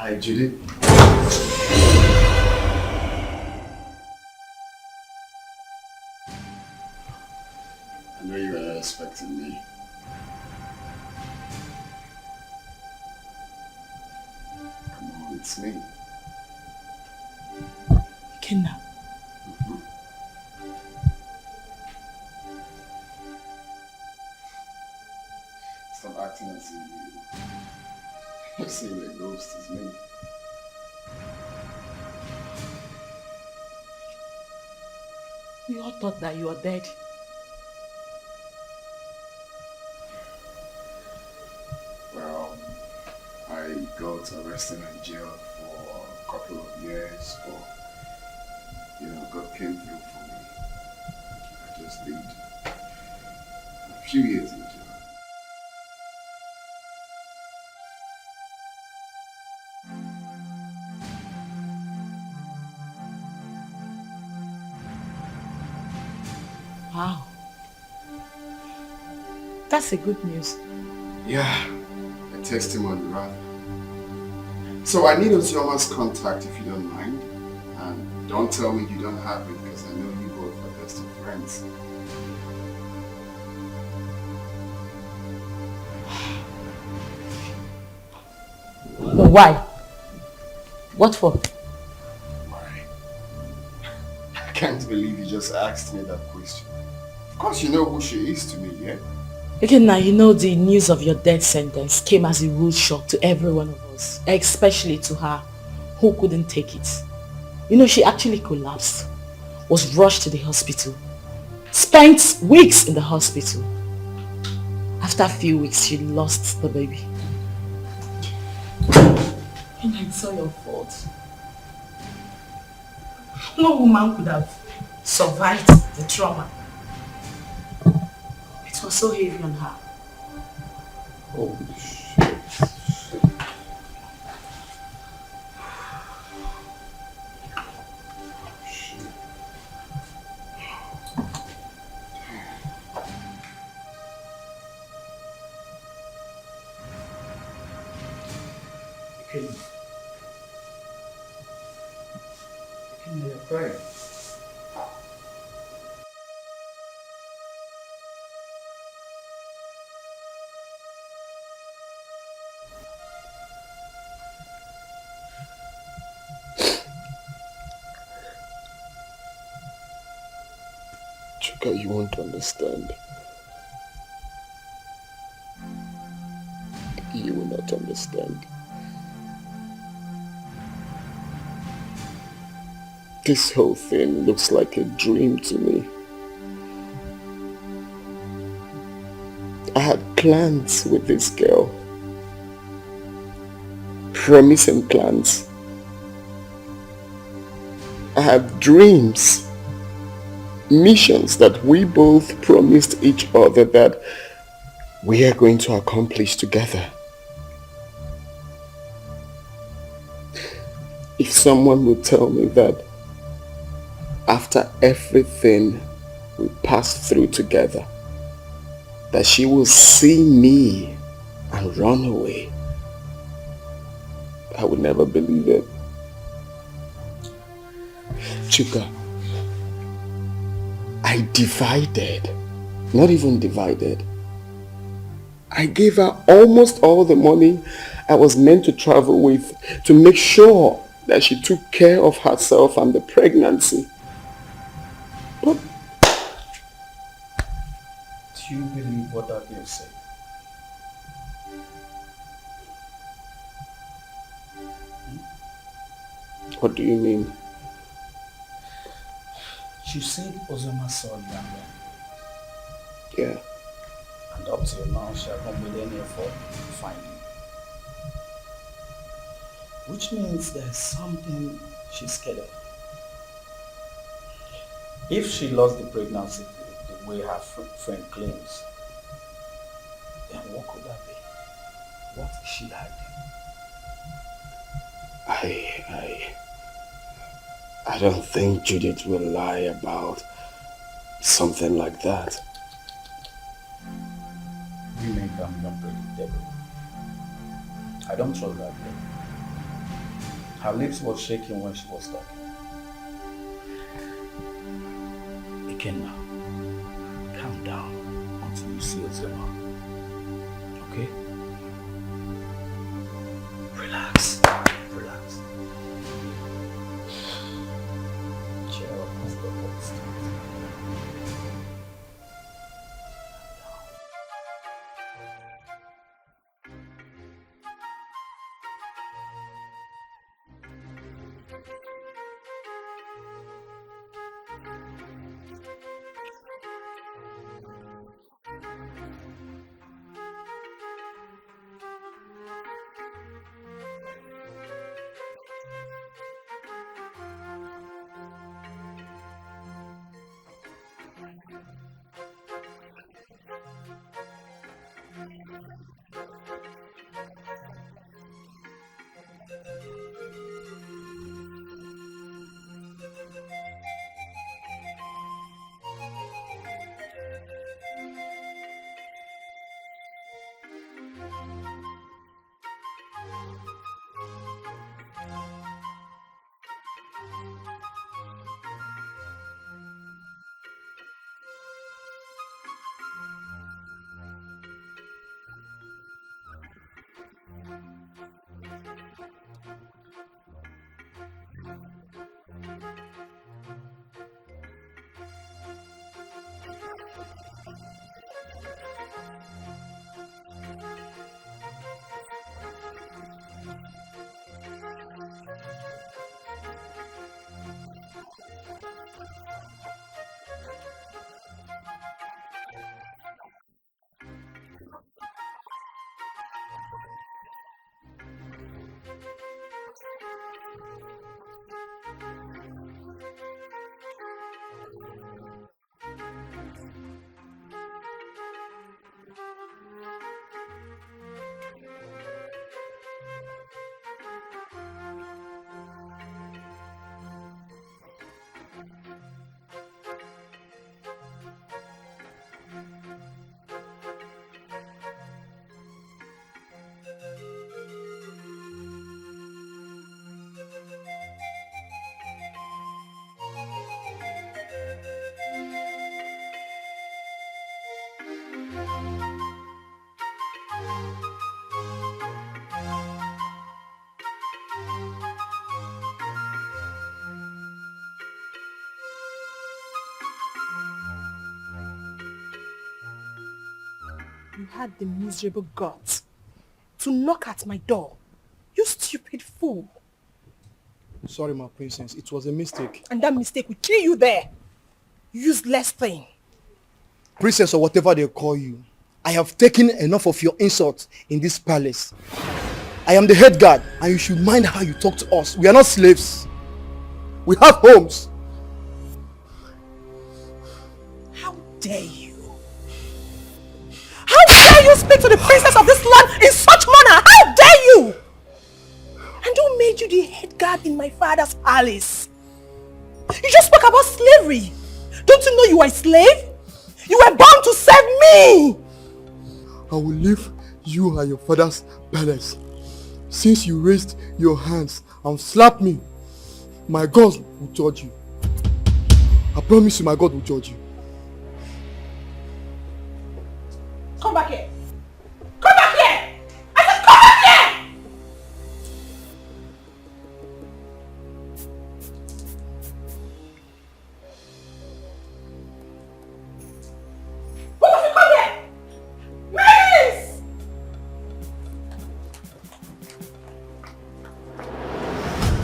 Speaker 2: Hi, Judy. I know you were not expecting me. Come on, it's me.
Speaker 13: Ikenna.
Speaker 2: Stop acting as if you're seeing a ghost is me.
Speaker 13: We all thought that you were dead.
Speaker 2: Well, I got arrested and jailed for a couple of years, but God came through for me. I just did a few years in jail.
Speaker 13: Wow. That's a good news.
Speaker 2: Yeah, a testimony rather. So I need Ozioma's contact if you don't mind. And don't tell me you don't have it because I know you both are best of friends.
Speaker 13: Why? What for?
Speaker 2: Why? I can't believe you just asked me that question. Of course you know who she is to me, yeah?
Speaker 13: Okay, now you know the news of your death sentence came as a rude shock to every one of us, especially to her, who couldn't take it. You know, she actually collapsed, was rushed to the hospital, spent weeks in the hospital. After a few weeks, she lost the baby. And it's all your fault. No woman could have survived the trauma. It was so heavy on her.
Speaker 2: Holy shit.
Speaker 8: You're crying.
Speaker 2: Chuka, you won't understand. You will not understand. This whole thing looks like a dream to me. I had plans with this girl. Promising plans. I had dreams. Missions that we both promised each other that we are going to accomplish together. If someone would tell me that after everything we passed through together, that she will see me and run away, I would never believe it. Chuka, I divided, not even divided. I gave her almost all the money I was meant to travel with to make sure that she took care of herself and the pregnancy. But
Speaker 8: do you believe what that girl said?
Speaker 2: What do you mean?
Speaker 8: She said Ozoma saw you and ran.
Speaker 2: Yeah.
Speaker 8: And up till now, she has not made any effort to find you. Which means there's something she's scared of. If she lost the pregnancy the way her friend claims, then what could that be? What is she hiding?
Speaker 2: I don't think Judith will lie about something like that.
Speaker 8: Women can be unpredictable. I don't trust that girl. Her lips were shaking when she was talking. Ikenna, calm down until you see Ozema. Okay? Relax. Relax. Cheer up, Mr. Host.
Speaker 3: You had the miserable guts to knock at my door. You stupid fool.
Speaker 6: Sorry, my princess. It was a mistake.
Speaker 3: And that mistake will kill you there. Useless thing.
Speaker 6: Princess or whatever they call you, I have taken enough of your insults in this palace. I am the head guard and you should mind how you talk to us. We are not slaves. We have homes.
Speaker 3: How dare you? How dare you speak to the princess of this land in such manner? How dare you? And who made you the head guard in my father's palace? You just spoke about slavery. Don't you know you are a slave? You were born to serve me.
Speaker 6: I will leave you and your father's palace. Since you raised your hands and slapped me, my God will judge you. I promise you my God will judge you.
Speaker 3: Come back here. Come back here. I said come back here. Why don't you come here? Please.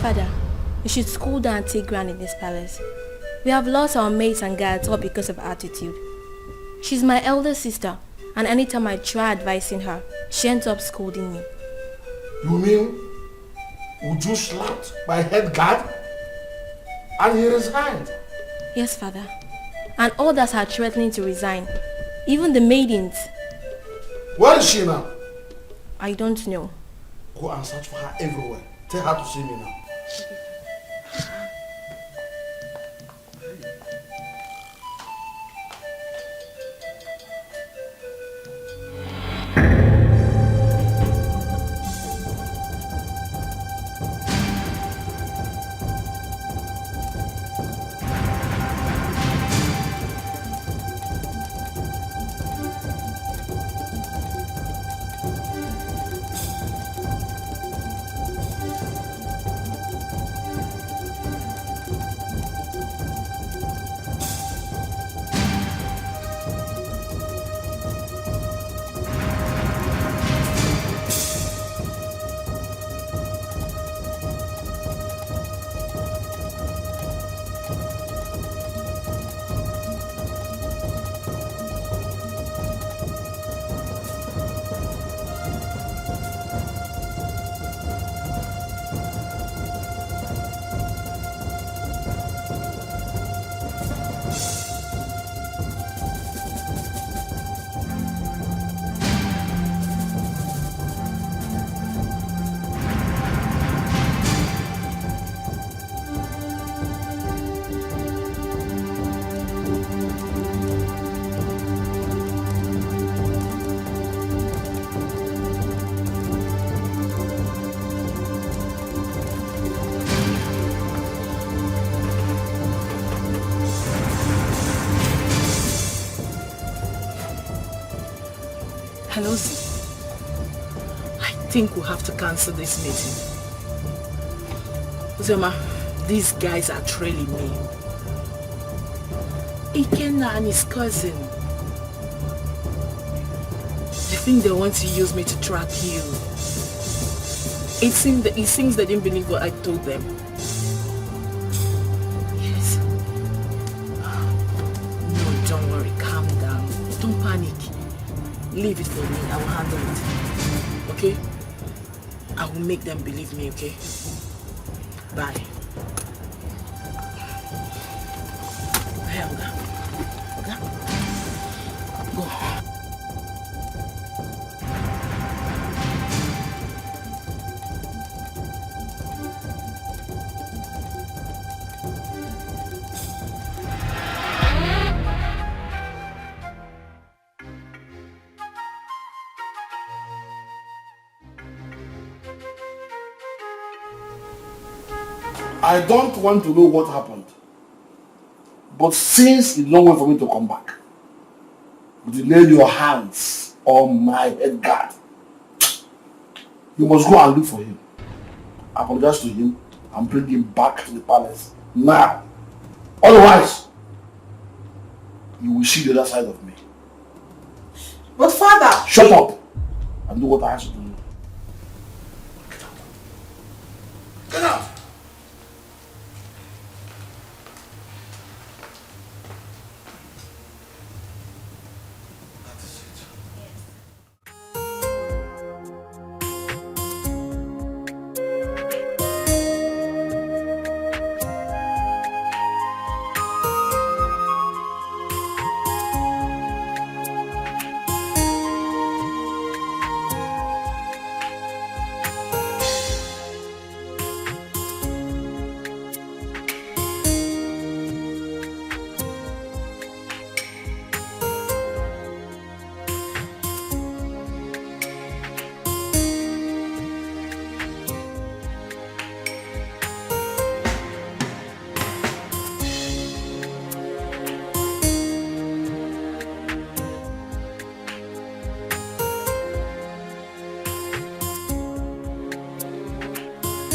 Speaker 5: Father, you should school down and take ground in this palace. We have lost our maids and guards all because of attitude. She's my elder sister, and anytime I try advising her, she ends up scolding me.
Speaker 1: You mean Uju slapped my head guard and he resigned?
Speaker 5: Yes, Father. And others are threatening to resign. Even the maidens.
Speaker 1: Where is she now?
Speaker 5: I don't know.
Speaker 1: Go and search for her everywhere. Tell her to see me now.
Speaker 13: Hello, Z. I think we'll have to cancel this meeting. Uzoma, these guys are trailing me. Ikenna and his cousin. They think they want to use me to track you. It seems they didn't believe what I told them. Yes. No, don't worry. Calm down. Don't panic. Leave it for me. I will handle it. Okay? I will make them believe me, okay? Bye. Hey, Oga. Oga? Go.
Speaker 1: I don't want to know what happened. But since it's not wait for me to come back, you lay your hands on my head guard. You must go and look for him. Apologize to him and bring him back to the palace now. Otherwise, you will see the other side of me.
Speaker 3: But father...
Speaker 1: Shut up and do what I ask you to do. Get out!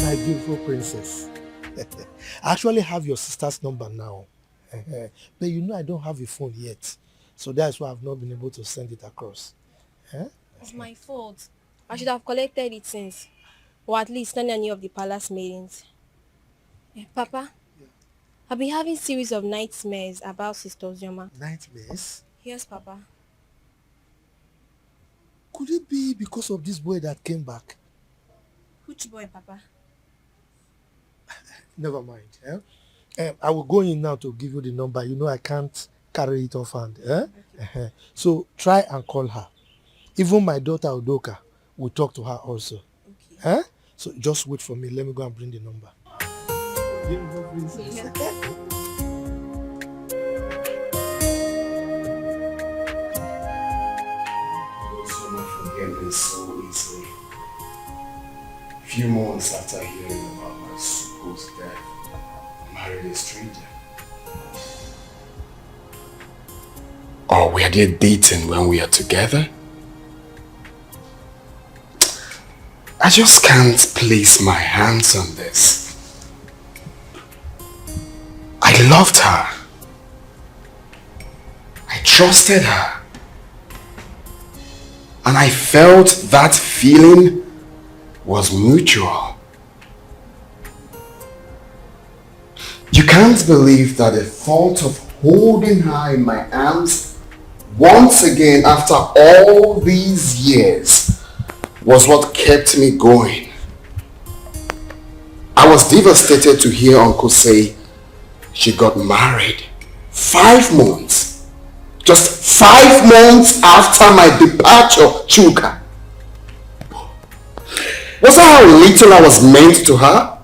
Speaker 6: My beautiful princess. I actually have your sister's number now. But you know I don't have a phone yet. So that's why I've not been able to send it across.
Speaker 5: It's my fault. I should have collected it since. Or at least not any of the palace meetings. Papa, I've been having series of nightmares about Sister Ozioma.
Speaker 6: Nightmares?
Speaker 5: Yes, Papa.
Speaker 6: Could it be because of this boy that came back?
Speaker 5: Which boy, Papa?
Speaker 6: Never mind. I will go in now to give you the number. You know I can't carry it off hand. Okay. So try and call her. Even my daughter Udoka will talk to her also. Okay. So just wait for me. Let me go and bring the number. Beautiful princess. Yeah.
Speaker 2: Forgiven so easily. Few months after hearing about my supposed death, I married a stranger. Or were they dating when we are together? I just can't place my hands on this. I loved her. I trusted her. And I felt that feeling was mutual. You can't believe that the thought of holding her in my arms once again after all these years was what kept me going. I was devastated to hear Uncle say she got married 5 months. Just 5 months after my departure, Chuka. Was that how little I was meant to her?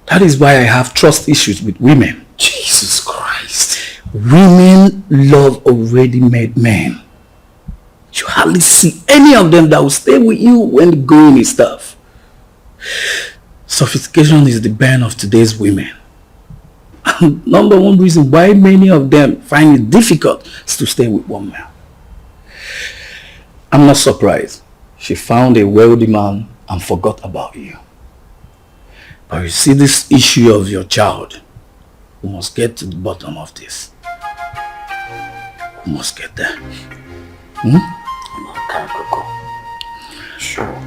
Speaker 8: That is why I have trust issues with women.
Speaker 2: Jesus Christ.
Speaker 8: Women love already made men. You hardly see any of them that will stay with you when the going is tough. Sophistication is the bane of today's women. And number one reason why many of them find it difficult is to stay with one man.
Speaker 1: I'm not surprised. She found a wealthy man and forgot about you. But you see, this issue of your child, we must get to the bottom of this. We must get there.
Speaker 8: Okay, Coco. Sure.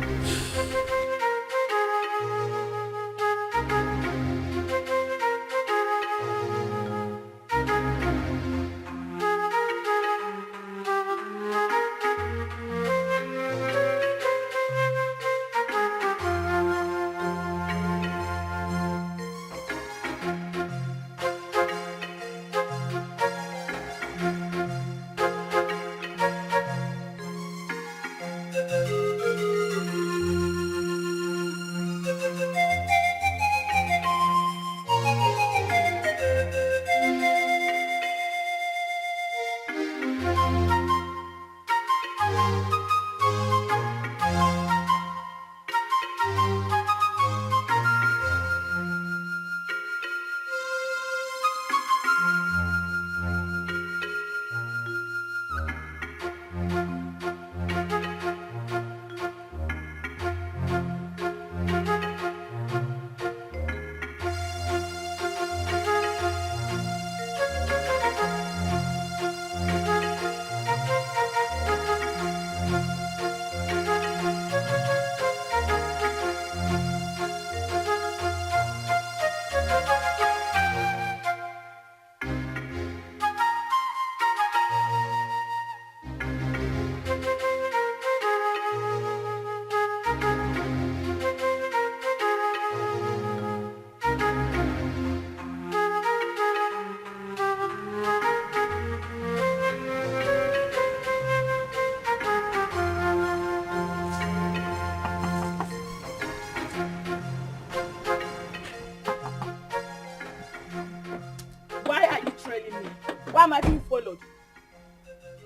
Speaker 13: Why am I being followed?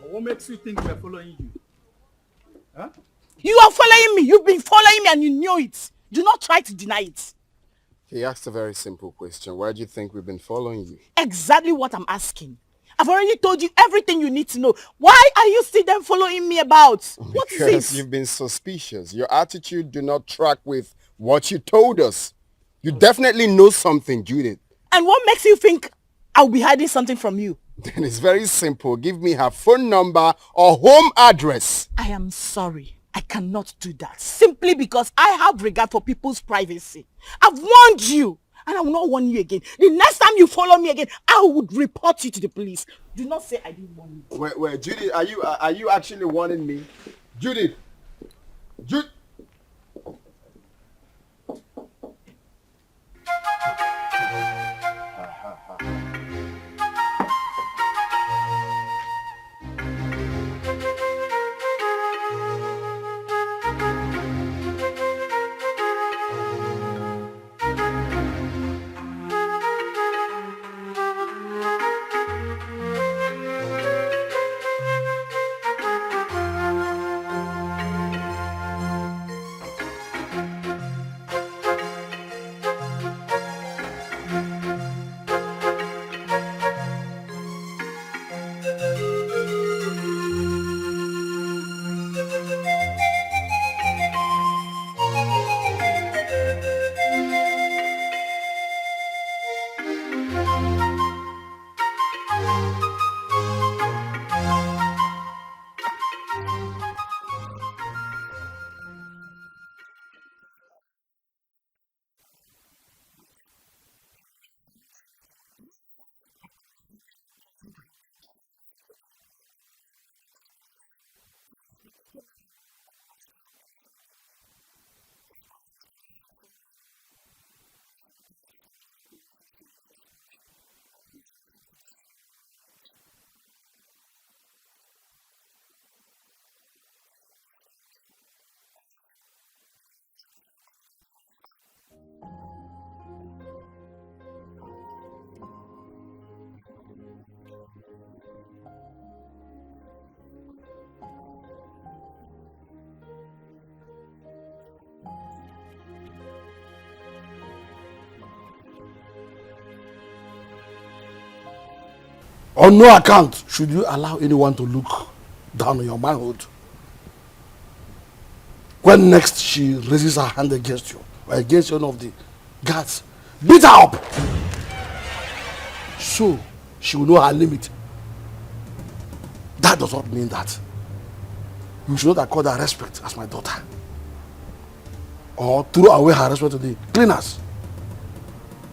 Speaker 8: What makes you think we're following you? Huh?
Speaker 13: You are following me. You've been following me and you knew it. Do not try to deny it.
Speaker 2: He asked a very simple question. Why do you think we've been following you?
Speaker 13: Exactly what I'm asking. I've already told you everything you need to know. Why are you still then following me about? What is
Speaker 2: Because
Speaker 13: it?
Speaker 2: you've been suspicious. Your attitude do not track with what you told us. You definitely know something, Judith.
Speaker 13: And what makes you think I'll be hiding something from you?
Speaker 2: Then it's very simple. Give me her phone number or home address.
Speaker 13: I am sorry. I cannot do that. Simply because I have regard for people's privacy. I've warned you. And I will not warn you again. The next time you follow me again, I would report you to the police. Do not say I didn't warn you.
Speaker 2: Wait, Judith, are you actually warning me? Judith!
Speaker 6: On no account should you allow anyone to look down on your manhood.
Speaker 1: When next she raises her hand against you, or against one of the guards, beat her up. So she will know her limit. That does not mean that you should not accord her respect as my daughter, or throw away her respect to the cleaners.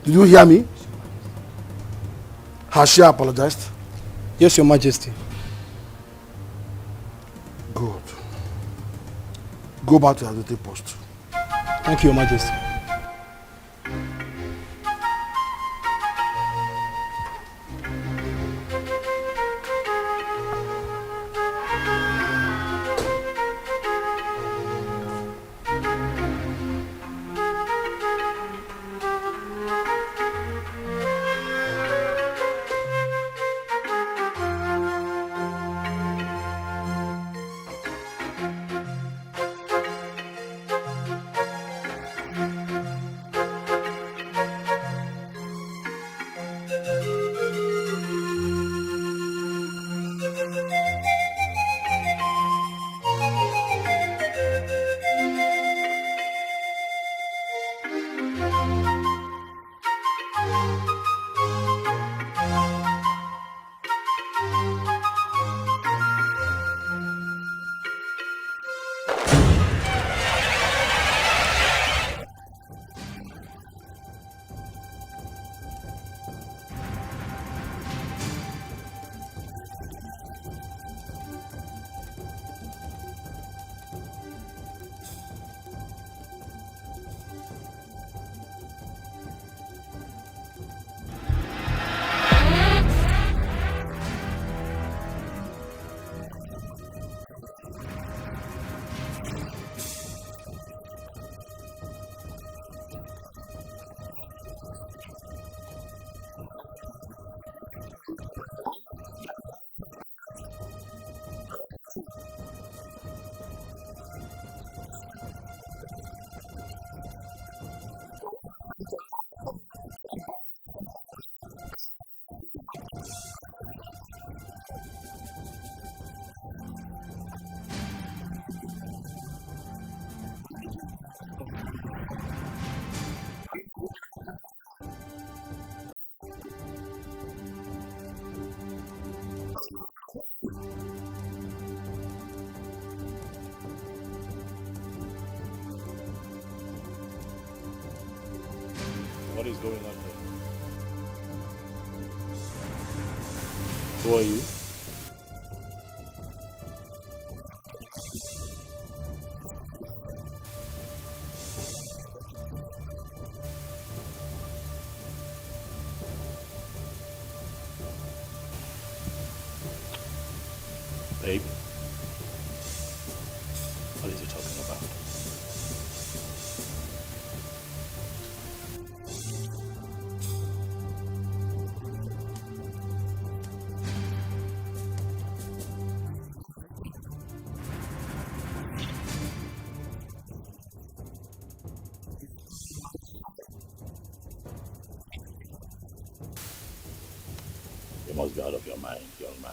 Speaker 1: Did you hear me? Has she apologized?
Speaker 16: Yes, Your Majesty.
Speaker 1: Good. Go back to your duty post.
Speaker 16: Thank you, Your Majesty.
Speaker 15: What is going on here? Who are you? Babe? What is he talking about? You must be out of your mind, young man.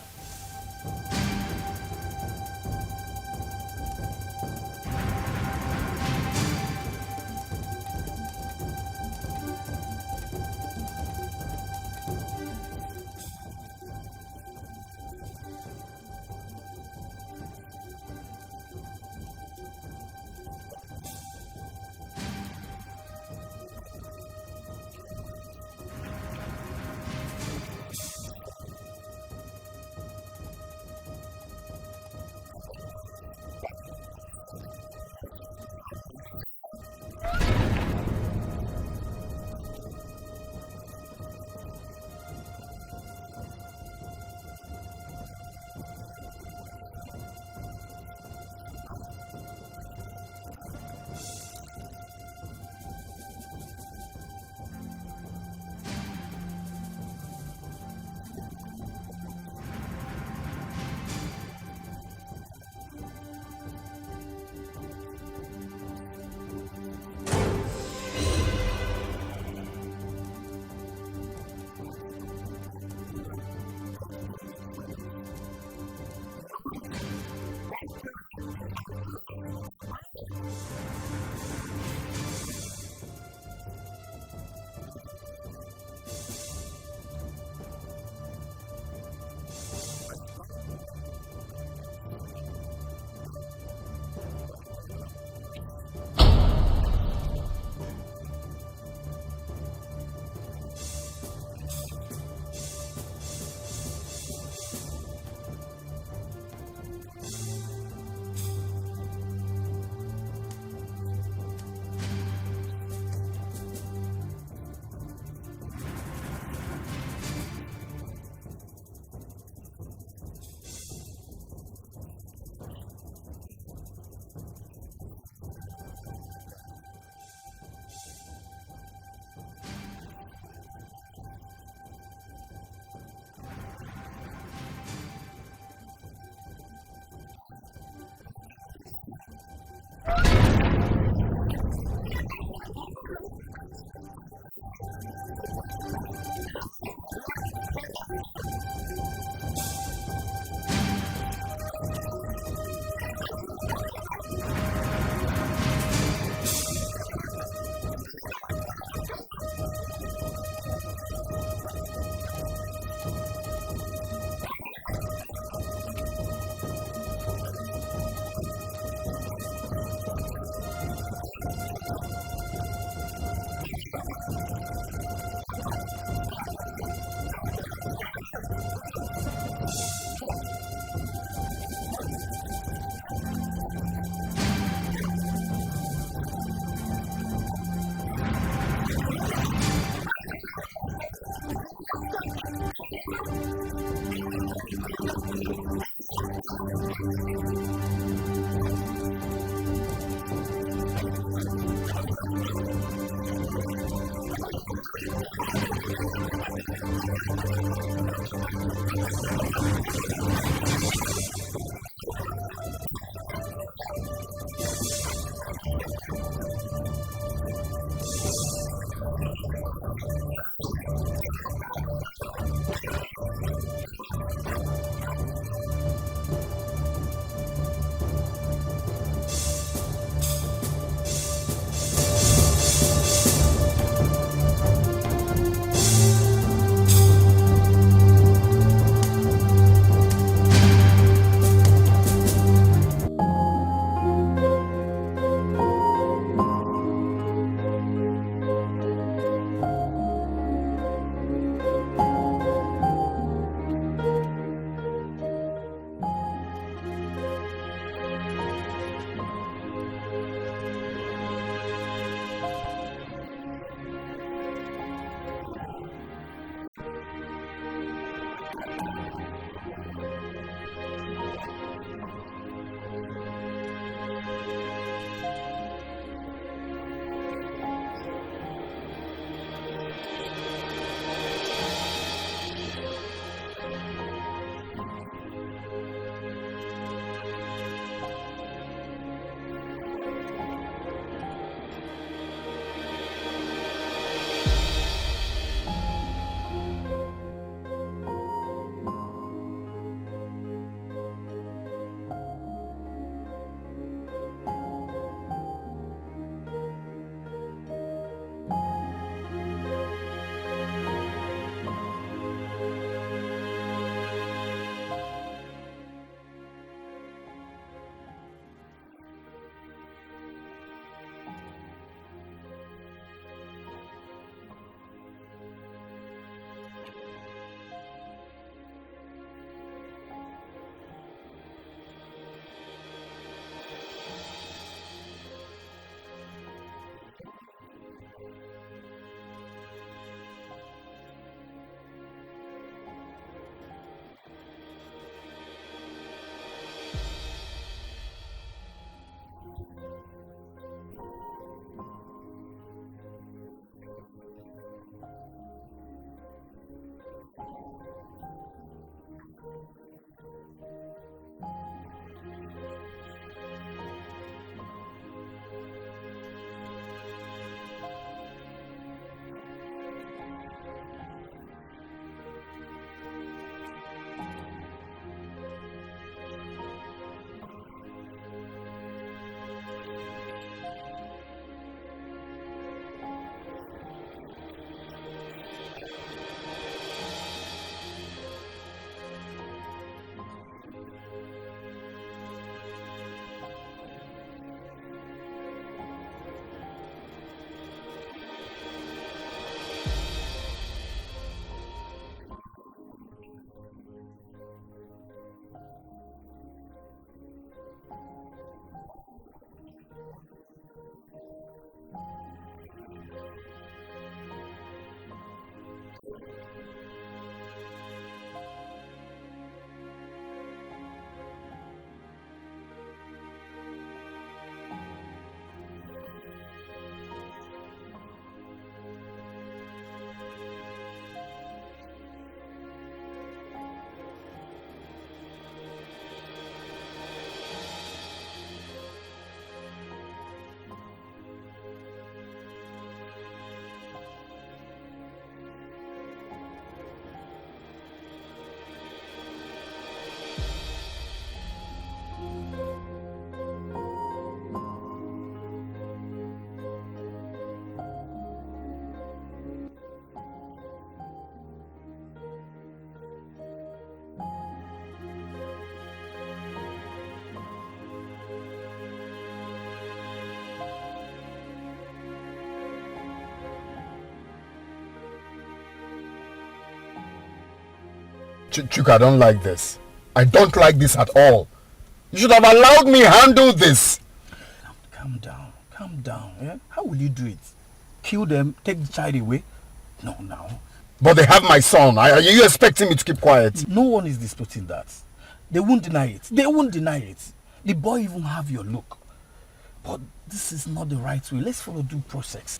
Speaker 2: Chuka, I don't like this. I don't like this at all. You should have allowed me handle this.
Speaker 8: Calm down. Yeah? How will you do it? Kill them, take the child away? No, now.
Speaker 2: But they have my son. Are you expecting me to keep quiet?
Speaker 8: No one is disputing that. They won't deny it. The boy even have your look. But this is not the right way. Let's follow due process.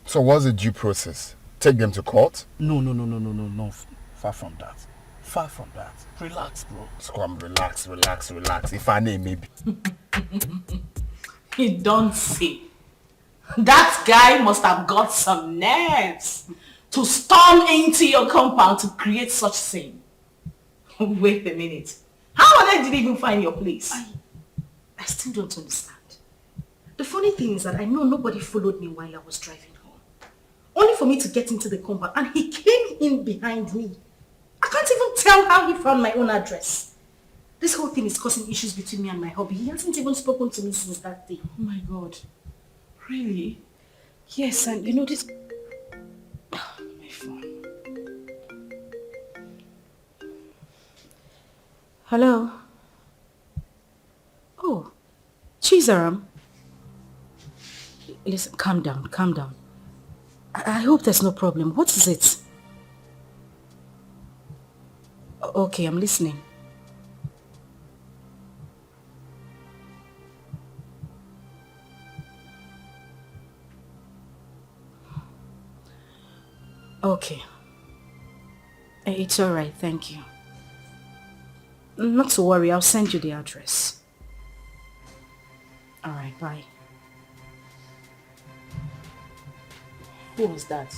Speaker 2: So what's the due process? Take them to court?
Speaker 8: No. Far from that. Relax, bro.
Speaker 2: Scrum, relax. If I name maybe.
Speaker 13: You don't say. That guy must have got some nerves to storm into your compound to create such scene. Wait a minute. How on earth did he even find your place?
Speaker 4: I still don't understand. The funny thing is that I know nobody followed me while I was driving home. Only for me to get into the compound and he came in behind me. I can't even tell how he found my own address. This whole thing is causing issues between me and my hubby. He hasn't even spoken to me since that day.
Speaker 13: Oh my God. Really?
Speaker 4: Yes, and you know this... my phone. Hello? Oh, Chizaram. Listen, calm down, calm down. I hope there's no problem. What is it? Okay, I'm listening. Okay. It's alright, thank you. Not to worry, I'll send you the address. Alright, bye.
Speaker 13: Who was that?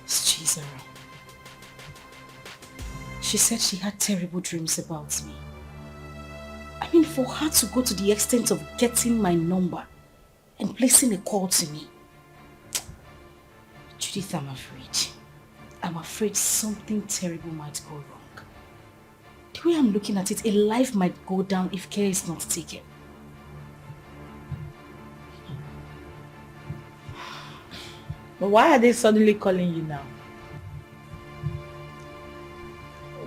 Speaker 4: It's Chizara. She said she had terrible dreams about me. I mean, for her to go to the extent of getting my number and placing a call to me. Judith, I'm afraid. I'm afraid something terrible might go wrong. The way I'm looking at it, a life might go down if care is not taken.
Speaker 13: But why are they suddenly calling you now?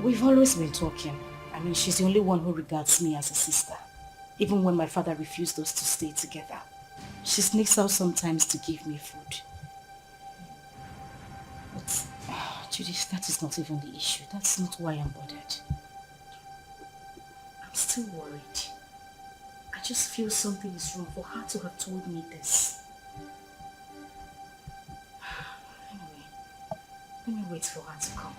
Speaker 4: We've always been talking. I mean, she's the only one who regards me as a sister. Even when my father refused us to stay together. She sneaks out sometimes to give me food. But, Judith, that is not even the issue. That's not why I'm bothered. I'm still worried. I just feel something is wrong for her to have told me this. Anyway, let me wait for her to come.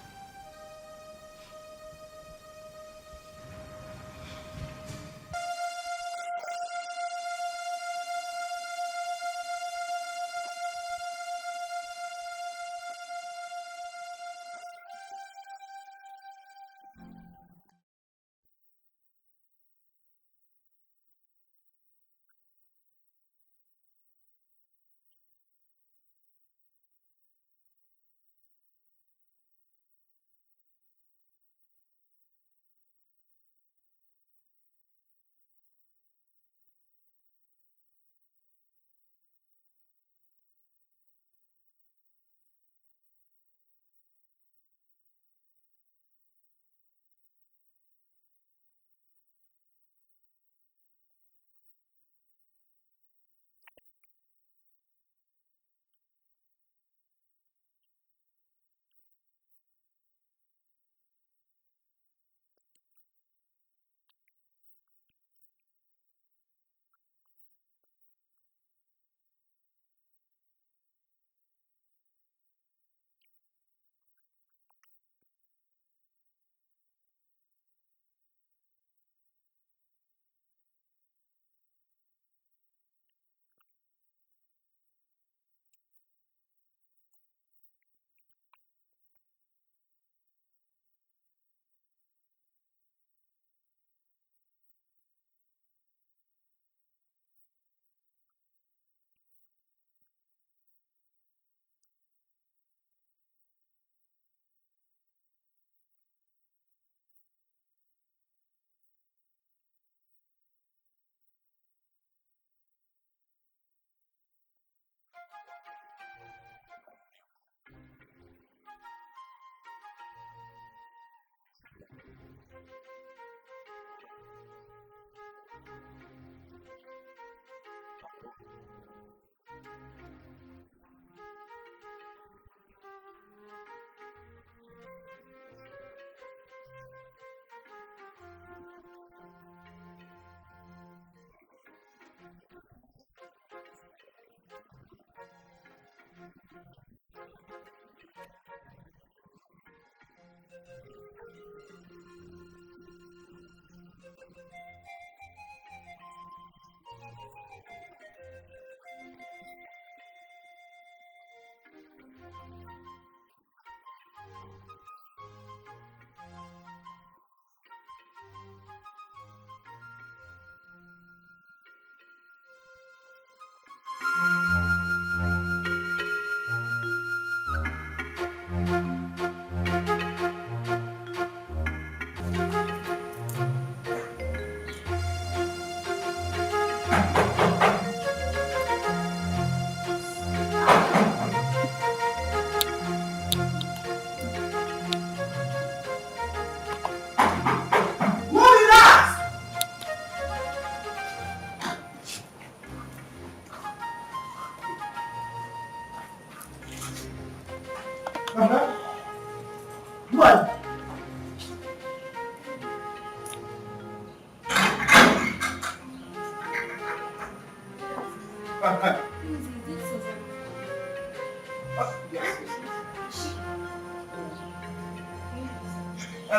Speaker 1: What?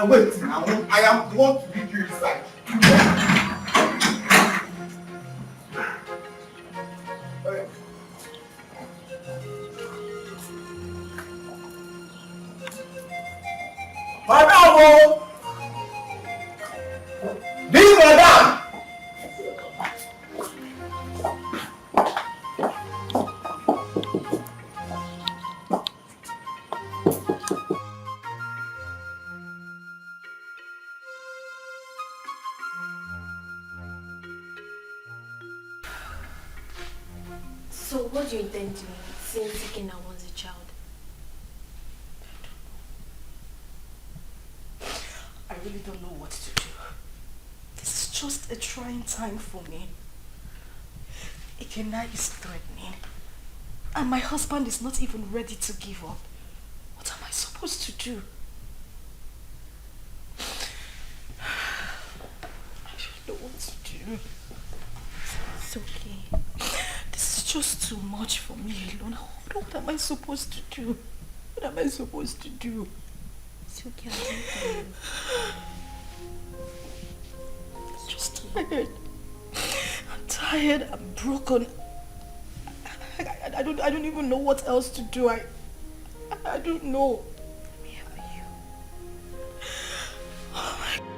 Speaker 1: Wait, now I am the one to lead you inside. Madam! This madam!
Speaker 5: So what do you intend doing since Ikenna wants a child?
Speaker 14: I really don't know what to do. This is just a trying time for me. Ikenna is threatening. And my husband is not even ready to give up. What am I supposed to do? I don't know what to do.
Speaker 5: It's okay.
Speaker 14: This is just too much for me alone. What am I supposed to do? What am I supposed to do?
Speaker 5: It's okay, I'll do for you.
Speaker 14: I'm just tired. I'm tired. I'm broken. I don't even know what else to do. I don't know.
Speaker 5: I'm here for you.
Speaker 14: Oh my God.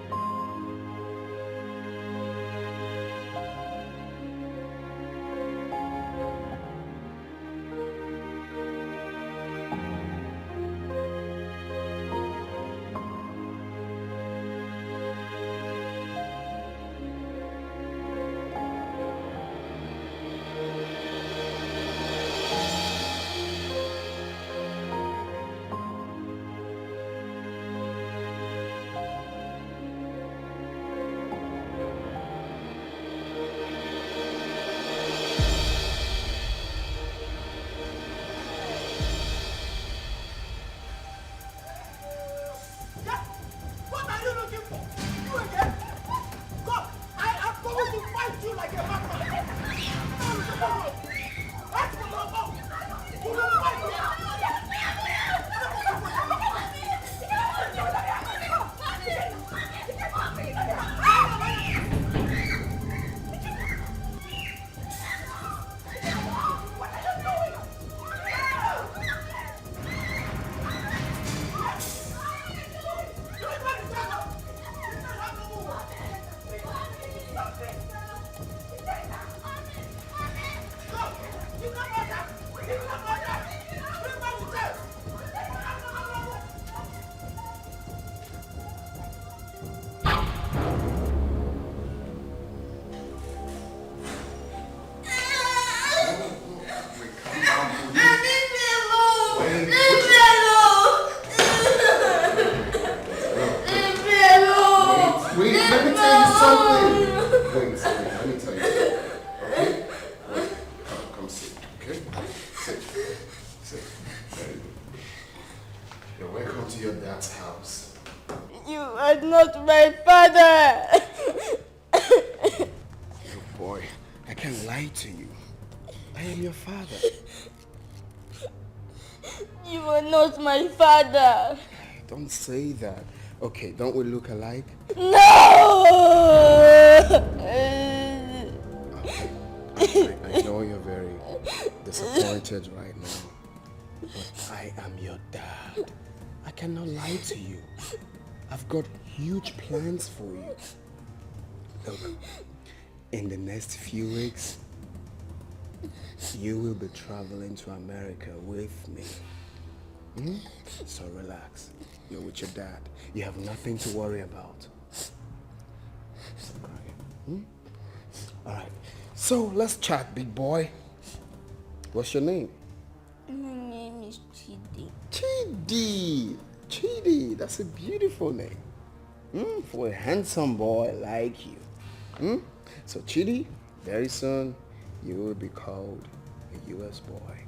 Speaker 2: Don't say that. Okay, don't we look alike?
Speaker 14: No!
Speaker 2: I know you're very disappointed right now, but I am your dad. I cannot lie to you. I've got huge plans for you. Look, in the next few weeks, you will be traveling to America with me. So relax. You're with your dad. You have nothing to worry about. Stop crying. Alright. So let's chat, big boy. What's your name?
Speaker 5: My name is Chidi.
Speaker 2: Chidi. Chidi. That's a beautiful name. For a handsome boy like you. So Chidi, very soon you will be called a US boy.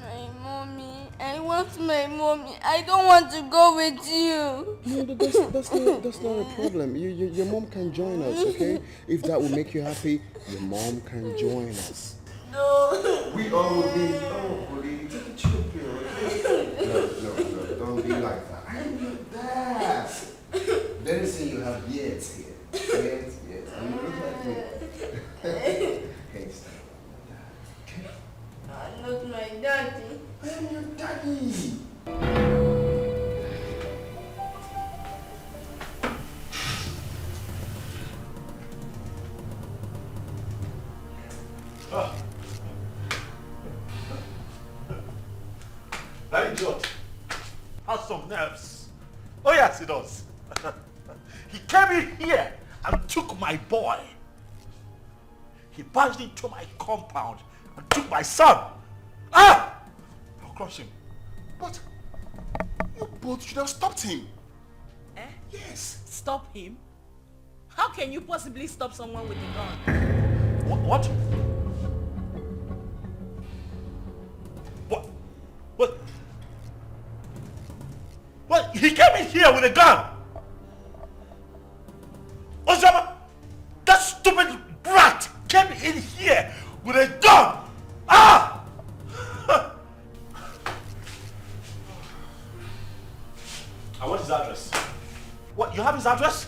Speaker 17: My mommy. I want my mommy. I don't want to go with you.
Speaker 2: No, that's not a problem. Your mom can join us, okay? If that will make you happy, your mom can join us.
Speaker 17: No.
Speaker 2: We all will be, take a chill pill, okay? No, don't be like that. I'm your dad. Very soon you have years here. Years. And you look like me. Hey, stop.
Speaker 17: I'm not my daddy.
Speaker 2: I am your daddy.
Speaker 15: That idiot has some nerves. Oh yes, he does. He came in here and took my boy. He barged into my compound and took my son. I'll crush him.
Speaker 2: But you both should have stopped him.
Speaker 13: Eh?
Speaker 2: Yes.
Speaker 13: Stop him? How can you possibly stop someone with a gun?
Speaker 15: What? What? He came in here with a gun. Osama, that stupid brat came in here with a gun. I want his address. What? You have his address?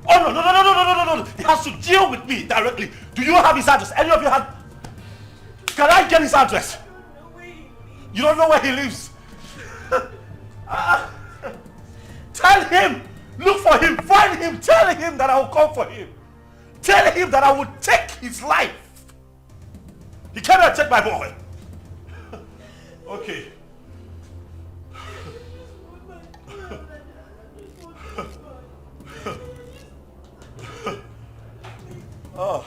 Speaker 15: Oh no. He has to deal with me directly. Do you have his address? Any of you have? Can I get his address? You don't know where he lives. Tell him, look for him, find him, tell him that I will come for him. Tell him that I will take his life. He cannot take my boy. Okay. Oh.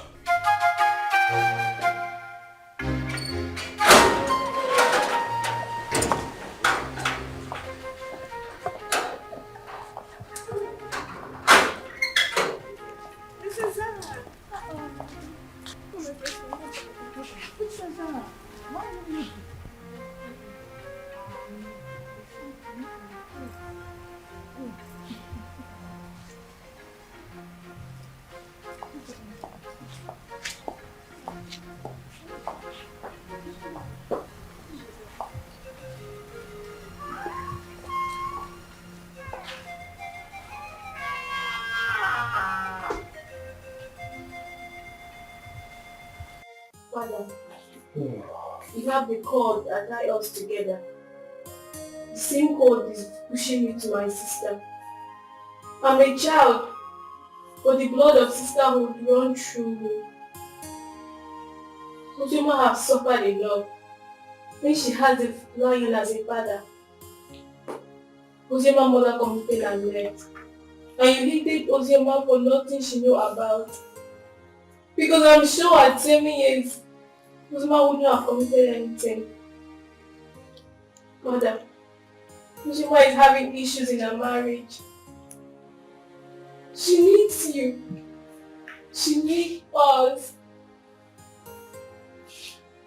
Speaker 5: Father, you have the cord that ties us together. The same cord is pushing me to my sister. I'm a child, but the blood of sisterhood runs through me. Ojima has suffered a lot when she has a lion as a father. Ojima's mother committed and left. And you hated Ojima for nothing she knew about. Because I'm sure at 7 years, Ojima wouldn't have committed anything. Mother, Ojima is having issues in her marriage. She needs you. She needs us.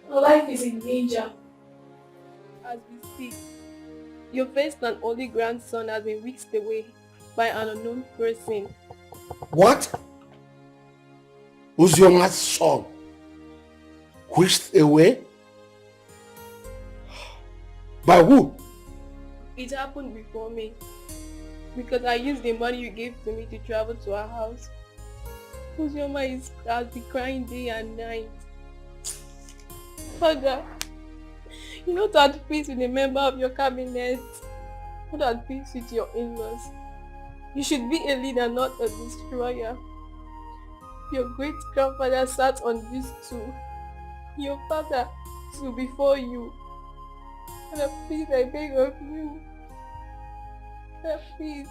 Speaker 5: Her life is in danger.
Speaker 10: As we speak, your first and only grandson has been whisked away by an unknown person.
Speaker 1: What? Uzioma's son whisked away? By who?
Speaker 10: It happened before me. Because I used the money you gave to me to travel to our house. Uzioma has been crying day and night. Father, you're not at peace with a member of your cabinet. Not at peace with your in-laws. You should be a leader, not a destroyer. Your great-grandfather sat on this stool. Your father stood before you. Father, please, I beg of you. Father, please,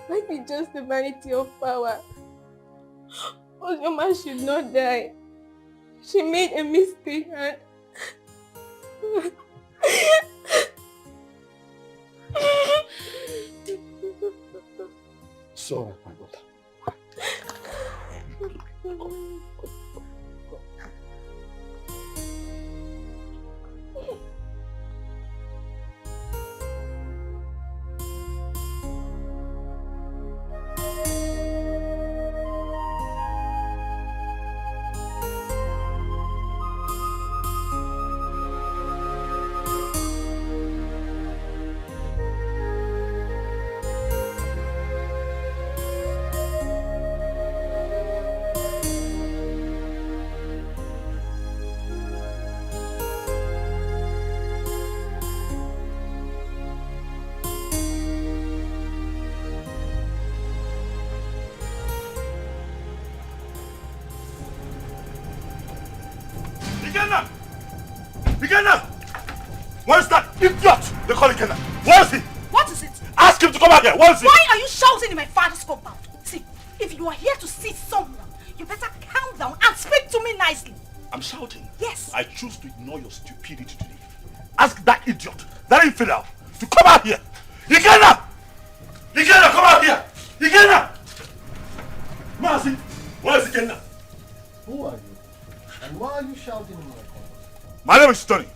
Speaker 10: let me just the vanity of power. Uzioma should not die. She made a mistake and...
Speaker 1: So, my daughter.
Speaker 15: Ikenna! Where's that idiot they call Ikenna? Where is he?
Speaker 3: What is it?
Speaker 15: Ask him to come out here. Where is he?
Speaker 3: Why are you shouting in my father's compound? See, if you are here to see someone, you better calm down and speak to me nicely.
Speaker 15: I'm shouting.
Speaker 3: Yes.
Speaker 15: I choose to ignore your stupidity today. Ask that idiot, that infidel, to come out here. Ikenna! Ikenna, come out here! Ikenna! Mazi, where is Ikenna?
Speaker 2: Who are you? And why are you shouting in my compound?
Speaker 15: My name is Tony.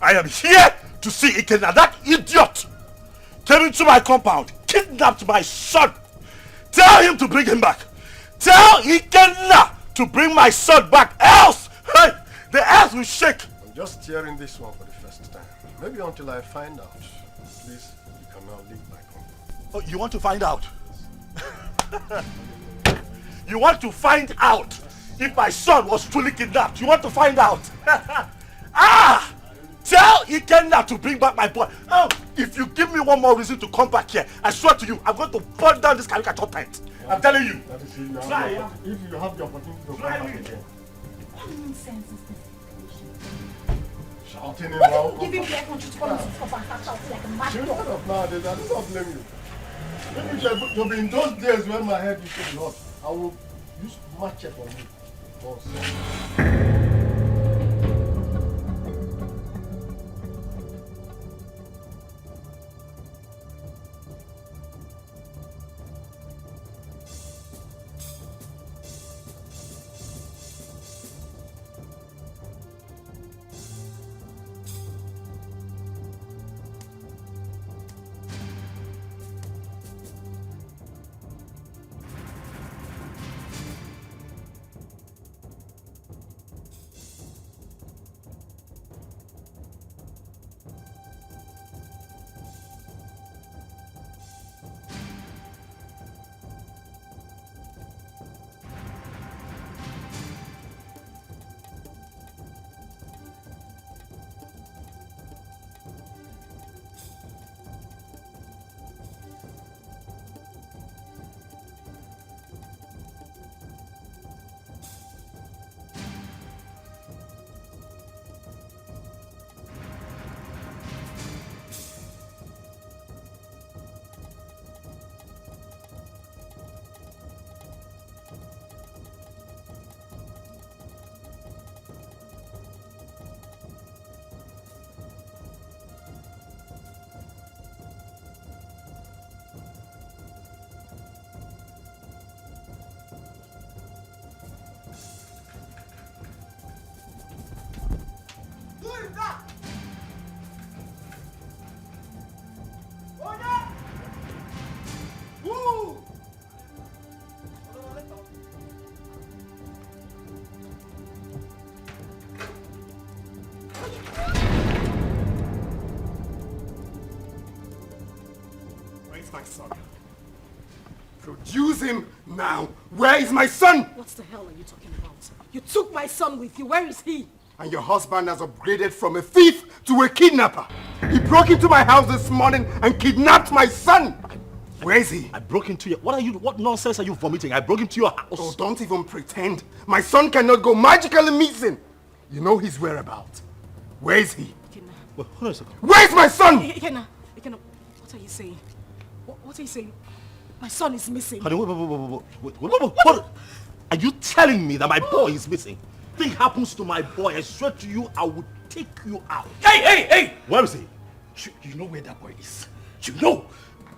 Speaker 15: I am here to see Ikenna. That idiot came into my compound, kidnapped my son. Tell him to bring him back. Tell Ikenna to bring my son back, else hey, the earth will shake.
Speaker 2: I'm just hearing this one for the first time. Maybe until I find out. Please, you can now leave my compound.
Speaker 15: Oh, you want to find out? You want to find out if my son was truly kidnapped? You want to find out? Ah! Tell Ikenna to bring back my boy. Oh, if you give me one more reason to come back here, I swear to you, I'm going to burn down this caricature tent. I'm telling you.
Speaker 2: If you have the opportunity to come back again.
Speaker 3: What nonsense is this?
Speaker 2: Shouting
Speaker 3: What
Speaker 2: around.
Speaker 3: did you give him the air control to come into this compound and start shouting like a mad
Speaker 2: Children
Speaker 3: dog?
Speaker 2: of nowadays, I don't blame you. Maybe you'll be in those days when my head used to be hot. I will use matchup on you. Boss. My son. Produce him now. Where is my son?
Speaker 4: What the hell are you talking about? You took my son with you. Where is he?
Speaker 2: And your husband has upgraded from a thief to a kidnapper. He broke into my house this morning and kidnapped my son. Where is he?
Speaker 15: I broke into your... What nonsense are you vomiting? I broke into your house.
Speaker 2: Oh, don't even pretend. My son cannot go magically missing. You know his whereabouts. Where is he?
Speaker 15: Well, hold on a second.
Speaker 2: Where is my son?
Speaker 4: Ikenna, what are you saying? What are you saying? My son is missing.
Speaker 15: Honey, wait. Are you telling me that my boy is missing? Thing happens to my boy, I swear to you, I will take you out.
Speaker 1: Hey!
Speaker 15: Where is he?
Speaker 1: You know where that boy is. You know.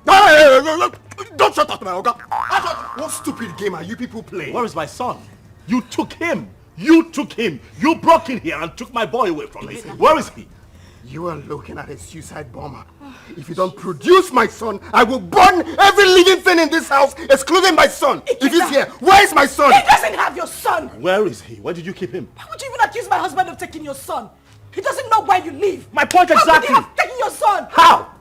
Speaker 2: Hey, don't shut up, my Oga. What stupid game are you people playing?
Speaker 15: Where is my son? You took him. You broke in here and took my boy away from me. Where is he?
Speaker 2: You are looking at a suicide bomber. If you don't produce my son, I will burn every living thing in this house, excluding my son. If he's here, where is my son?
Speaker 3: He doesn't have your son.
Speaker 15: Where is he? Where did you keep him?
Speaker 3: Why would you even accuse my husband of taking your son? He doesn't know where you live.
Speaker 15: My point exactly.
Speaker 3: How could he have taken your son?
Speaker 15: How?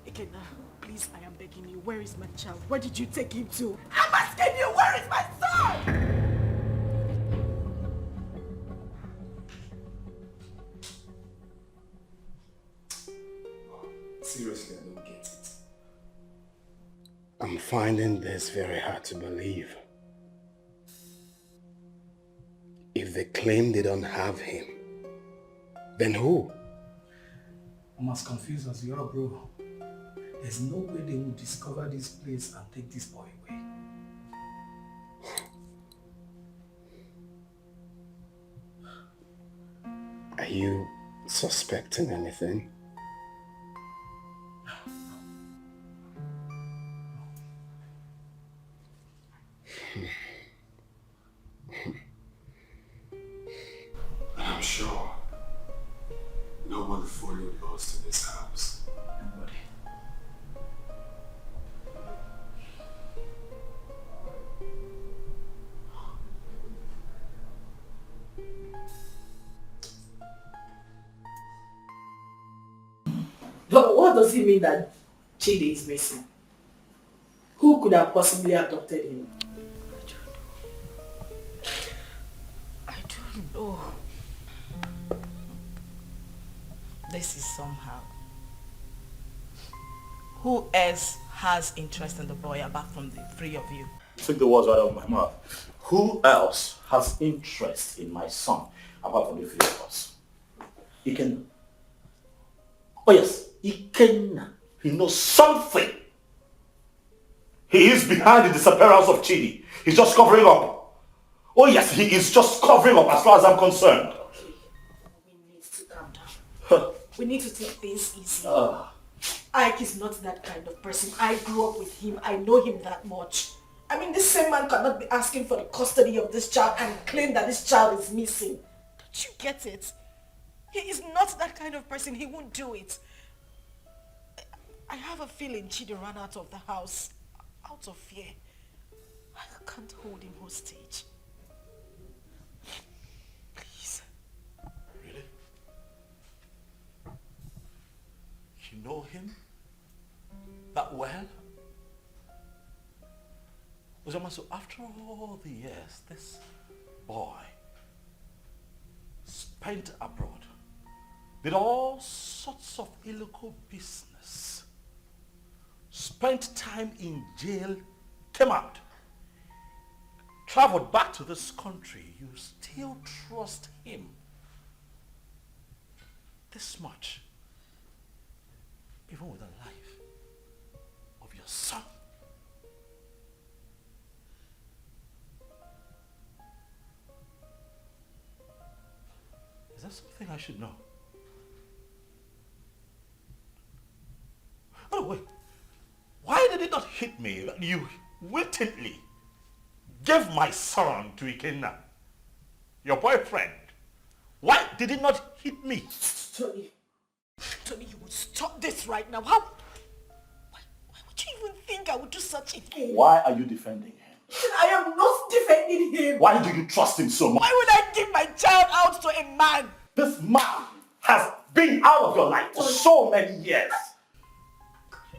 Speaker 3: Ikenna, please, I am begging you. Where is my child? Where did you take him to? I'm asking you, where is my son?
Speaker 1: Seriously, I don't get it.
Speaker 6: I'm finding this very hard to believe. If they claim they don't have him,
Speaker 1: Then who?
Speaker 6: I'm as confused as you are, bro. There's no way they will discover this place and take this boy away.
Speaker 1: Are you suspecting anything? I'm sure no one followed us to this house.
Speaker 6: Nobody.
Speaker 13: But what does it mean that Chidi is missing? Who could have possibly abducted him?
Speaker 18: I don't know. This is somehow. Who else has interest in the boy apart from the three of you?
Speaker 15: Took the words right out of my mouth. Who else has interest in my son apart from the three of us? Ikenna. Oh yes, Ikenna. He knows something. He is behind the disappearance of Chidi. He's just covering up. Oh yes, he is just covering up as far as I'm concerned.
Speaker 3: We need to calm down. We need to take things easy. Ike is not that kind of person. I grew up with him. I know him that much. I mean, this same man cannot be asking for the custody of this child and claim that this child is missing. Don't you get it? He is not that kind of person. He won't do it. I have a feeling Chidi ran out of the house out of fear. I can't hold him hostage. Please.
Speaker 15: Really? You know him that well? Uzoma, so after all the years, this boy spent abroad, did all sorts of illegal business, spent time in jail, came out, traveled back to this country. You still trust him this much, even with the life of your son. Is that something I should know? Oh wait, why did it not hit me that you wittingly gave my son to Ikenna, your boyfriend? Why did it not hit me?
Speaker 3: Tony, you would stop this right now. Why would you even think I would do such a thing?
Speaker 15: Why are you defending him?
Speaker 3: I am not defending him.
Speaker 15: Why do you trust him so much?
Speaker 3: Why would I give my child out to a man?
Speaker 15: This man has been out of your life for so many years.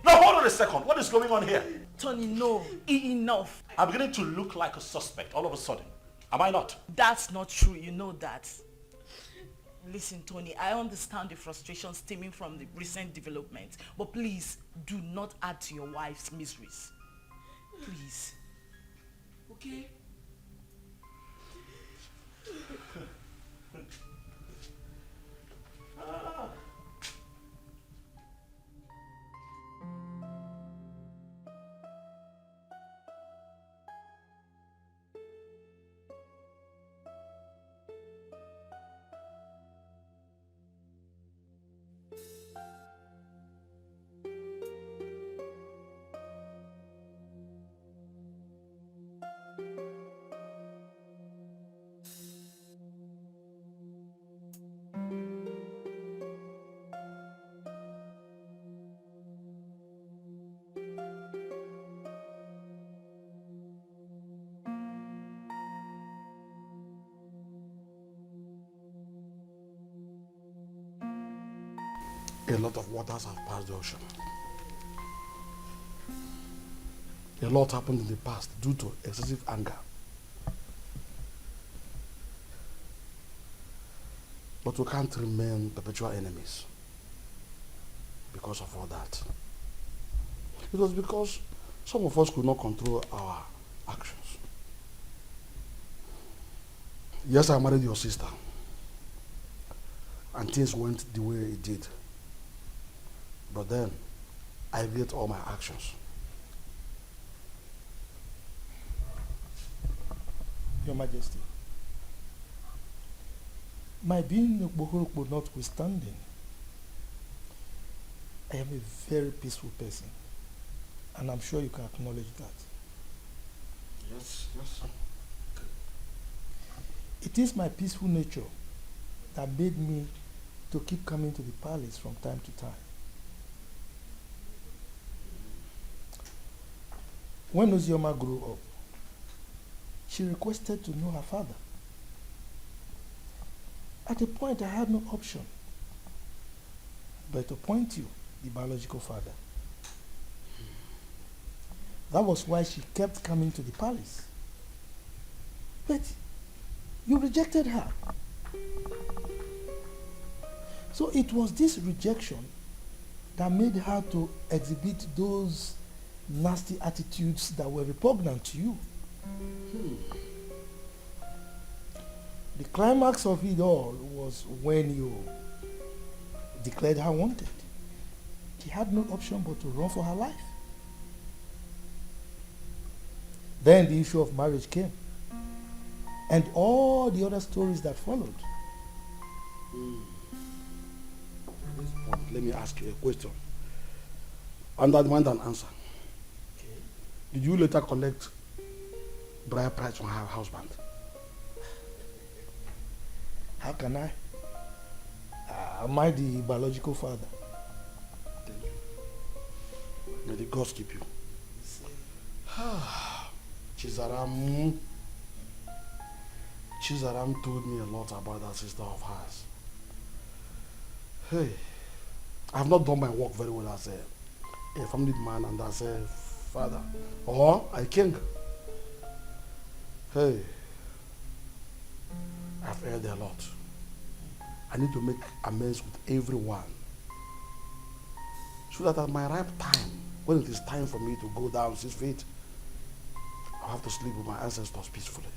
Speaker 15: Now hold on a second. What is going on here?
Speaker 18: Tony, no. Enough.
Speaker 15: I'm beginning to look like a suspect all of a sudden. Am I not?
Speaker 18: That's not true. You know that. Listen, Tony, I understand the frustration stemming from the recent developments, but please do not add to your wife's miseries. Please. Okay?
Speaker 6: A lot of waters have passed the ocean. A lot happened in the past due to excessive anger. But we can't remain perpetual enemies because of all that. It was because some of us could not control our actions. Yes, I married your sister.
Speaker 1: and things went the way it did. But then, I regret all my actions.
Speaker 6: Your Majesty, my being Okpokorokpo notwithstanding, I am a very peaceful person, and I'm sure you can acknowledge that.
Speaker 1: Yes.
Speaker 6: It is my peaceful nature that made me to keep coming to the palace from time to time. When Ozioma grew up, she requested to know her father. At a point, I had no option but to appoint you, the biological father. That was why she kept coming to the palace. But you rejected her. So it was this rejection that made her to exhibit those nasty attitudes that were repugnant to you. The climax of it all was when you declared her wanted. She had no option but to run for her life. Then the issue of marriage came, and all the other stories that followed.
Speaker 1: At this point, let me ask you a question. Under demand and answer. Did you later collect bride price from her husband?
Speaker 6: How can I? Am I the biological father?
Speaker 1: May the gods keep you. Chizaram told me a lot about that sister of hers. Hey, I have not done my work very well as a family man and as a father or a king. Hey, I've heard a lot. I need to make amends with everyone so that at my ripe time, when it is time for me to go down 6 feet, I'll have to sleep with my ancestors peacefully.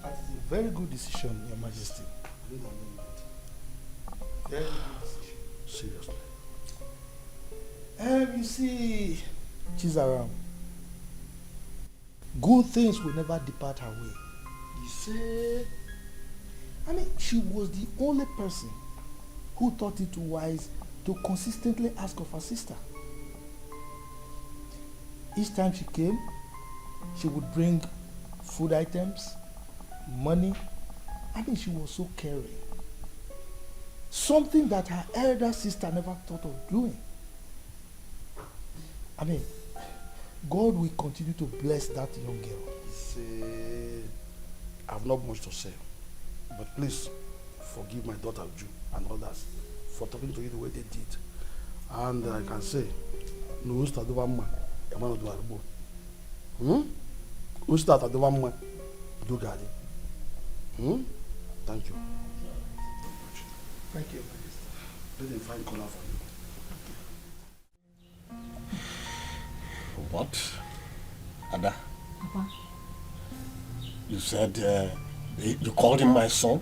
Speaker 6: That is a very good decision, Your Majesty. Very good decision.
Speaker 1: Seriously.
Speaker 6: You see, Chizaram, good things will never depart her way.
Speaker 1: You say?
Speaker 6: I mean, she was the only person who thought it wise to consistently ask of her sister. Each time she came, she would bring food items, money. I mean, she was so caring. Something that her elder sister never thought of doing. I mean, God will continue to bless that young girl.
Speaker 1: See, I have not much to say, but please forgive my daughter Ju and others for talking to you the way they did. And I can say, no usta do vamma, emano do arbo. Usta ta do vamma, do gadi. Thank you.
Speaker 6: Thank you.
Speaker 1: Let them find color for you.
Speaker 19: What? Ada?
Speaker 4: Papa.
Speaker 19: You said you called him my son?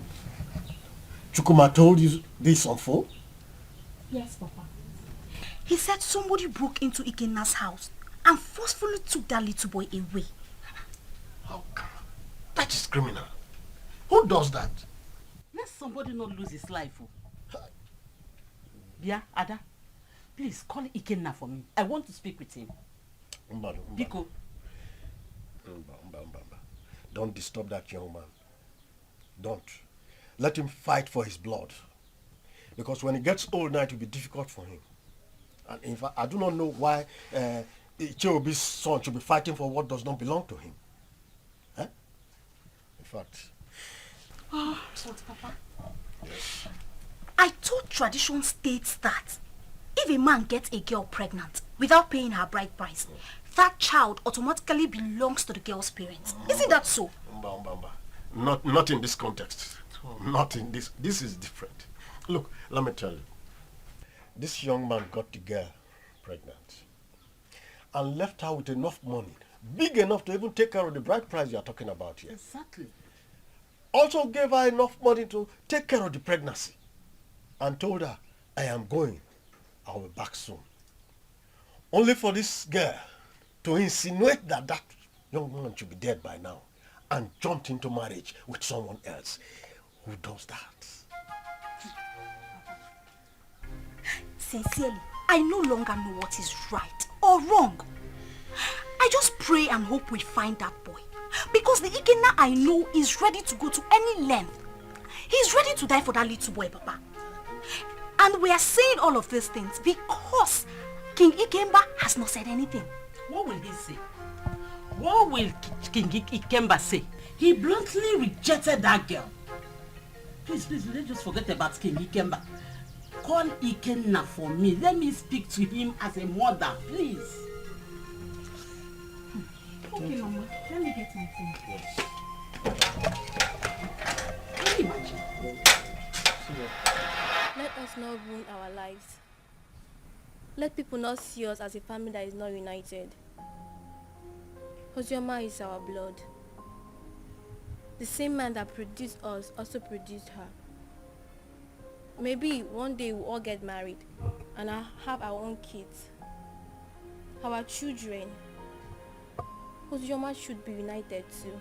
Speaker 19: Chukuma told you this on phone?
Speaker 4: Yes, Papa.
Speaker 20: He said somebody broke into Ikenna's house and forcefully took that little boy away.
Speaker 19: How come? That is criminal. Who does that?
Speaker 18: Let somebody not lose his life. Yeah, Ada, please call Ikenna for me. I want to speak with him. Biko.
Speaker 19: Don't disturb that young man. Don't. Let him fight for his blood. Because when he gets old now, it will be difficult for him. And in fact, I do not know why Icheobi's son should be fighting for what does not belong to him. Eh? In fact.
Speaker 20: Oh, Papa. Yes. I thought tradition states that if a man gets a girl pregnant without paying her bride price, that child automatically belongs to the girl's parents. Isn't that so?
Speaker 19: Not in this context. Not in this. This is different. Look, let me tell you. This young man got the girl pregnant and left her with enough money, big enough to even take care of the bride price you are talking about here.
Speaker 18: Exactly.
Speaker 19: Also gave her enough money to take care of the pregnancy and told her, I am going. I will be back soon. Only for this girl to insinuate that that young man should be dead by now and jumped into marriage with someone else. Who does that?
Speaker 20: Sincerely, I no longer know what is right or wrong. I just pray and hope we find that boy. Because the Ikena I know is ready to go to any length. He's ready to die for that little boy, Papa. And we are saying all of these things because King Ikemba has not said anything.
Speaker 13: What will he say? What will King Ikemba say? He bluntly rejected that girl. Please, let's just forget about King Ikemba. Call Ikenna for me. Let me speak to him as a mother, please.
Speaker 20: Okay, Mama. Let me get my phone.
Speaker 13: Yes. Can you imagine?
Speaker 17: Let us not ruin our lives. Let people not see us as a family that is not united. Ozioma is our blood. The same man that produced us also produced her. Maybe one day we'll all get married and I'll have our own kids. Our children. Ozioma should be united too.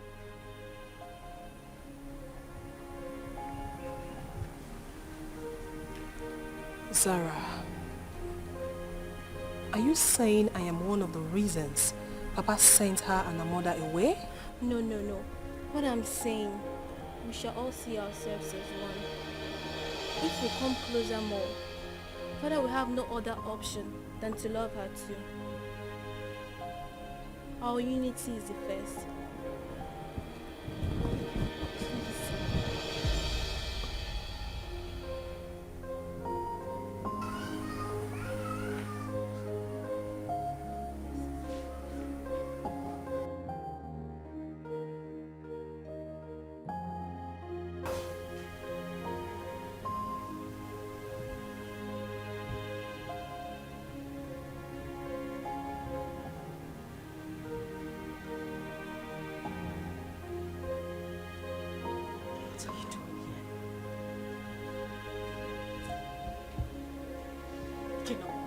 Speaker 3: Zara, are you saying I am one of the reasons Papa sent her and her mother away?
Speaker 17: No. What I'm saying, we shall all see ourselves as one. If we come closer more, Father will have no other option than to love her too. Our unity is the first.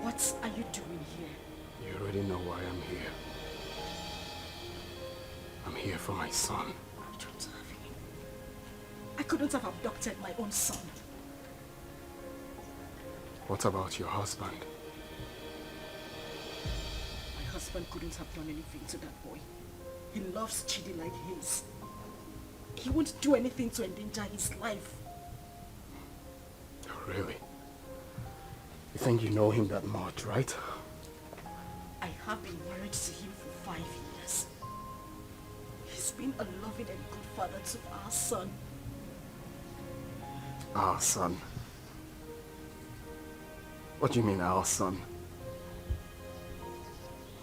Speaker 3: What are you doing here?
Speaker 7: You already know why I'm here. I'm here for my son.
Speaker 3: I don't have him. I couldn't have abducted my own son.
Speaker 7: What about your husband?
Speaker 3: My husband couldn't have done anything to that boy. He loves Chidi like his. He won't do anything to endanger his life.
Speaker 7: Oh, really? You think you know him that much, right?
Speaker 3: I have been married to him for 5 years. He's been a loving and good father to our son.
Speaker 7: Our son? What do you mean, our son?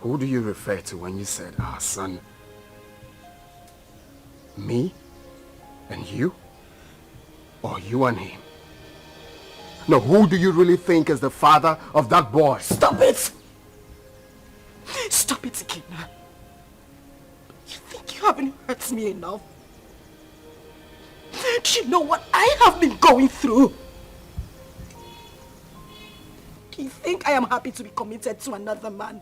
Speaker 7: Who do you refer to when you said our son? Me? And you? Or you and him? No, who do you really think is the father of that boy?
Speaker 3: Stop it! Stop it, Ikena. You think you haven't hurt me enough? Do you know what I have been going through? Do you think I am happy to be committed to another man?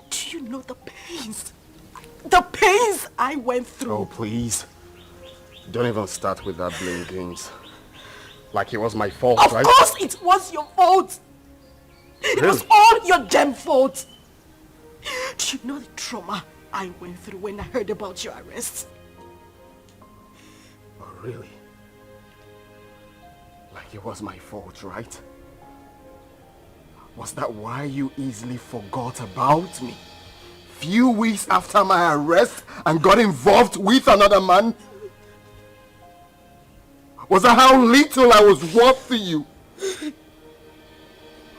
Speaker 3: Do you know the pains? The pains I went through.
Speaker 7: Oh, please. Don't even start with that blame games. Like it was my fault, right?
Speaker 3: Of course it was your fault. It was all your damn fault. Do you know the trauma I went through when I heard about your arrest?
Speaker 7: Oh, really? Like it was my fault, right? Was that why you easily forgot about me? Few weeks after my arrest and got involved with another man? Was that how little I was worth to you?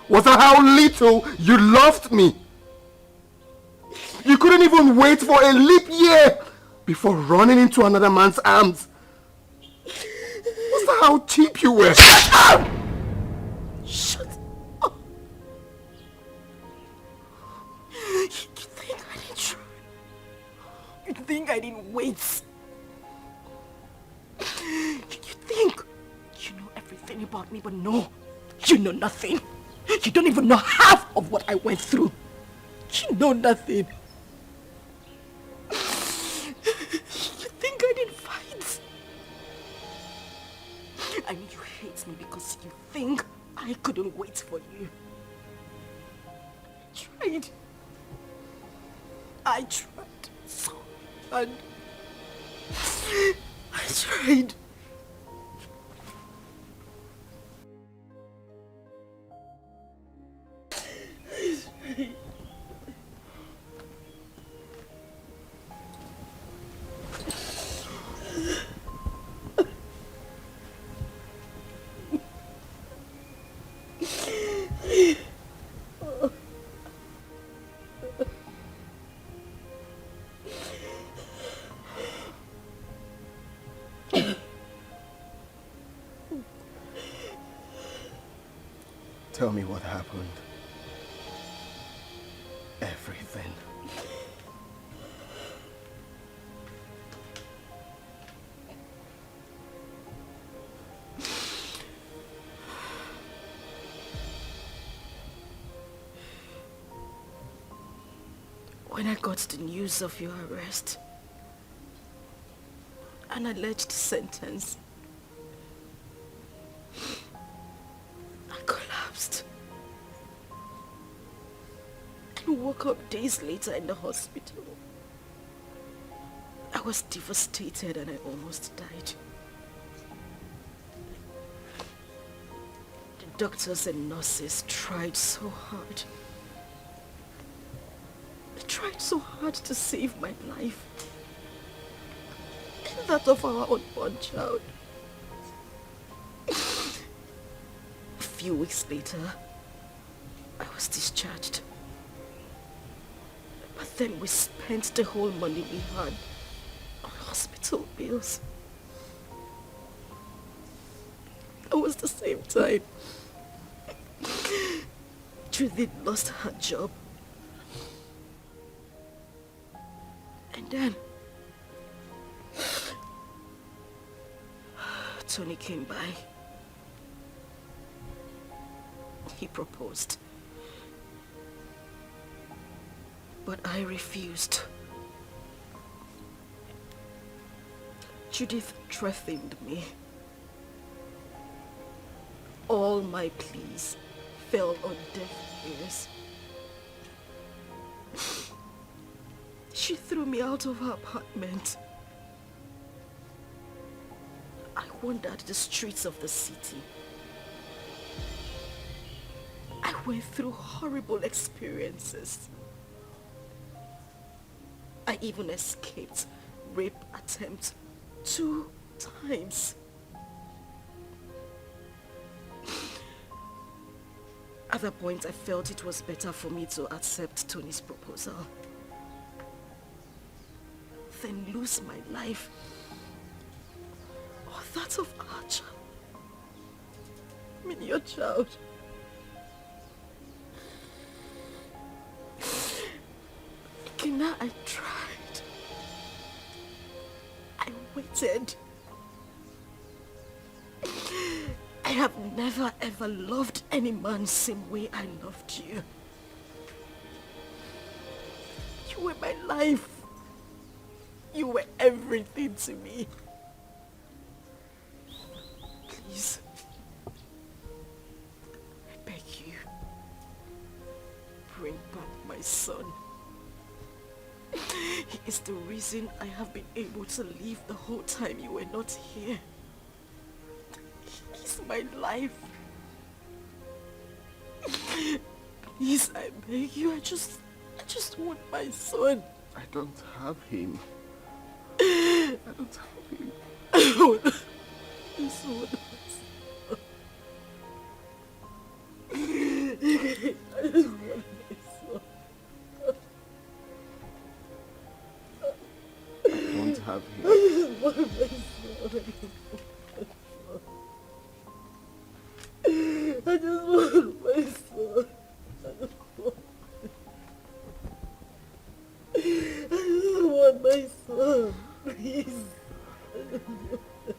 Speaker 7: Was that how little you loved me? You couldn't even wait for a leap year before running into another man's arms. Was that how cheap you were?
Speaker 3: Shut up! Shut up! You think I didn't try? You think I didn't wait?
Speaker 4: about me, but no, you know nothing. You don't even know half of what I went through. You know nothing. You think I didn't fight? I mean, you hate me because you think I couldn't wait for you. I tried so hard. I tried.
Speaker 19: Tell me what happened. Everything.
Speaker 4: When I got the news of your arrest, an alleged sentence, I collapsed and woke up days later in the hospital. I was devastated and I almost died. The doctors and nurses tried so hard. They tried so hard to save my life and that of our unborn child. A few weeks later, I was discharged. But then we spent the whole money we had on hospital bills. It was the same time Judith lost her job. And then Tony came by. He proposed. But I refused. Judith threatened me. All my pleas fell on deaf ears. She threw me out of her apartment. I wandered the streets of the city. I went through horrible experiences. I even escaped rape attempt 2 times. At that point, I felt it was better for me to accept Tony's proposal than lose my life or that of our child. I mean, your child. Kina, I tried. I waited. I have never ever loved any man same way I loved you. You were my life. You were everything to me. Please, I beg you, bring back my son. He is the reason I have been able to live the whole time you were not here. He's my life. Please, I beg you, I just want my son.
Speaker 2: I don't have him. I don't have him.
Speaker 4: I want my son. I just want my son.
Speaker 2: I don't have him.
Speaker 4: I just want my son. I just want my son. I just want my son. Please. I just want my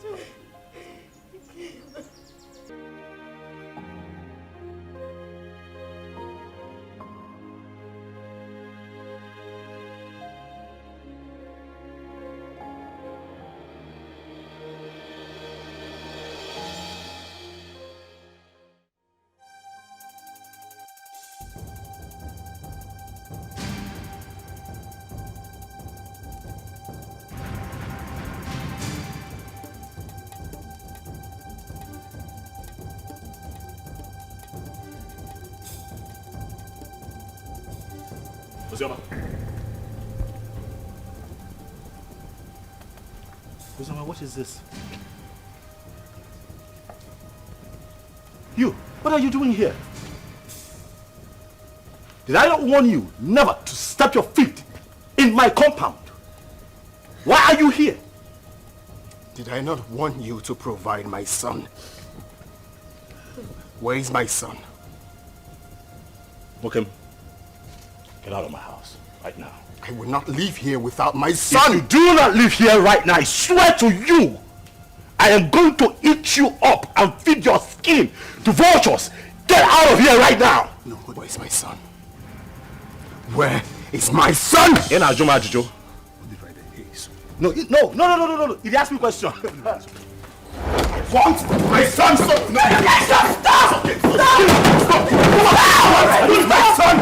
Speaker 4: son.
Speaker 15: Osioma. Osioma, what is this? You, what are you doing here? Did I not warn you never to step your feet in my compound? Why are you here?
Speaker 2: Did I not warn you to provide my son? Where is my son?
Speaker 15: Book him. Get out of my house right now.
Speaker 2: I will not leave here without my son.
Speaker 15: If you do not leave here right now, I swear to you, I am going to eat you up and feed your skin to vultures. Get out of here right now.
Speaker 2: No, where is my son? Where is my son?
Speaker 15: In Ajuma Ajujo. No, no. He asked me a question.
Speaker 2: What? My son! Stop! No! Stop!
Speaker 15: Stop!
Speaker 2: Where is my son?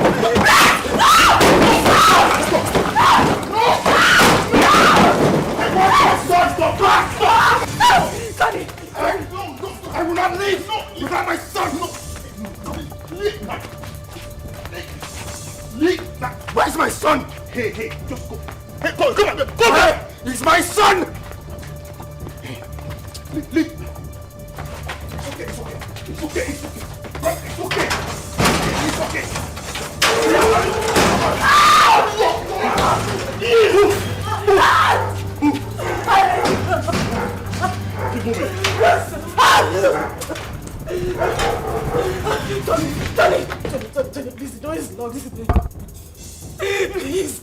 Speaker 15: Daddy!
Speaker 2: I will not leave without my son! Where's my son?
Speaker 15: Hey, just go.
Speaker 2: Hey, come on! He's my son! Leave. It's okay. It's okay.
Speaker 3: Tony, please, the door is locked. Please.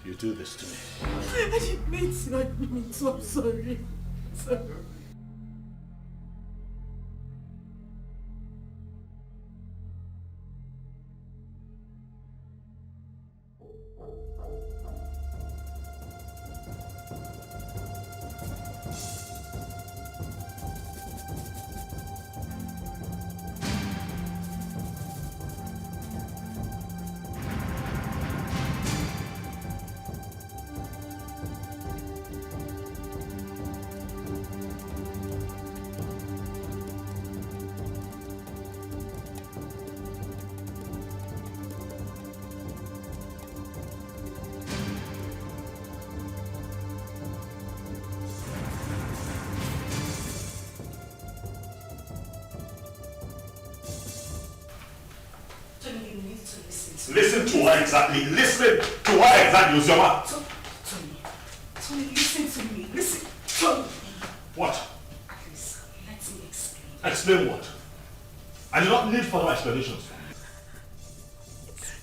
Speaker 15: You do this to me.
Speaker 3: I didn't mean to, I'm sorry.
Speaker 15: Listen to her exactly. Listen to her exactly, Osioma.
Speaker 3: Tony, listen to me. Listen. Tony.
Speaker 15: What?
Speaker 3: Please, let me explain.
Speaker 15: Explain what? I do not need further explanations from you.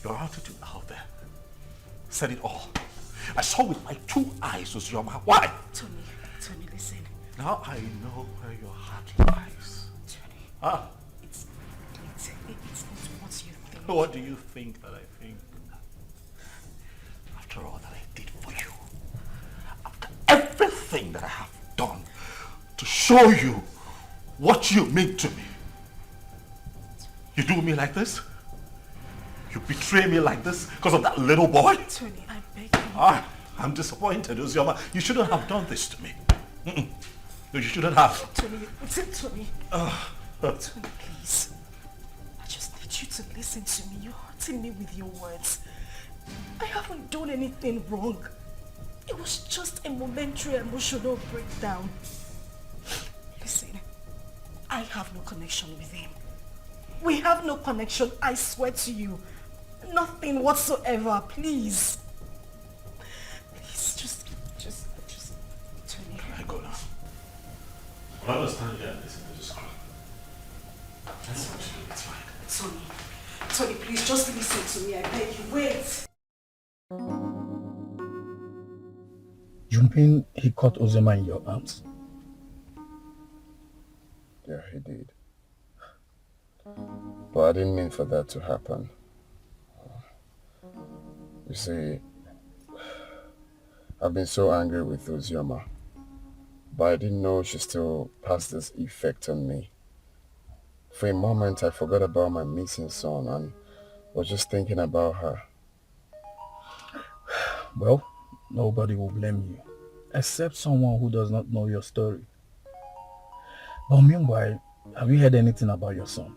Speaker 15: Your attitude out there said it all. I saw with my 2 eyes, Osioma. Why?
Speaker 3: Tony, listen.
Speaker 15: Now I know where your heart lies.
Speaker 3: Tony.
Speaker 15: Ah.
Speaker 3: It's not what you think.
Speaker 15: What do you think that I think? After all that I did for you, after everything that I have done to show you what you mean to me, you do me like this? You betray me like this because of that little boy?
Speaker 3: Tony, I beg you.
Speaker 15: I'm disappointed, Osioma. You shouldn't have done this to me. No, you shouldn't have.
Speaker 3: Tony. Tony, please. I just need you to listen to me. You're hurting me with your words. I haven't done anything wrong. It was just a momentary emotional breakdown. Listen, I have no connection with him. We have no connection, I swear to you. Nothing whatsoever, please. Please, just Tony.
Speaker 15: I go now. I understand here and listen to this crap. That's what you do, it's fine.
Speaker 3: Tony, please, just listen to me, I beg you. Wait.
Speaker 6: Junping, he caught Ozema in your arms?
Speaker 9: Yeah, he did. But I didn't mean for that to happen. You see, I've been so angry with Osioma, but I didn't know she still has this effect on me. For a moment, I forgot about my missing son and was just thinking about her.
Speaker 6: Well, nobody will blame you, except someone who does not know your story. But meanwhile, have you heard anything about your son?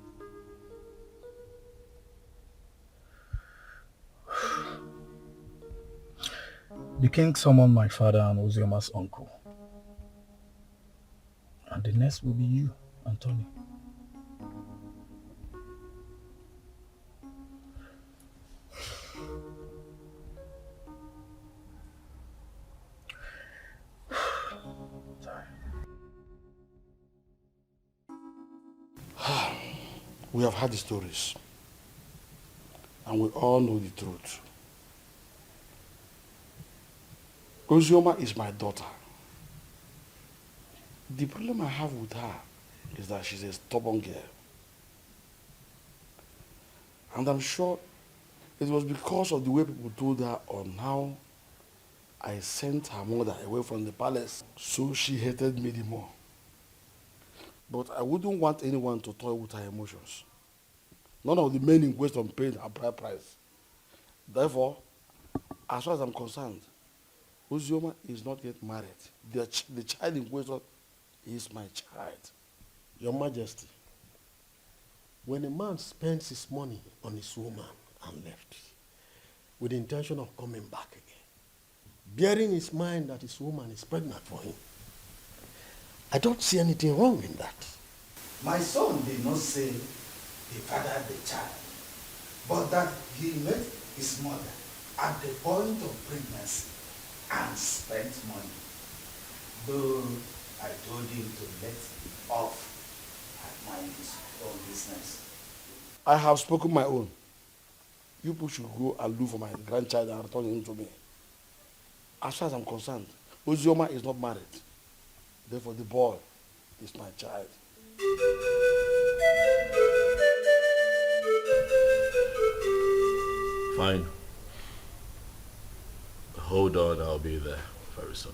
Speaker 6: The king summoned my father and Ozioma's uncle. And the next will be you, Anthony.
Speaker 1: We have heard the stories, and we all know the truth. Ozioma is my daughter. The problem I have with her is that she's a stubborn girl. And I'm sure it was because of the way people told her on how I sent her mother away from the palace, so she hated me the more. But I wouldn't want anyone to toy with her emotions. None of the men in question paid her bride price. Therefore, as far as I'm concerned, Ozioma is not yet married. The child in question is my child.
Speaker 19: Your Majesty, when a man spends his money on his woman and left, with the intention of coming back again, bearing in his mind that his woman is pregnant for him, I don't see anything wrong in that.
Speaker 21: My son did not say he fathered the child, but that he met his mother at the point of pregnancy and spent money. Though I told him to let off and mind his own business.
Speaker 1: I have spoken my own. You people should go and look for my grandchild and return him to me. As far as I'm concerned, Ozioma is not married. Therefore, the boy is my child.
Speaker 15: Fine. Hold on, I'll be there very soon.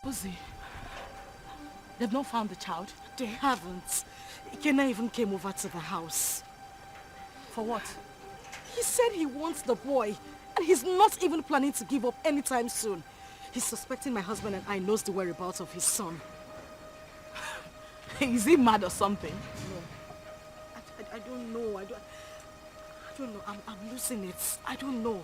Speaker 18: Uzi, they've not found the child? They haven't. Ikena even came over to the house. For what? He said he wants the boy, and he's not even planning to give up anytime soon.
Speaker 4: He's suspecting my husband and I knows the whereabouts of his son.
Speaker 18: Is he mad or something?
Speaker 4: No. I don't know. I don't know. I'm losing it. I don't know.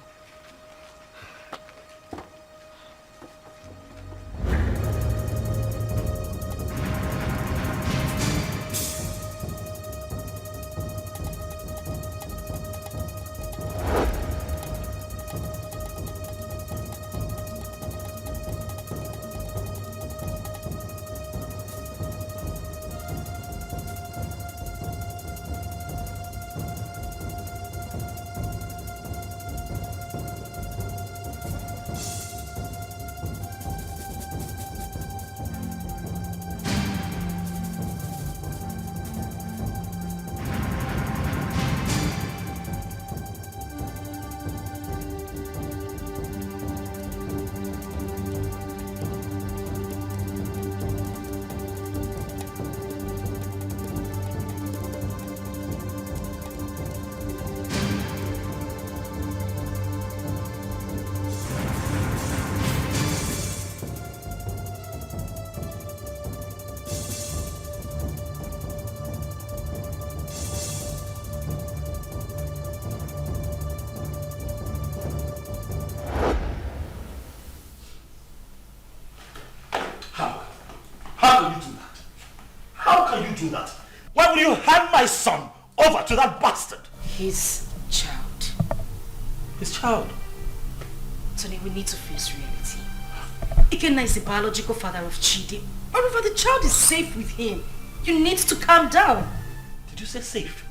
Speaker 21: Do that? Why would you hand my son over to that bastard?
Speaker 20: His child.
Speaker 21: His child?
Speaker 20: Tony, we need to face reality. Ikenna is the biological father of Chidi. However, the child is safe with him. You need to calm down.
Speaker 21: Did you say safe?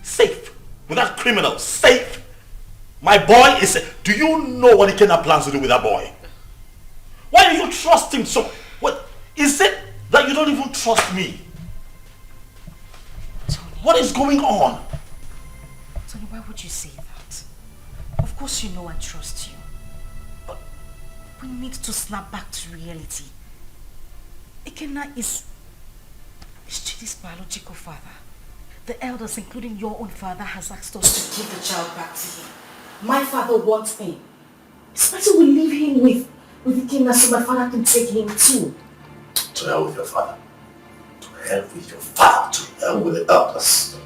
Speaker 21: Safe? With that criminal? Safe? My boy is safe. Do you know what Ikenna plans to do with that boy? Why do you trust him so? What is it that you don't even trust me? What is going on?
Speaker 20: Tony, why would you say that? Of course you know I trust you. But we need to snap back to reality. Ikenna is Chidi's biological father. The elders, including your own father, has asked us to give the child back to him. My father wants him. It's better we leave him with Ikenna so my father can take him too.
Speaker 1: To hell with your father. To hell with your father. To hell with the elders.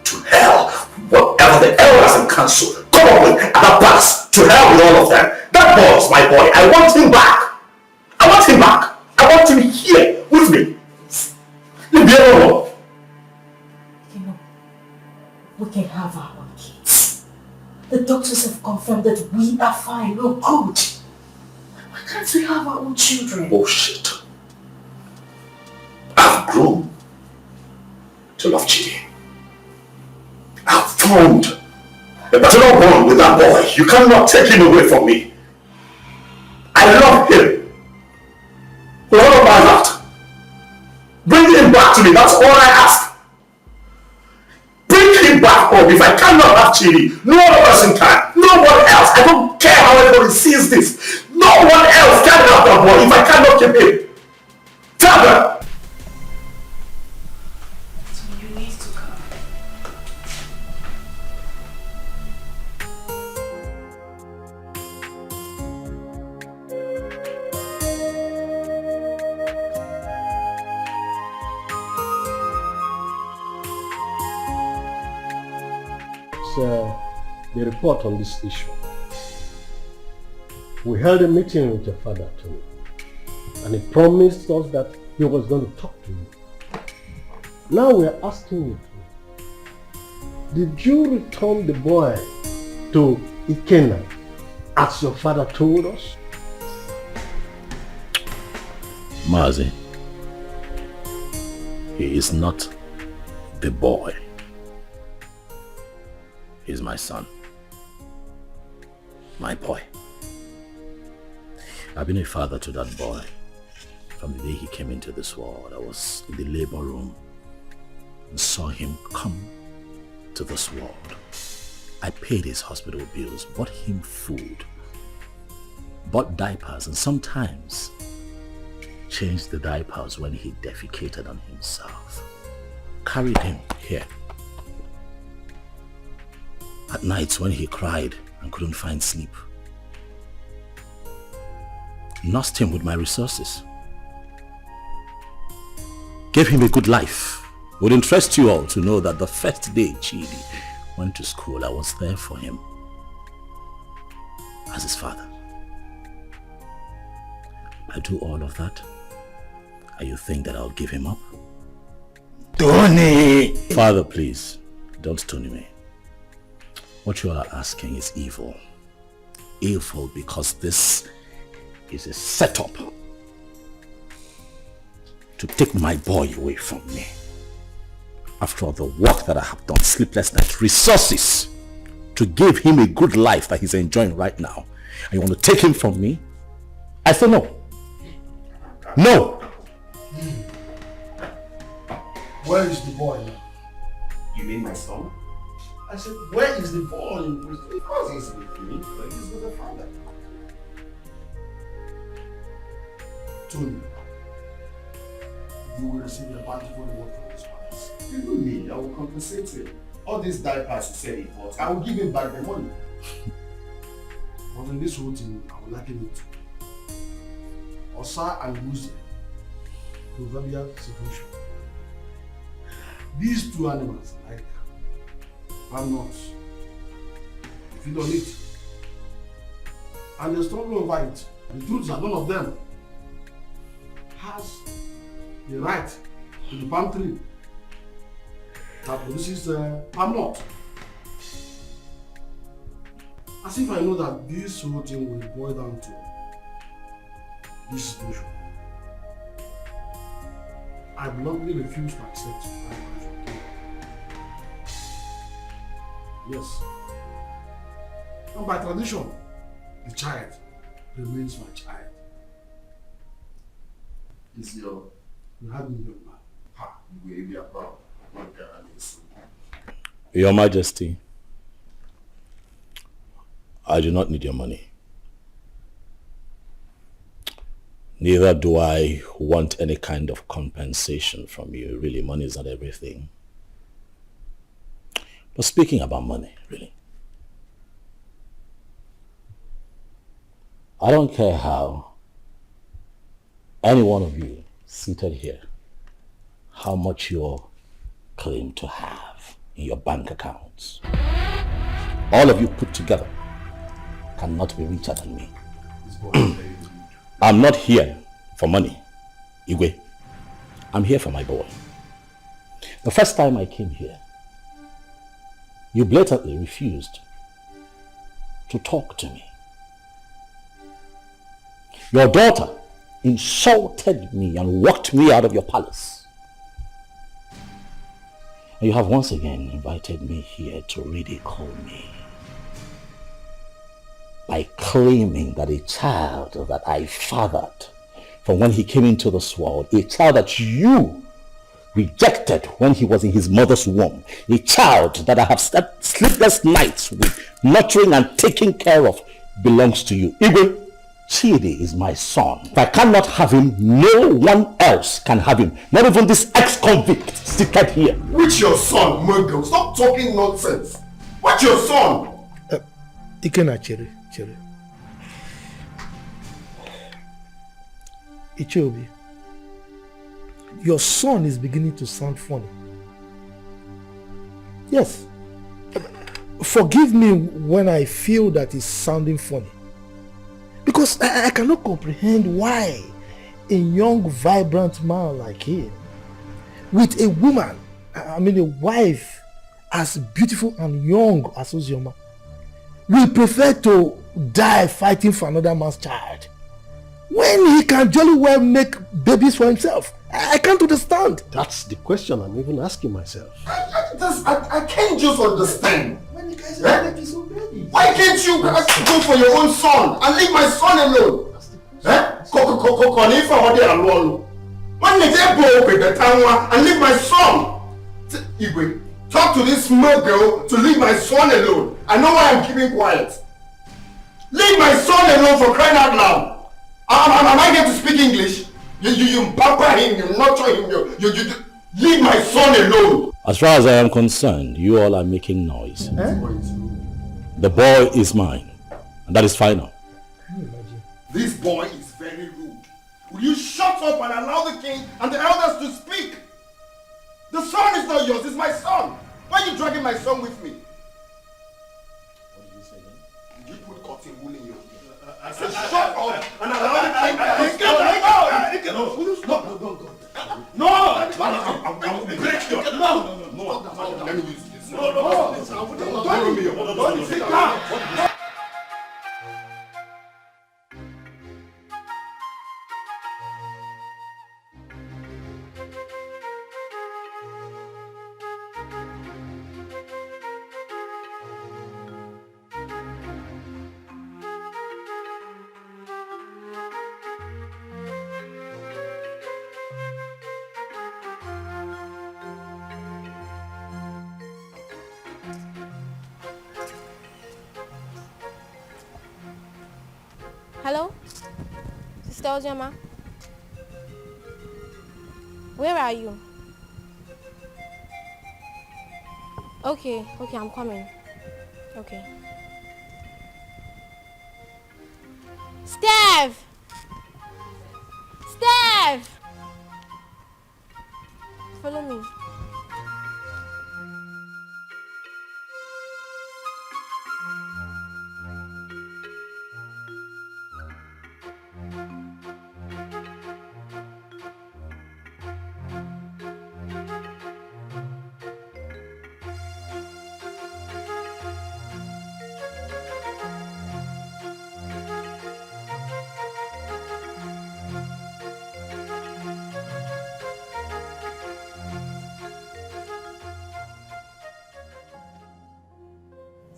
Speaker 1: To hell, whatever the elders and council come up with at the past. To hell with all of them. That boy is my boy. I want him back. I want him back. I want him here with me. Leave me alone.
Speaker 20: You know, we can have our own kids. The doctors have confirmed that we are fine, we're good. Why can't we have our own children?
Speaker 1: Bullshit. I've grown to love Chidi. I've found a better bond with that boy. You cannot take him away from me. I love him. With all of my heart. Bring him back to me. That's all I ask. Bring him back home. If I cannot have Chidi, no other person can. No one else. I don't care how everybody sees this. No one else can have that boy if I cannot keep him. Tell them.
Speaker 19: The report on this issue. We held a meeting with your father, Tony, and he promised us that he was going to talk to you. Now we are asking you, did you return the boy to Ikenna as your father told us?
Speaker 15: Mazi, he is not the boy. He's my son. My boy. I've been a father to that boy from the day he came into this world. I was in the labor room and saw him come to this world. I paid his hospital bills, bought him food, bought diapers, and sometimes changed the diapers when he defecated on himself. Carried him here. At nights when he cried and couldn't find sleep,
Speaker 11: nursed him with my resources. Gave him a good life. It would interest you all to know that the first day Chidi went to school, I was there for him as his father. I do all of that, and you think that I'll give him up?
Speaker 1: Tony!
Speaker 11: Father, please, don't Tony me. What you all are asking is evil. Evil because this is a setup to take my boy away from me. After all the work that I have done, sleepless nights, resources to give him a good life that he's enjoying right now, and you want to take him from me? I say no. No!
Speaker 6: Where is the boy now?
Speaker 11: You mean my son?
Speaker 6: I said, where is the boy?
Speaker 11: Because he's with me, but he's with the father.
Speaker 6: Tony, you will receive a bountiful reward from this palace.
Speaker 2: Even me, I will compensate him. All these diapers he said he bought, I will give him back the money.
Speaker 6: But in this whole thing, I will liken it to Osa and Muzi, proverbial situation. These two animals, like palm nuts, they feed on it. And they struggle over it. The truth is that none of them has the right to the palm tree that produces palm nut. As if I know that this whole thing will boil down to this situation. I bluntly refuse to accept my wife. Yes. And by tradition, the child remains my child.
Speaker 2: Is your...
Speaker 6: You have me young man.
Speaker 2: Ha, you will be proud.
Speaker 11: Your Majesty, I do not need your money. Neither do I want any kind of compensation from you. Really, money is not everything. But speaking about money, really, I don't care how any one of you seated here, how much you claim to have in your bank accounts. All of you put together cannot be richer than me. I'm not here for money, Igwe. I'm here for my boy. The first time I came here, you blatantly refused to talk to me. Your daughter insulted me and walked me out of your palace. And you have once again invited me here to ridicule me by claiming that a child that I fathered from when he came into this world, a child that you rejected when he was in his mother's womb, a child that I have slept sleepless nights with, nurturing and taking care of, belongs to you. Igwe, Chidi is my son. If I cannot have him, no one else can have him. Not even this ex-convict seated here.
Speaker 2: Which your son, Muggle? Stop talking nonsense. What's your son?
Speaker 6: Ikena Chere. Ichiobi, your son is beginning to sound funny. Yes. Forgive me when I feel that it's sounding funny. Because I cannot comprehend why a young, vibrant man like him, with a woman, a wife as beautiful and young as Ozioma, will prefer to die fighting for another man's child when he can jolly well make babies for himself. I can't understand.
Speaker 19: That's the question I'm even asking myself.
Speaker 2: I can't just understand. When you guys are making so babies. Why can't you go for your own son and leave my son alone? When they go with the town and leave my son. Igwe, talk to this small girl to leave my son alone. I know why I'm keeping quiet. Leave my son alone, for crying out loud. Am I going to speak English? You pamper him, you nurture him, you leave my son alone.
Speaker 11: As far as I am concerned, you all are making noise. The boy is mine, and that is final.
Speaker 2: This boy is very
Speaker 19: very rude. Will you shut up and allow the king and the elders to speak? The son is not yours, it's my son. Why are you dragging my son with me?
Speaker 15: What did you say then?
Speaker 19: Did you put cotton wool in your ear? I said shut up and allow the king to speak. No! I'll break your... No! Let me use this. No! Sit down!
Speaker 17: Hello? Sister Ojama? Where are you? Okay, I'm coming. Okay. Steph! Steph! Follow me.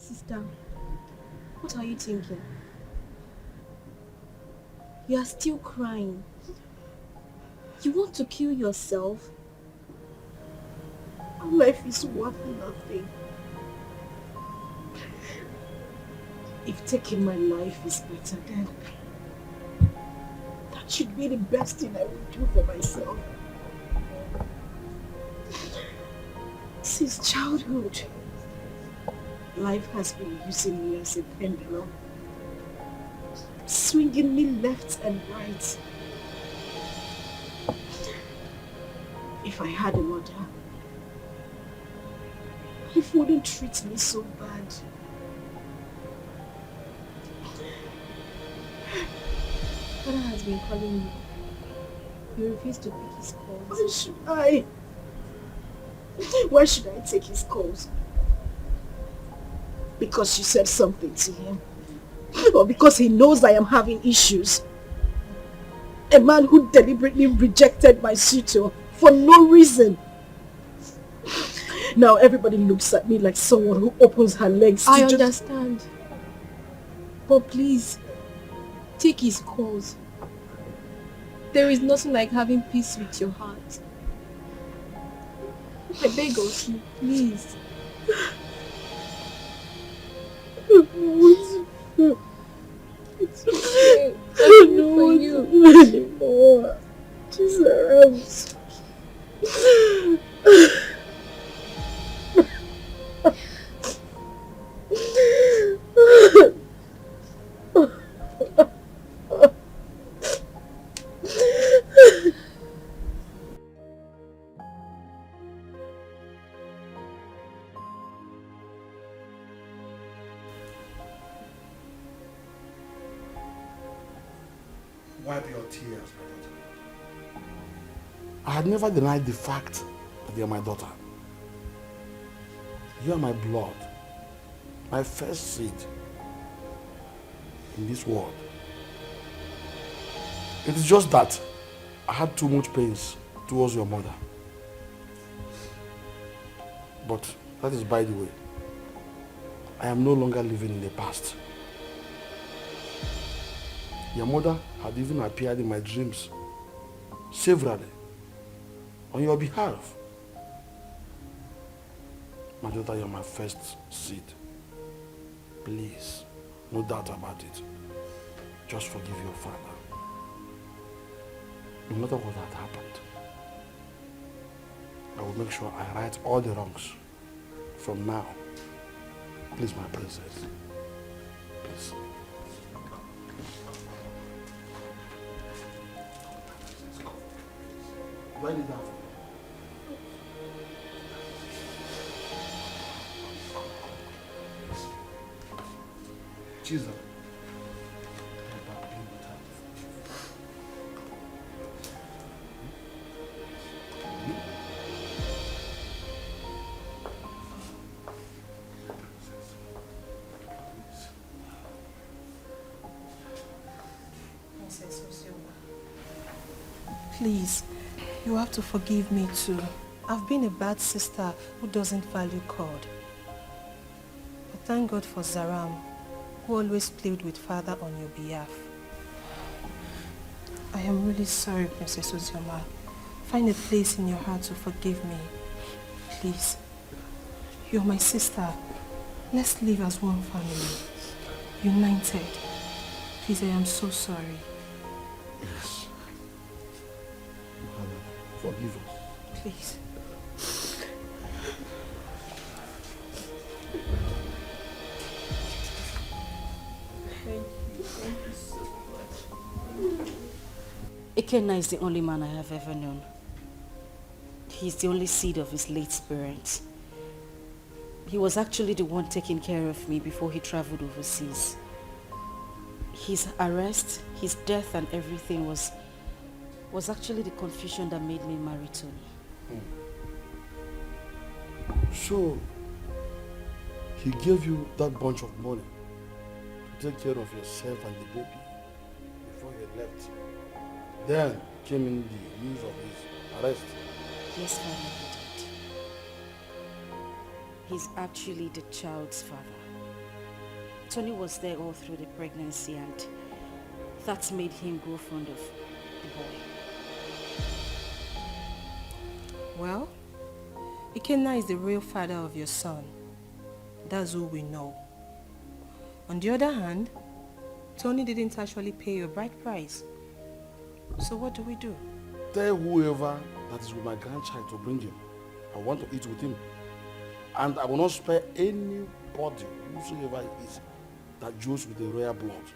Speaker 10: Sister, what are you thinking? You are still crying. You want to kill yourself? Our life is worth nothing. If taking my life is better, then that should be the best thing I would do for myself. Since childhood, life has been using me as a pendulum, swinging me left and right. If I had a mother, life wouldn't treat me so bad. Father has been calling you. You refuse to pick his calls. Why should I? Why should I take his calls? Because you said something to him? Or because he knows I am having issues? A man who deliberately rejected my suitor for no reason. Now everybody looks at me like someone who opens her legs to I understand. But please, take his calls. There is nothing like having peace with your heart. I beg of you, please. It's okay. I don't want you anymore. Jesus.
Speaker 1: Wipe your tears, my daughter. I had never denied the fact that you are my daughter. You are my blood, my first seed in this world. It is just that I had too much pains towards your mother. But that is by the way. I am no longer living in the past. Your mother had even appeared in my dreams severally on your behalf. My daughter, you are my first seed. Please, no doubt about it. Just forgive your father. No matter what had happened, I will make sure I right all the wrongs from now. Please, my princess. Please.
Speaker 6: Do I need that? Jesus.
Speaker 3: Please, you have to forgive me too. I've been a bad sister who doesn't value God. But thank God for Zaram, who always played with Father on your behalf. I am really sorry, Princess Ozioma. Find a place in your heart to forgive me. Please. You're my sister. Let's live as one family. United. Please, I am so sorry.
Speaker 6: Yes. Forgive us.
Speaker 3: Please.
Speaker 4: Thank you so much. Ikenna is the only man I have ever known. He's the only seed of his late parents. He was actually the one taking care of me before he traveled overseas. His arrest, his death and everything was actually the confusion that made me marry Tony.
Speaker 6: So, he gave you that bunch of money to take care of yourself and the baby before you left. Then came in the news of his arrest.
Speaker 4: Yes, Father, he did. He's actually the child's father. Tony was there all through the pregnancy and that made him grow fond of the boy.
Speaker 3: Well, Ikenna is the real father of your son. That's who we know. On the other hand, Tony didn't actually pay your bride price. So what do we do?
Speaker 6: Tell whoever that is with my grandchild to bring him. I want to eat with him. And I will not spare anybody, whosoever it is, that deals with the royal blood.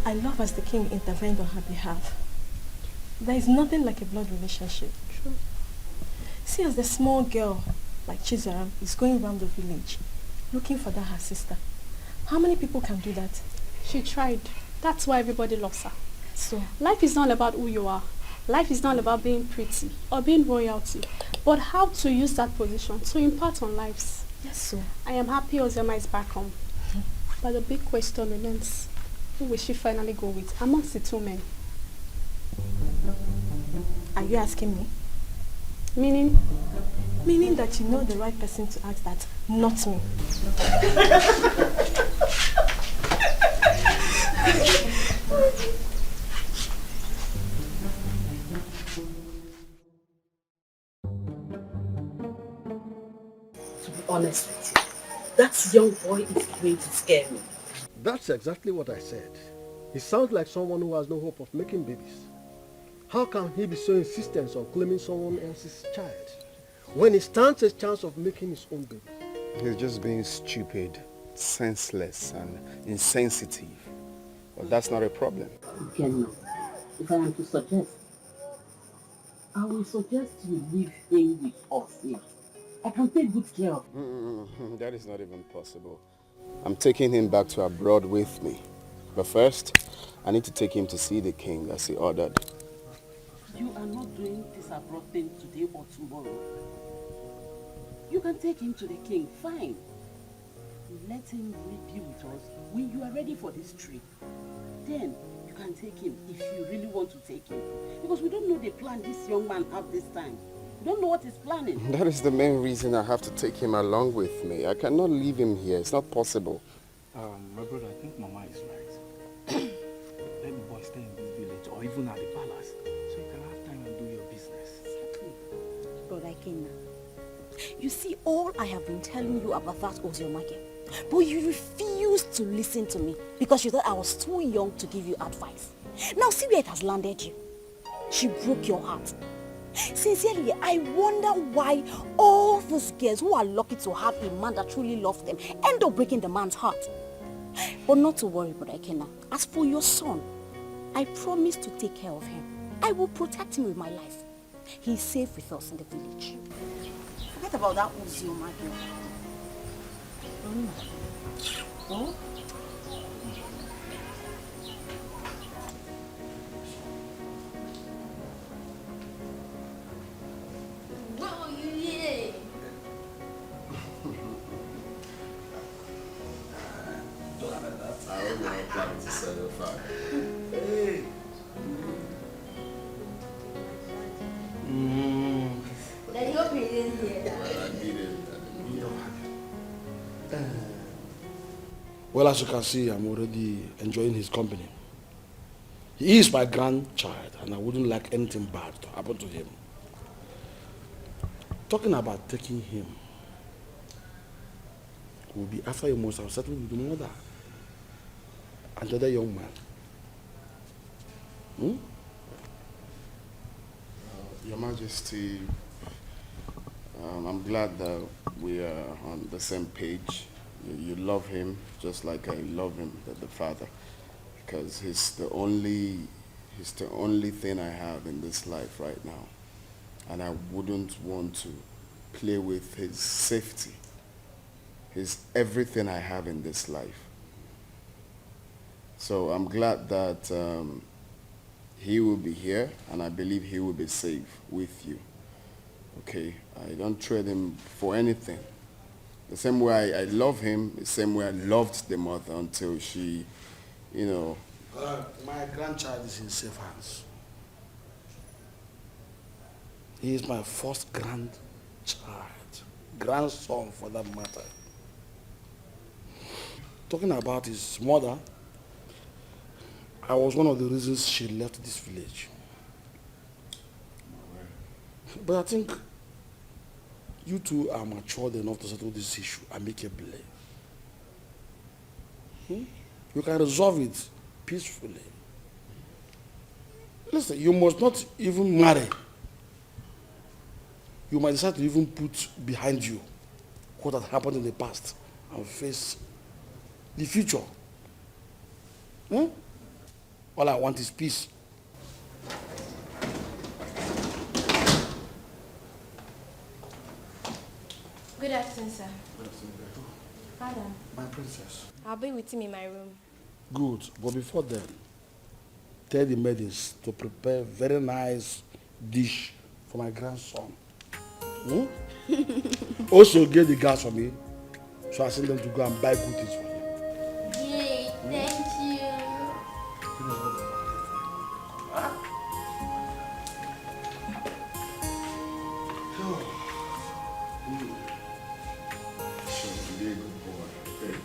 Speaker 3: I love as the king intervened on her behalf. There is nothing like a blood relationship. True. See, as the small girl, like Chizaram, is going around the village, looking for that her sister. How many people can do that?
Speaker 10: She tried. That's why everybody loves her.
Speaker 3: So,
Speaker 10: life is not about who you are. Life is not about being pretty or being royalty, but how to use that position to impart on lives.
Speaker 3: Yes, so.
Speaker 10: I am happy Ozioma is back home. But the big question remains, who will she finally go with amongst the two men?
Speaker 3: Are you asking me?
Speaker 10: Meaning?
Speaker 3: Meaning that you know the right person to ask that, not me.
Speaker 12: To be honest with you, that young boy is going to scare me.
Speaker 19: That's exactly what I said. He sounds like someone who has no hope of making babies. How can he be so insistent on claiming someone else's child when he stands a chance of making his own baby?
Speaker 2: He's just being stupid, senseless and insensitive. But that's not a problem.
Speaker 12: Again, if I am to suggest, I will suggest you leave him with us here. I can take good care of him.
Speaker 2: That is not even possible. I'm taking him back to abroad with me. But first, I need to take him to see the king as he ordered.
Speaker 12: You are not doing this abroad thing today or tomorrow. You can take him to the king, fine. Let him be with us when you are ready for this trip. Then you can take him if you really want to take him. Because we don't know the plan this young man has this time. We don't know what he's planning.
Speaker 2: That is the main reason I have to take him along with me. I cannot leave him here. It's not possible.
Speaker 22: My brother, I think Mama is right. Let the boy stay in this village or even at the palace so you can have time and do your business.
Speaker 20: Exactly. Brother Ikenna, you see, all I have been telling you about that Oziomake, but you refused to listen to me because you thought I was too young to give you advice. Now see where it has landed you. She broke your heart. Sincerely, I wonder why all those girls who are lucky to have a man that truly loves them end up breaking the man's heart.
Speaker 8: But not to worry, Brother Ekena. As for your son, I promise to take care of him. I will protect him with my life. He is safe with us in the village. Forget about that Uzioma girl. Oh?
Speaker 17: Wow, you here?
Speaker 2: I hope you're not planning to set a fire.
Speaker 1: Hey.
Speaker 17: Daddy, hope you didn't hear that.
Speaker 2: Well, I need it.
Speaker 1: Well, as you can see, I'm already enjoying his company. He is my grandchild, and I wouldn't like anything bad to happen to him. Talking about taking him will be after you must have settled with the mother and the other young man.
Speaker 2: Your Majesty, I'm glad that we are on the same page. You love him just like I love him, the father, because he's the only thing I have in this life right now, and I wouldn't want to play with his safety. He's everything I have in this life. So I'm glad that he will be here, and I believe he will be safe with you. Okay, I don't trade him for anything. The same way I love him, the same way I loved the mother until she, you know.
Speaker 1: My grandchild is in safe hands. He is my first grandchild, grandson for that matter. Talking about his mother, I was one of the reasons she left this village. But I think you two are matured enough to settle this issue amicably. You can resolve it peacefully. Listen, you must not even marry. You might decide to even put behind you what had happened in the past and face the future. All I want is peace.
Speaker 17: Good afternoon, sir.
Speaker 1: Good afternoon.
Speaker 17: Father.
Speaker 1: My princess.
Speaker 17: I'll be with him in my room.
Speaker 1: Good, but before then, tell the maidens to prepare a very nice dish for my grandson. Also get the gas for me, so I send them to go and buy good things for him.
Speaker 17: Yay, thank you.
Speaker 2: Be a good boy. Okay.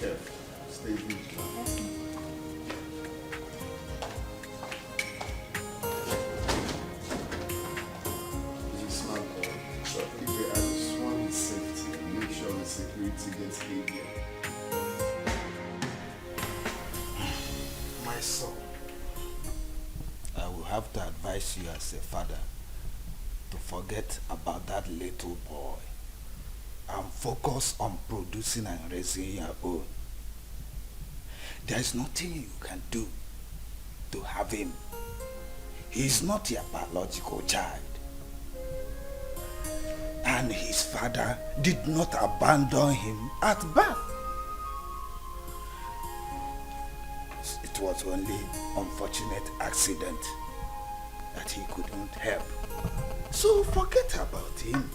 Speaker 2: Careful. Stay vigilant. He's a smart boy. So if I just want his safety, make sure the security gets heavier.
Speaker 16: My son, I will have to advise you as a father to forget about that little boy and focus on producing and raising your own. There is nothing you can do to have him. He is not your biological child. And his father did not abandon him at birth. It was only unfortunate accident that he couldn't help. So forget about him.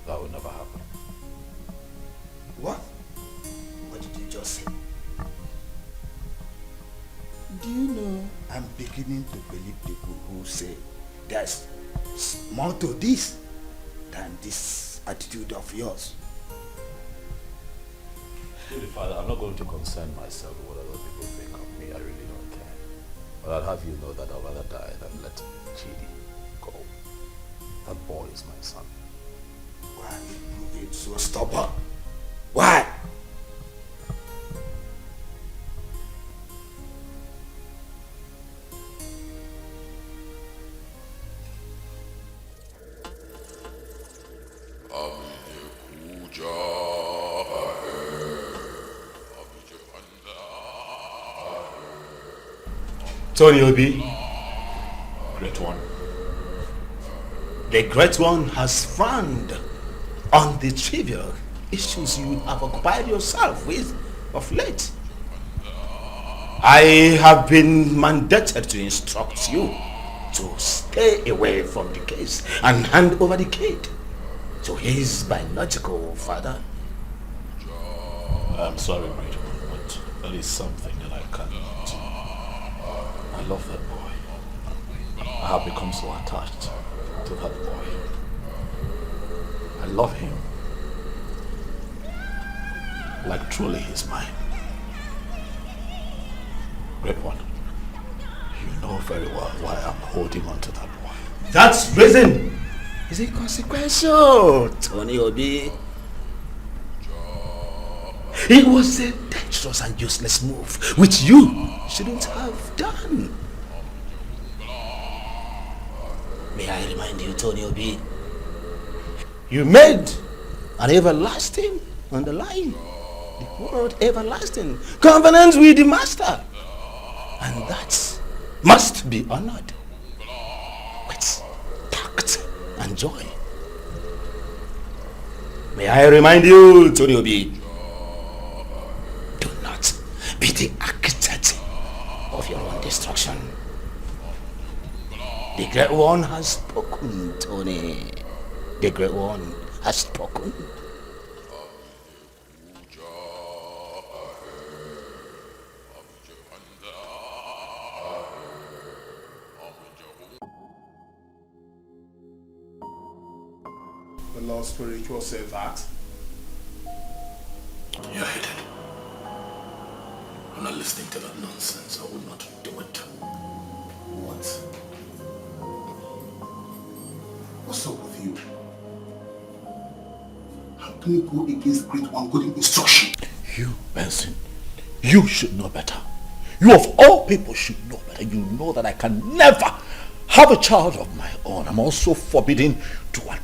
Speaker 11: That will never happen.
Speaker 16: What? What did you just say? Do you know I'm beginning to believe people who say there's more to this than this attitude of yours?
Speaker 11: Really, Father, I'm not going to concern myself with what other people think of me. I really don't care. But I'll have you know that I'd rather die than let Chidi go. That boy is my son.
Speaker 16: Why are you moving so stubborn? Why?
Speaker 15: Tony Obi, Great One. The Great One has frowned on the trivial issues you have occupied yourself with of late. I have been mandated to instruct you to stay away from the case and hand over the kid to his biological father.
Speaker 11: I'm sorry, Great One, but there is something that I cannot do. I love that boy. I have become so attached to that boy. I love him. Like truly he's mine. Great One, you know very well why I'm holding on to that boy.
Speaker 15: That reason is inconsequential, Tony Obi. It was a dangerous and useless move, which you shouldn't have done. May I remind you, Tony Obi, you made an everlasting, underlying, the word everlasting, covenant with the Master. And that must be honored with tact and joy. May I remind you, Tony Obi, do not be the architect of your own destruction. The Great One has spoken, Tony. The Great One has spoken.
Speaker 7: The Lord Spiritual says that.
Speaker 11: You're hidden. I'm not listening to that nonsense. I will not do it.
Speaker 7: What? What's up with you? How can you go against Great One good instruction?
Speaker 11: You, Benson, you should know better. You of all people should know better. You know that I can never have a child of my own. I'm also forbidden to adopt.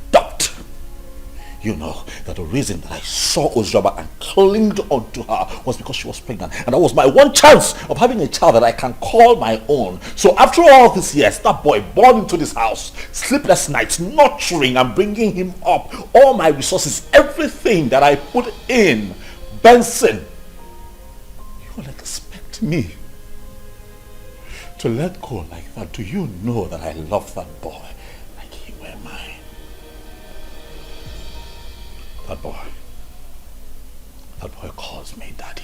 Speaker 11: You know that the reason that I saw Ozraba and clinged onto her was because she was pregnant. And that was my one chance of having a child that I can call my own. So after all these years, that boy born into this house, sleepless nights, nurturing and bringing him up, all my resources, everything that I put in, Benson, you will expect me to let go like that? Do you know that I love that boy like he were mine? That boy calls me daddy.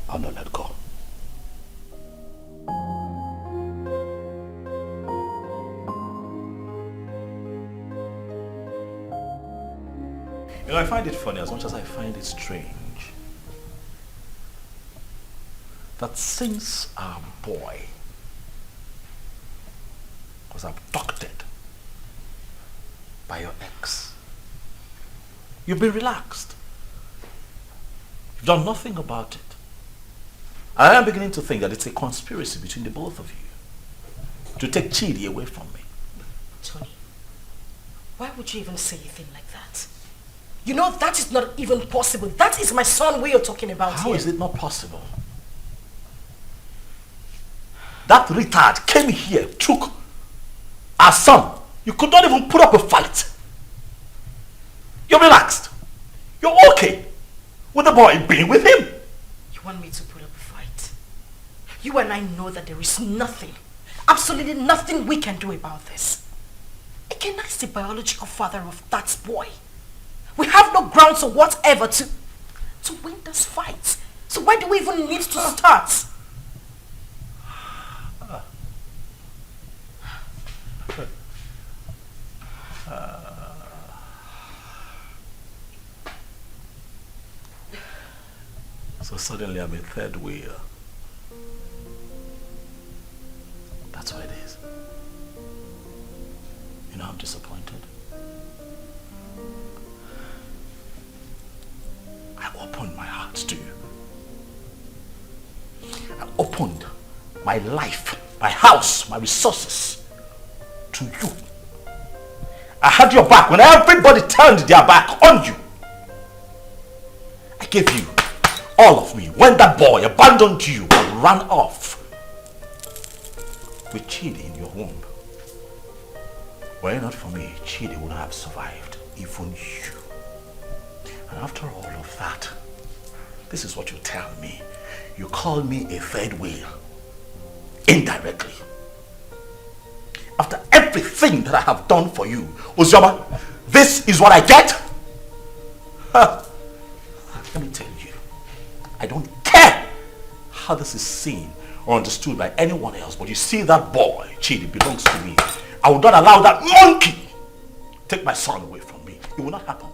Speaker 11: I'll not let go. You know, I find it funny as much as I find it strange that since our boy was abducted by your ex, you've been relaxed. You've done nothing about it. I am beginning to think that it's a conspiracy between the both of you to take Chidi away from me.
Speaker 4: Tony, why would you even say a thing like that? You know that is not even possible. That is my son we are talking about here.
Speaker 11: How is it not possible? That retard came here, took our son. You could not even put up a fight. You're relaxed. You're okay with the boy being with him.
Speaker 4: You want me to put up a fight? You and I know that there is nothing, absolutely nothing we can do about this. Again, that's the biological father of that boy. We have no grounds or whatever to win this fight. So why do we even need to start?
Speaker 11: So suddenly I'm a third wheel. That's what it is. You know, I'm disappointed. I opened my heart to you. I opened my life, my house, my resources to you. I had your back when everybody turned their back on you. I gave you all of me when that boy abandoned you and ran off with Chidi in your womb. Were it not for me, Chidi would have survived, even you. And after all of that, this is what you tell me. You call me a third wheel. Indirectly. After everything that I have done for you, Uzoma, this is what I get? Huh. Let me tell you, I don't care how this is seen or understood by anyone else, but you see that boy, Chidi, belongs to me. I will not allow that monkey take my son away from me. It will not happen.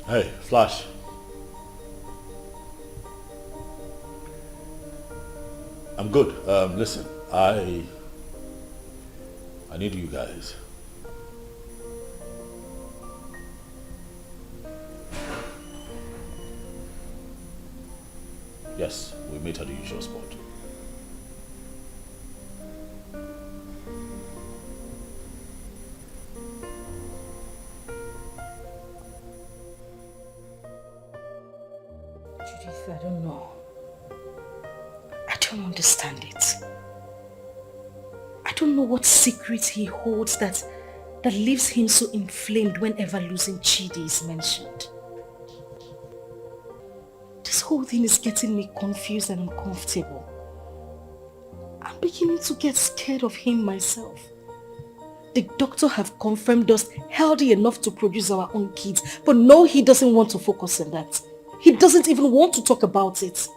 Speaker 11: Hey, Flash. I'm good. Listen, I need you guys. Yes, we meet at the usual spot.
Speaker 4: I don't know. I don't understand it. I don't know what secret he holds that leaves him so inflamed whenever losing Chidi is mentioned. This whole thing is getting me confused and uncomfortable. I'm beginning to get scared of him myself. The doctor have confirmed us healthy enough to produce our own kids, but no, he doesn't want to focus on that. He doesn't even want to talk about it.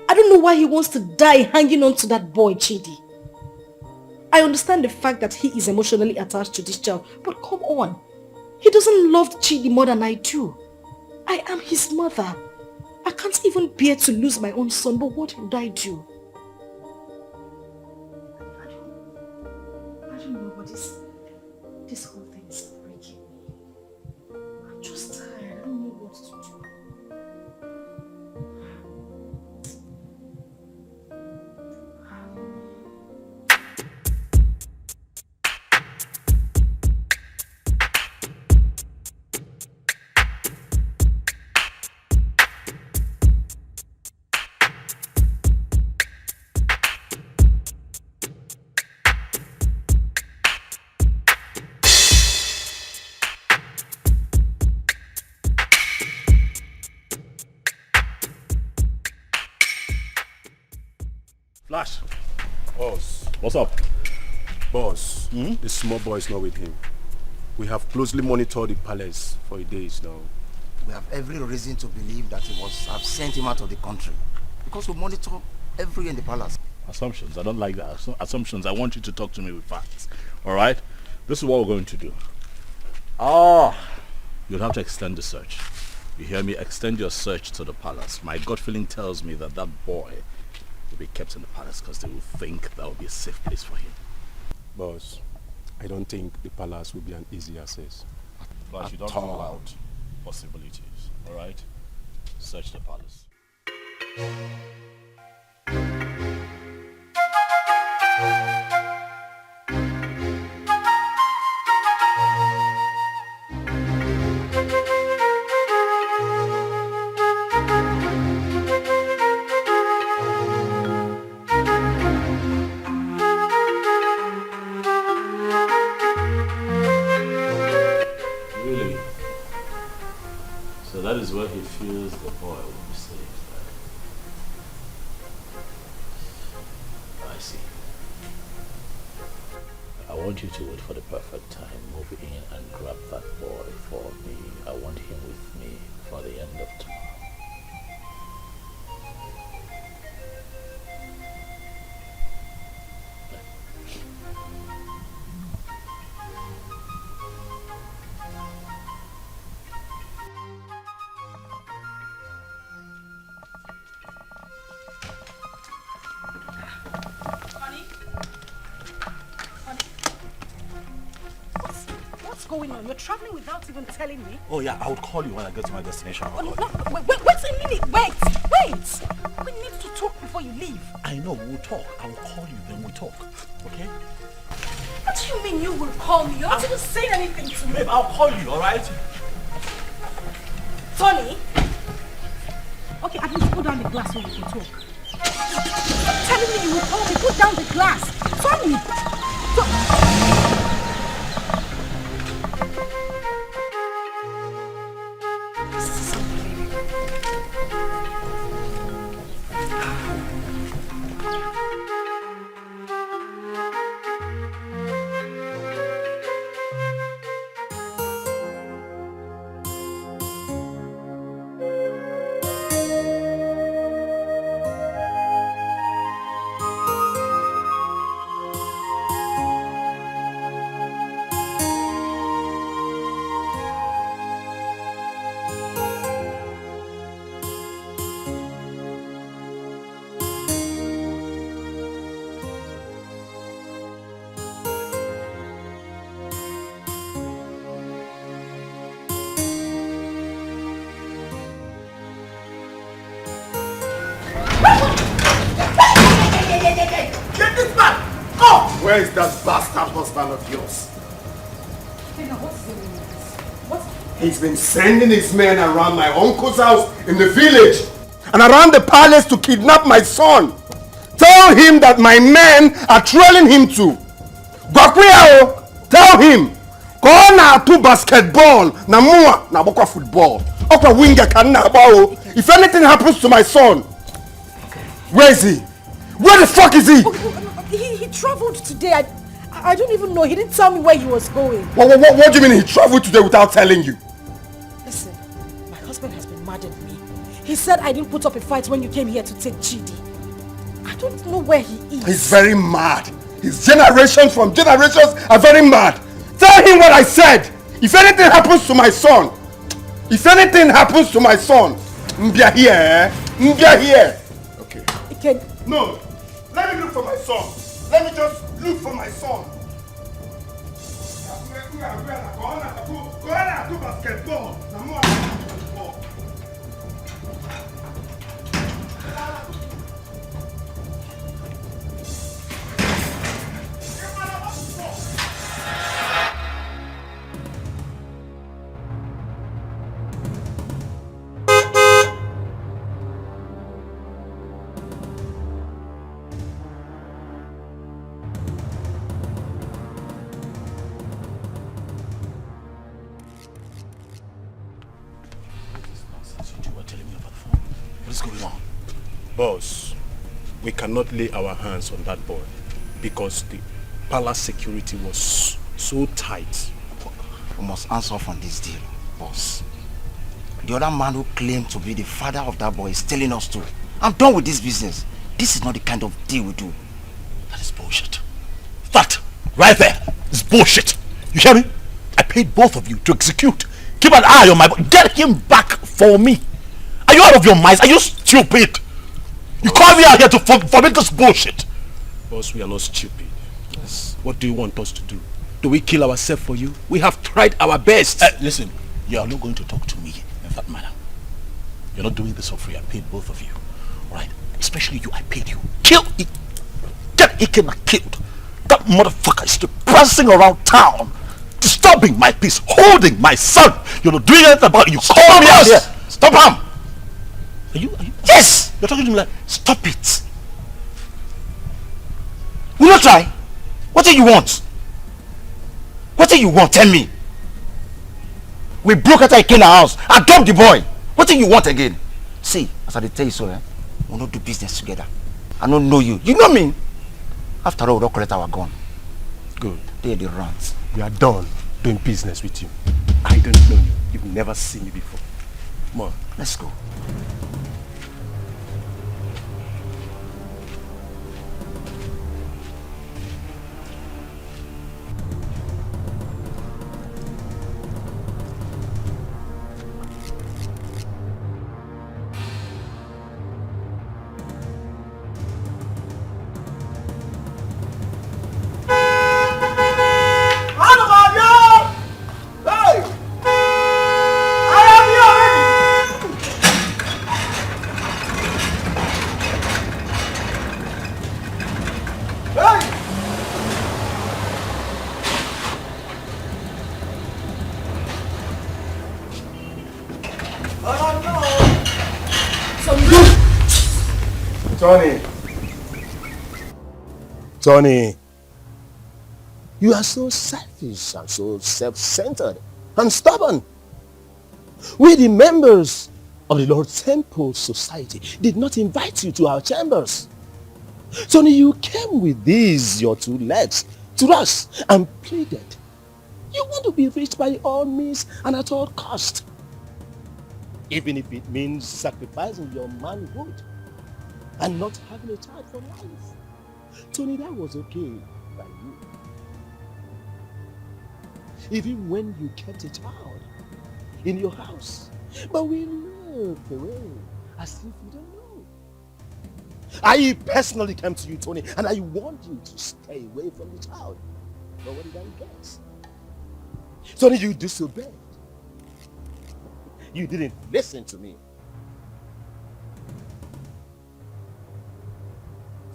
Speaker 4: I don't know why he wants to die hanging on to that boy, Chidi. I understand the fact that he is emotionally attached to this child, but come on. He doesn't love Chidi more than I do. I am his mother. I can't even bear to lose my own son, but what would I do? I don't know, but this whole thing is breaking me. I'm just tired. I don't know what to do.
Speaker 11: Flash.
Speaker 19: Boss.
Speaker 11: What's up?
Speaker 19: Boss, the small boy is not with him. We have closely monitored the palace for days now.
Speaker 5: We have every reason to believe that he must have sent him out of the country. Because we monitor everywhere in the palace.
Speaker 11: Assumptions. I don't like that. Assumptions. I want you to talk to me with facts. Alright? This is what we're going to do. You'll have to extend the search. You hear me? Extend your search to the palace. My gut feeling tells me that that boy will be kept in the palace because they will think that will be a safe place for him.
Speaker 19: Boss, I don't think the palace will be an easy access.
Speaker 11: But you don't rule out possibilities. Alright? Search the palace. want you to wait for the perfect time, move in and grab that boy for me. I want him with me for the end of tomorrow.
Speaker 4: Going on? You're traveling without even telling me?
Speaker 11: Oh yeah, I would call you when I get to my destination.
Speaker 4: Oh, no, wait a minute. Wait. We need to talk before you leave.
Speaker 11: I know, we'll talk. I will call you, then we'll talk. Okay?
Speaker 4: What do you mean you will call me? You haven't even said anything to me.
Speaker 11: Babe, I'll call you, alright?
Speaker 4: Tony? Okay, at least put down the glass so we can talk. Stop telling me you will call me. Put down the glass. Tony!
Speaker 1: Where is that bastard husband of yours? He's been sending his men around my uncle's house in the village and around the palace to kidnap my son. Tell him that my men are trailing him to. Bakwiyao, tell him. Go na to basketball, na mua na bokwa football. Okwa winger kan na bao. If anything happens to my son, where is he? Where the fuck is he?
Speaker 4: He traveled today. I don't even know. He didn't tell me where he was going.
Speaker 1: What do you mean he traveled today without telling you?
Speaker 4: Listen, my husband has been mad at me. He said I didn't put up a fight when you came here to take Chidi. I don't know where he is.
Speaker 1: He's very mad. His generations from generations are very mad. Tell him what I said. If anything happens to my son, Mbia here, eh? Mbia here. Okay. No, let me look for my son. Let me just look for my son. Go on to basketball.
Speaker 19: Boss, we cannot lay our hands on that boy because the palace security was so tight.
Speaker 5: We must answer off on this deal, boss. The other man who claimed to be the father of that boy is telling us to. I'm done with this business. This is not the kind of deal we do.
Speaker 11: That is bullshit. That, right there, is bullshit. You hear me? I paid both of you to execute. Keep an eye on my boy. Get him back for me. Are you out of your minds? Are you stupid? You call me out here to forbid this bullshit.
Speaker 19: Boss, we are not stupid. Yes. What do you want us to do? Do we kill ourselves for you? We have tried our best.
Speaker 11: Listen, you are not going to talk to me in that manner. You're not doing this for free. I paid both of you. Right? Especially you, I paid you. Kill it. Get Ikena killed. That motherfucker is still prancing around town, disturbing my peace, holding my son. You're not doing anything about it. You call me out here. Stop him. Are you?
Speaker 5: Yes!
Speaker 11: You're talking to me like,
Speaker 5: stop it. Will you try? What do you want? What do you want? Tell me. We broke out Ikena house. I dumped the boy. What do you want again? See, as I tell you so, we'll not do business together. I don't know you. You know me. After all, we don't collect our gun.
Speaker 19: Good.
Speaker 5: They're the runs.
Speaker 19: We are done doing business with you. I don't know you. You've never seen me before. Come on.
Speaker 5: Let's go.
Speaker 19: Tony, you are so selfish and so self-centered and stubborn. We, the members of the Lord Temple Society, did not invite you to our chambers. Tony, you came with these, your two legs, to us and pleaded. You want to be rich by all means and at all cost. Even if it means sacrificing your manhood and not having a child for life. Tony, that was okay by you. Even when you kept a child in your house. But we looked away as if you don't know. I personally came to you, Tony, and I warned you to stay away from the child. But what did I guess? Tony, you disobeyed. You didn't listen to me.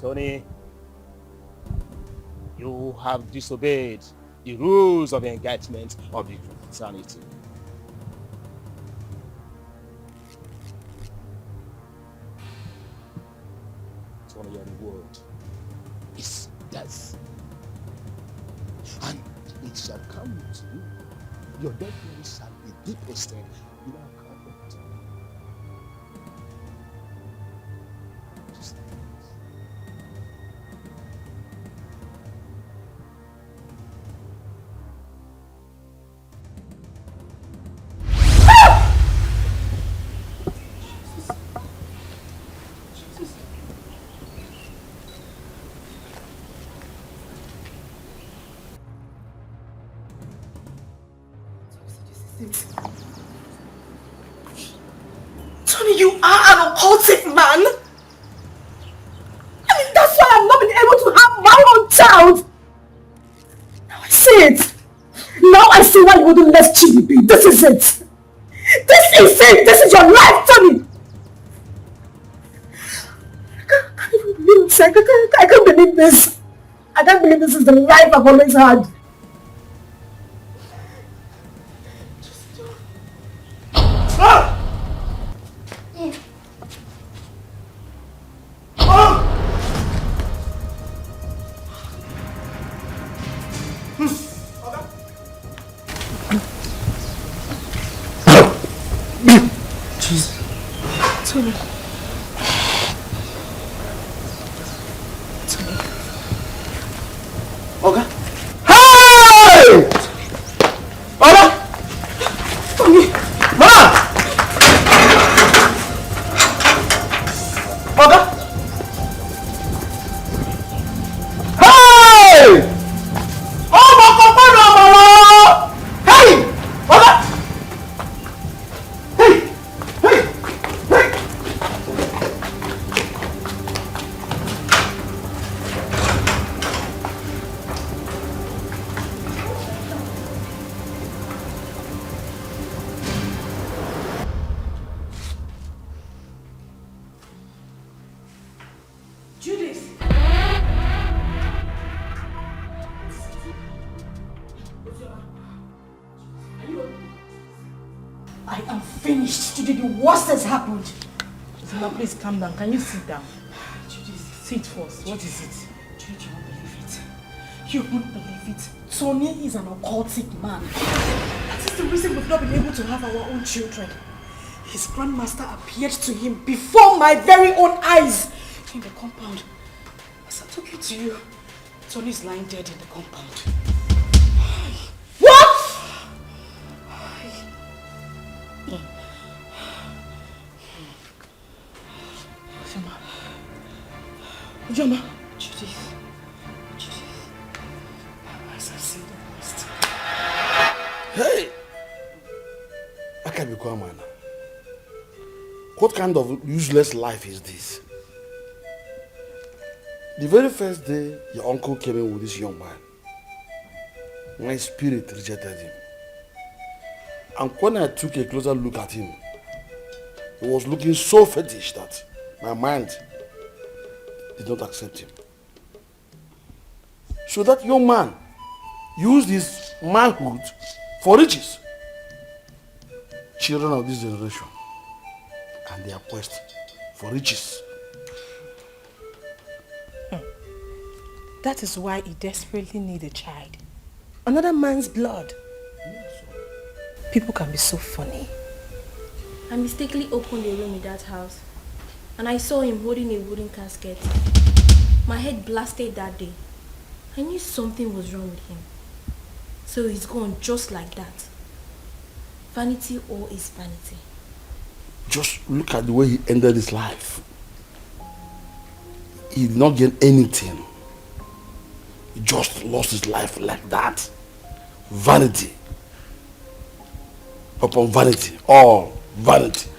Speaker 19: Tony, you have disobeyed the rules of engagement of the fraternity. Tony, your reward is death. And it shall come to you. Your death shall be deposited in our covenant.
Speaker 3: Tony, you are an occultic man. I mean, that's why I've not been able to have my own child. Now I see it. Now I see why you wouldn't let Chidi be. This is it. This is it. This is your life, Tony. I can't even believe this. I can't believe this. I can't believe this is the life I've always had. Tony.
Speaker 5: Oga?
Speaker 3: Hey!
Speaker 5: Oga?
Speaker 3: Tony!
Speaker 5: Mama! Oga? Hey! Oh, Mama! Hey! Oga?
Speaker 3: What has happened?
Speaker 18: Zuma, please calm down. Can you sit down? Judith, sit first. What is it?
Speaker 3: Judith, you won't believe it. You won't believe it. Tony is an occultic man. That is the reason we've not been able to have our own children. His grandmaster appeared to him before my very own eyes in the compound. As I'm talking to you,
Speaker 4: Tony's lying dead in the compound. What? Ujoma. Judith. As I see the worst.
Speaker 1: Hey! I can't be quiet, man. What kind of useless life is this? The very first day your uncle came in with this young man, my spirit rejected him. And when I took a closer look at him, he was looking so fetish that my mind did not accept him. So that young man used his manhood for riches. Children of this generation and their quest for riches.
Speaker 4: That is why he desperately needs a child. Another man's blood. People can be so funny.
Speaker 17: I mistakenly opened a room in that house and I saw him holding a wooden casket. My head blasted that day. I knew something was wrong with him. So he's gone just like that. Vanity all is vanity.
Speaker 1: Just look at the way he ended his life. He did not get anything. He just lost his life like that. Vanity upon vanity, all vanity.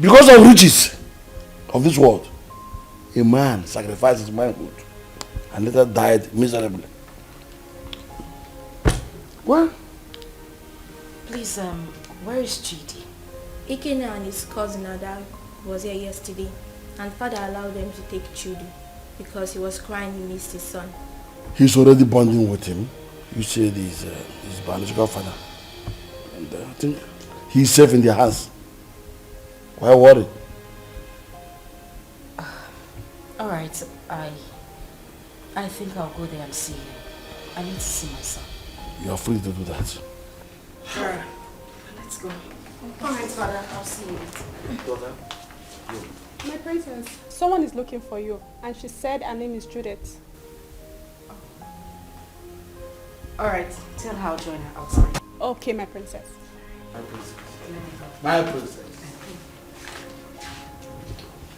Speaker 1: Because of riches of this world, a man sacrificed his manhood and later died miserably. What?
Speaker 17: Please, where is Chidi? Ikena and his cousin Ada was here yesterday and father allowed them to take Chidi because he was crying he missed his son.
Speaker 1: He's already bonding with him. You said he's his biological father. And I think he's safe in their hands. Why worry?
Speaker 8: Alright, I think I'll go there and see him. I need to see my son.
Speaker 1: You are free to do that.
Speaker 8: Sure. Let's go. Alright, father, I'll see you later.
Speaker 1: Daughter,
Speaker 10: My princess, someone is looking for you, and she said her name is Judith.
Speaker 8: Alright, tell her I'll join her outside.
Speaker 10: Okay, my princess.
Speaker 1: My princess. My princess.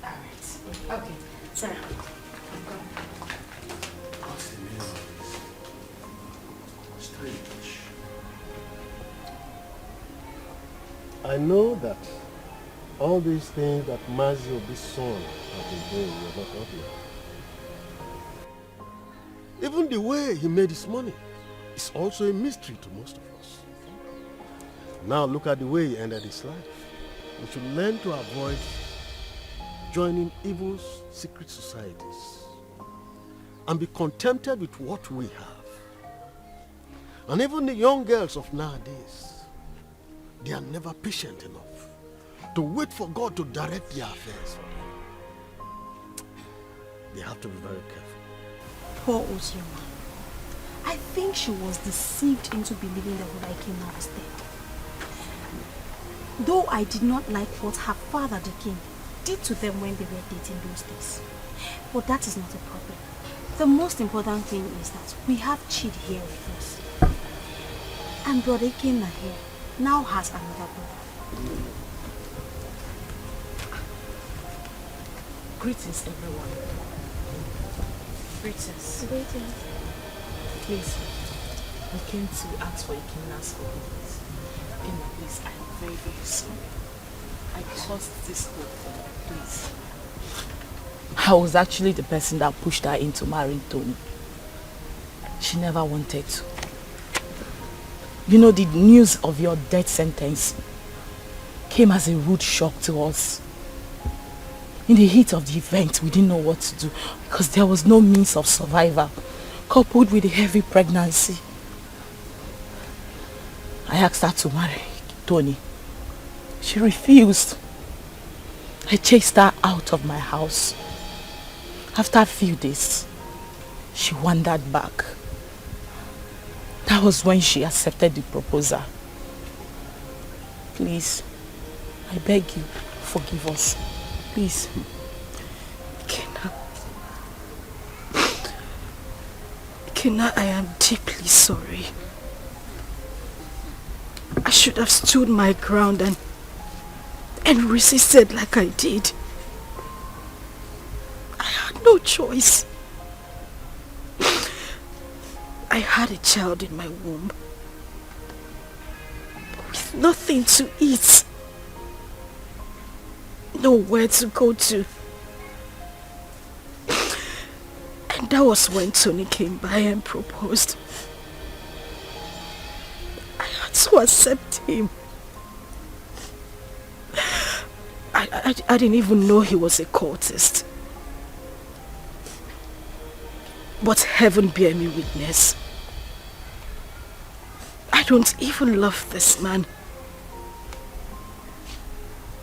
Speaker 8: Alright. Okay, Sarah.
Speaker 19: I know that all these things that Mazio, this son, have been doing were not obvious. Even the way he made his money is also a mystery to most of us. Now look at the way he ended his life. We should learn to avoid joining evil secret societies and be contented with what we have. And even the young girls of nowadays, they are never patient enough to wait for God to direct their affairs for them. They have to be very careful.
Speaker 20: Poor Ozioma. I think she was deceived into believing that Odaikena was dead. Though I did not like what her father, the king, did to them when they were dating those days. But that is not a problem. The most important thing is that we have Chid here with us. And Brother Ikena here now has another brother.
Speaker 18: Greetings, everyone. Greetings.
Speaker 17: Greetings.
Speaker 18: Please, I came to ask for Ikena's forgiveness. Ikena, please, I am very, very sorry. I caused this whole thing, please. I was actually the person that pushed her into marrying Tony. She never wanted to. You know, the news of your death sentence came as a rude shock to us. In the heat of the event, we didn't know what to do because there was no means of survival, coupled with a heavy pregnancy. I asked her to marry Tony. She refused. I chased her out of my house. After a few days, she wandered back. That was when she accepted the proposal. Please, I beg you, forgive us. Please.
Speaker 4: Kina, I am deeply sorry. I should have stood my ground and resisted like I did. I had no choice. I had a child in my womb with nothing to eat, nowhere to go to. And that was when Tony came by and proposed. I had to accept him. I didn't even know he was a cultist. But heaven bear me witness. I don't even love this man.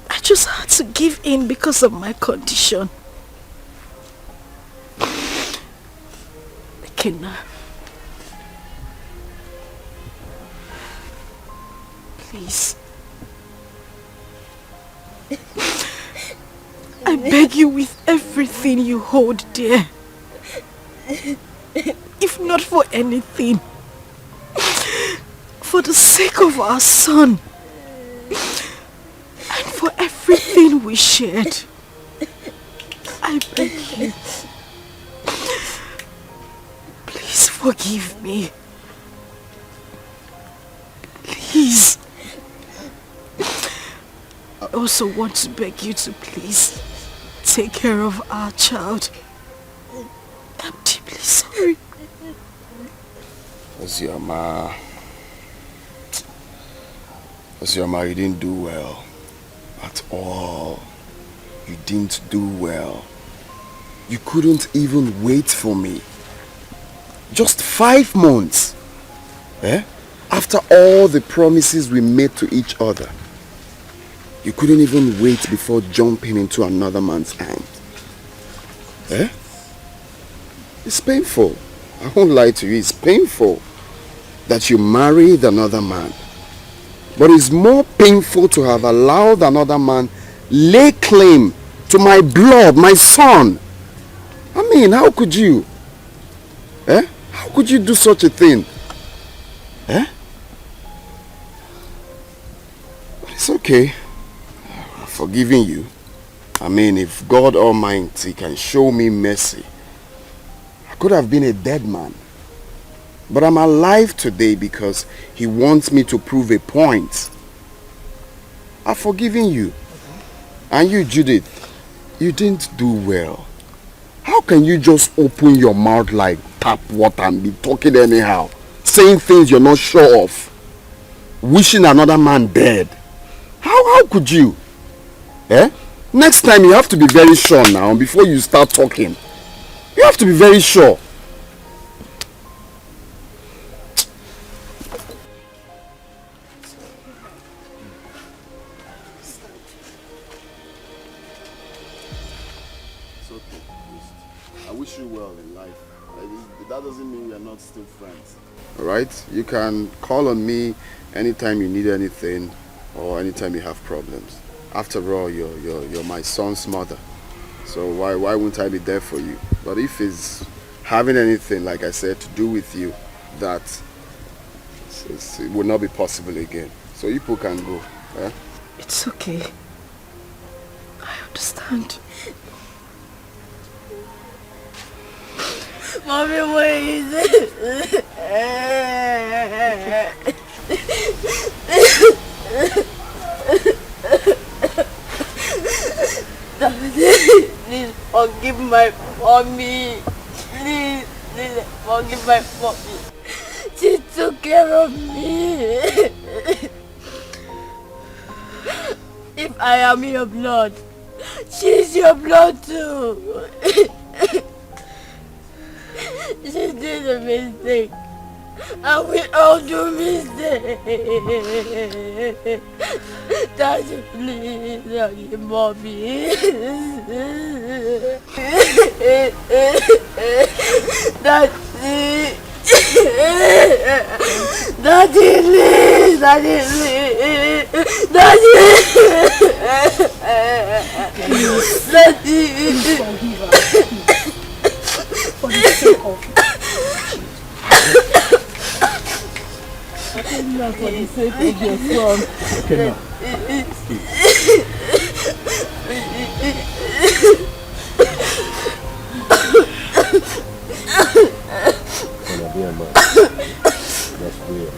Speaker 4: I just had to give in because of my condition. Kina, please. I beg you with everything you hold dear. If not for anything, for the sake of our son and for everything we shared, I beg you, please forgive me. Please. I also want to beg you to please take care of our child. I'm deeply sorry.
Speaker 1: Ozioma, you didn't do well. At all. You didn't do well. You couldn't even wait for me. Just 5 months. Eh? After all the promises we made to each other. You couldn't even wait before jumping into another man's arms. Eh? It's painful. I won't lie to you. It's painful that you married another man. But it's more painful to have allowed another man lay claim to my blood, my son. I mean, how could you? Eh? How could you do such a thing? Eh? But it's okay. I'm forgiving you. I mean, if God Almighty can show me mercy, I could have been a dead man. But I'm alive today because he wants me to prove a point. I've forgiven you. And you, Judith, you didn't do well. How can you just open your mouth like tap water and be talking anyhow? Saying things you're not sure of. Wishing another man dead. How could you? Eh? Next time you have to be very sure now before you start talking. You have to be very sure.
Speaker 2: It's okay. I wish you well in life. That doesn't mean we are not still friends.
Speaker 1: Alright? You can call on me anytime you need anything or anytime you have problems. After all, you're my son's mother. So why wouldn't I be there for you? But if it's having anything, like I said, to do with you, that it will not be possible again. So you people can go. Eh?
Speaker 4: It's okay. I understand.
Speaker 13: Mommy, what is it? Please forgive my mommy. Please forgive my mommy. She took care of me. If I am your blood, she's your blood too. She did a mistake. And we all do mistakes. Daddy, please forgive mommy. Daddy. Daddy, please. Daddy, please. Daddy. Daddy.
Speaker 4: For the sake of
Speaker 13: Now for the sake of your son.
Speaker 19: Okay, now. Gonna be a man. That's weird.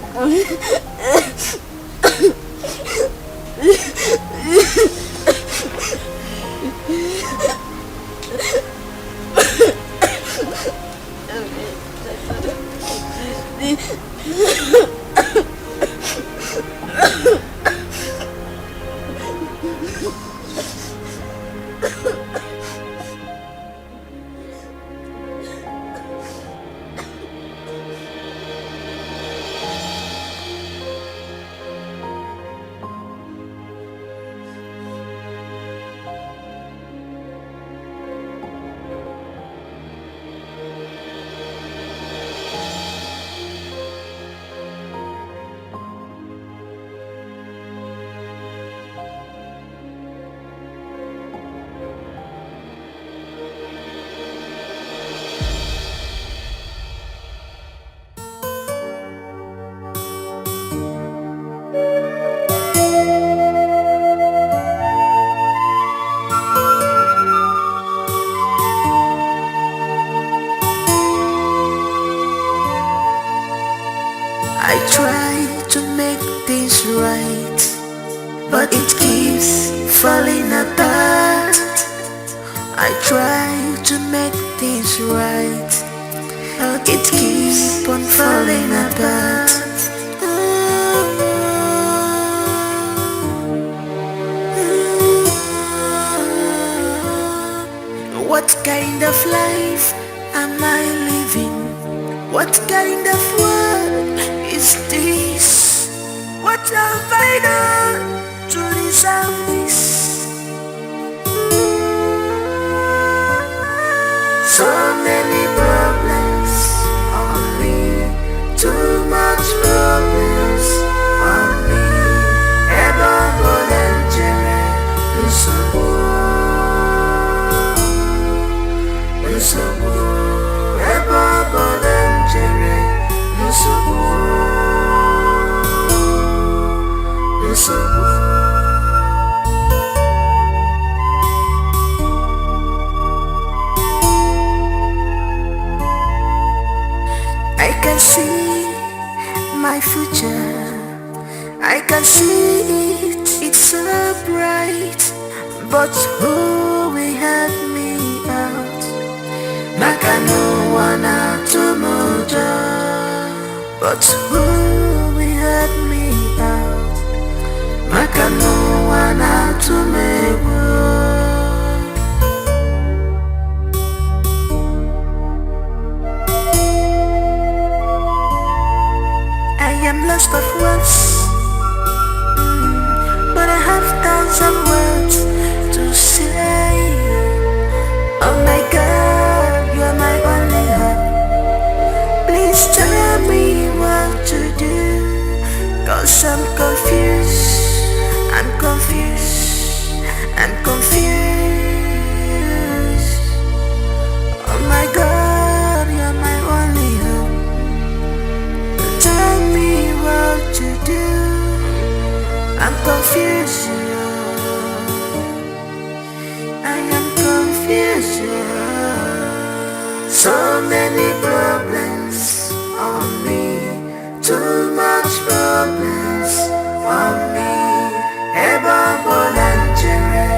Speaker 9: I try to make things right, but it keeps falling apart. I try to make things right, but it keeps on falling apart. What kind of life am I living? What kind of world is this? What have I done to deserve this? So many problems on me, too much problems on me. I can see my future, I can see it, it's so bright. But who will help me out? Maka no one to mojo. But who will help me out? Maka no one to me. I am lost of words, but I have tons of words to say. Oh my God, you're my only hope. Please tell me what to do, 'cause I'm confused, I'm confused, I'm confused. Oh my God, you're my only hope. Tell me what to do, I'm confused. I am confused. So many problems on me, too much problems on me. Eba bolangere,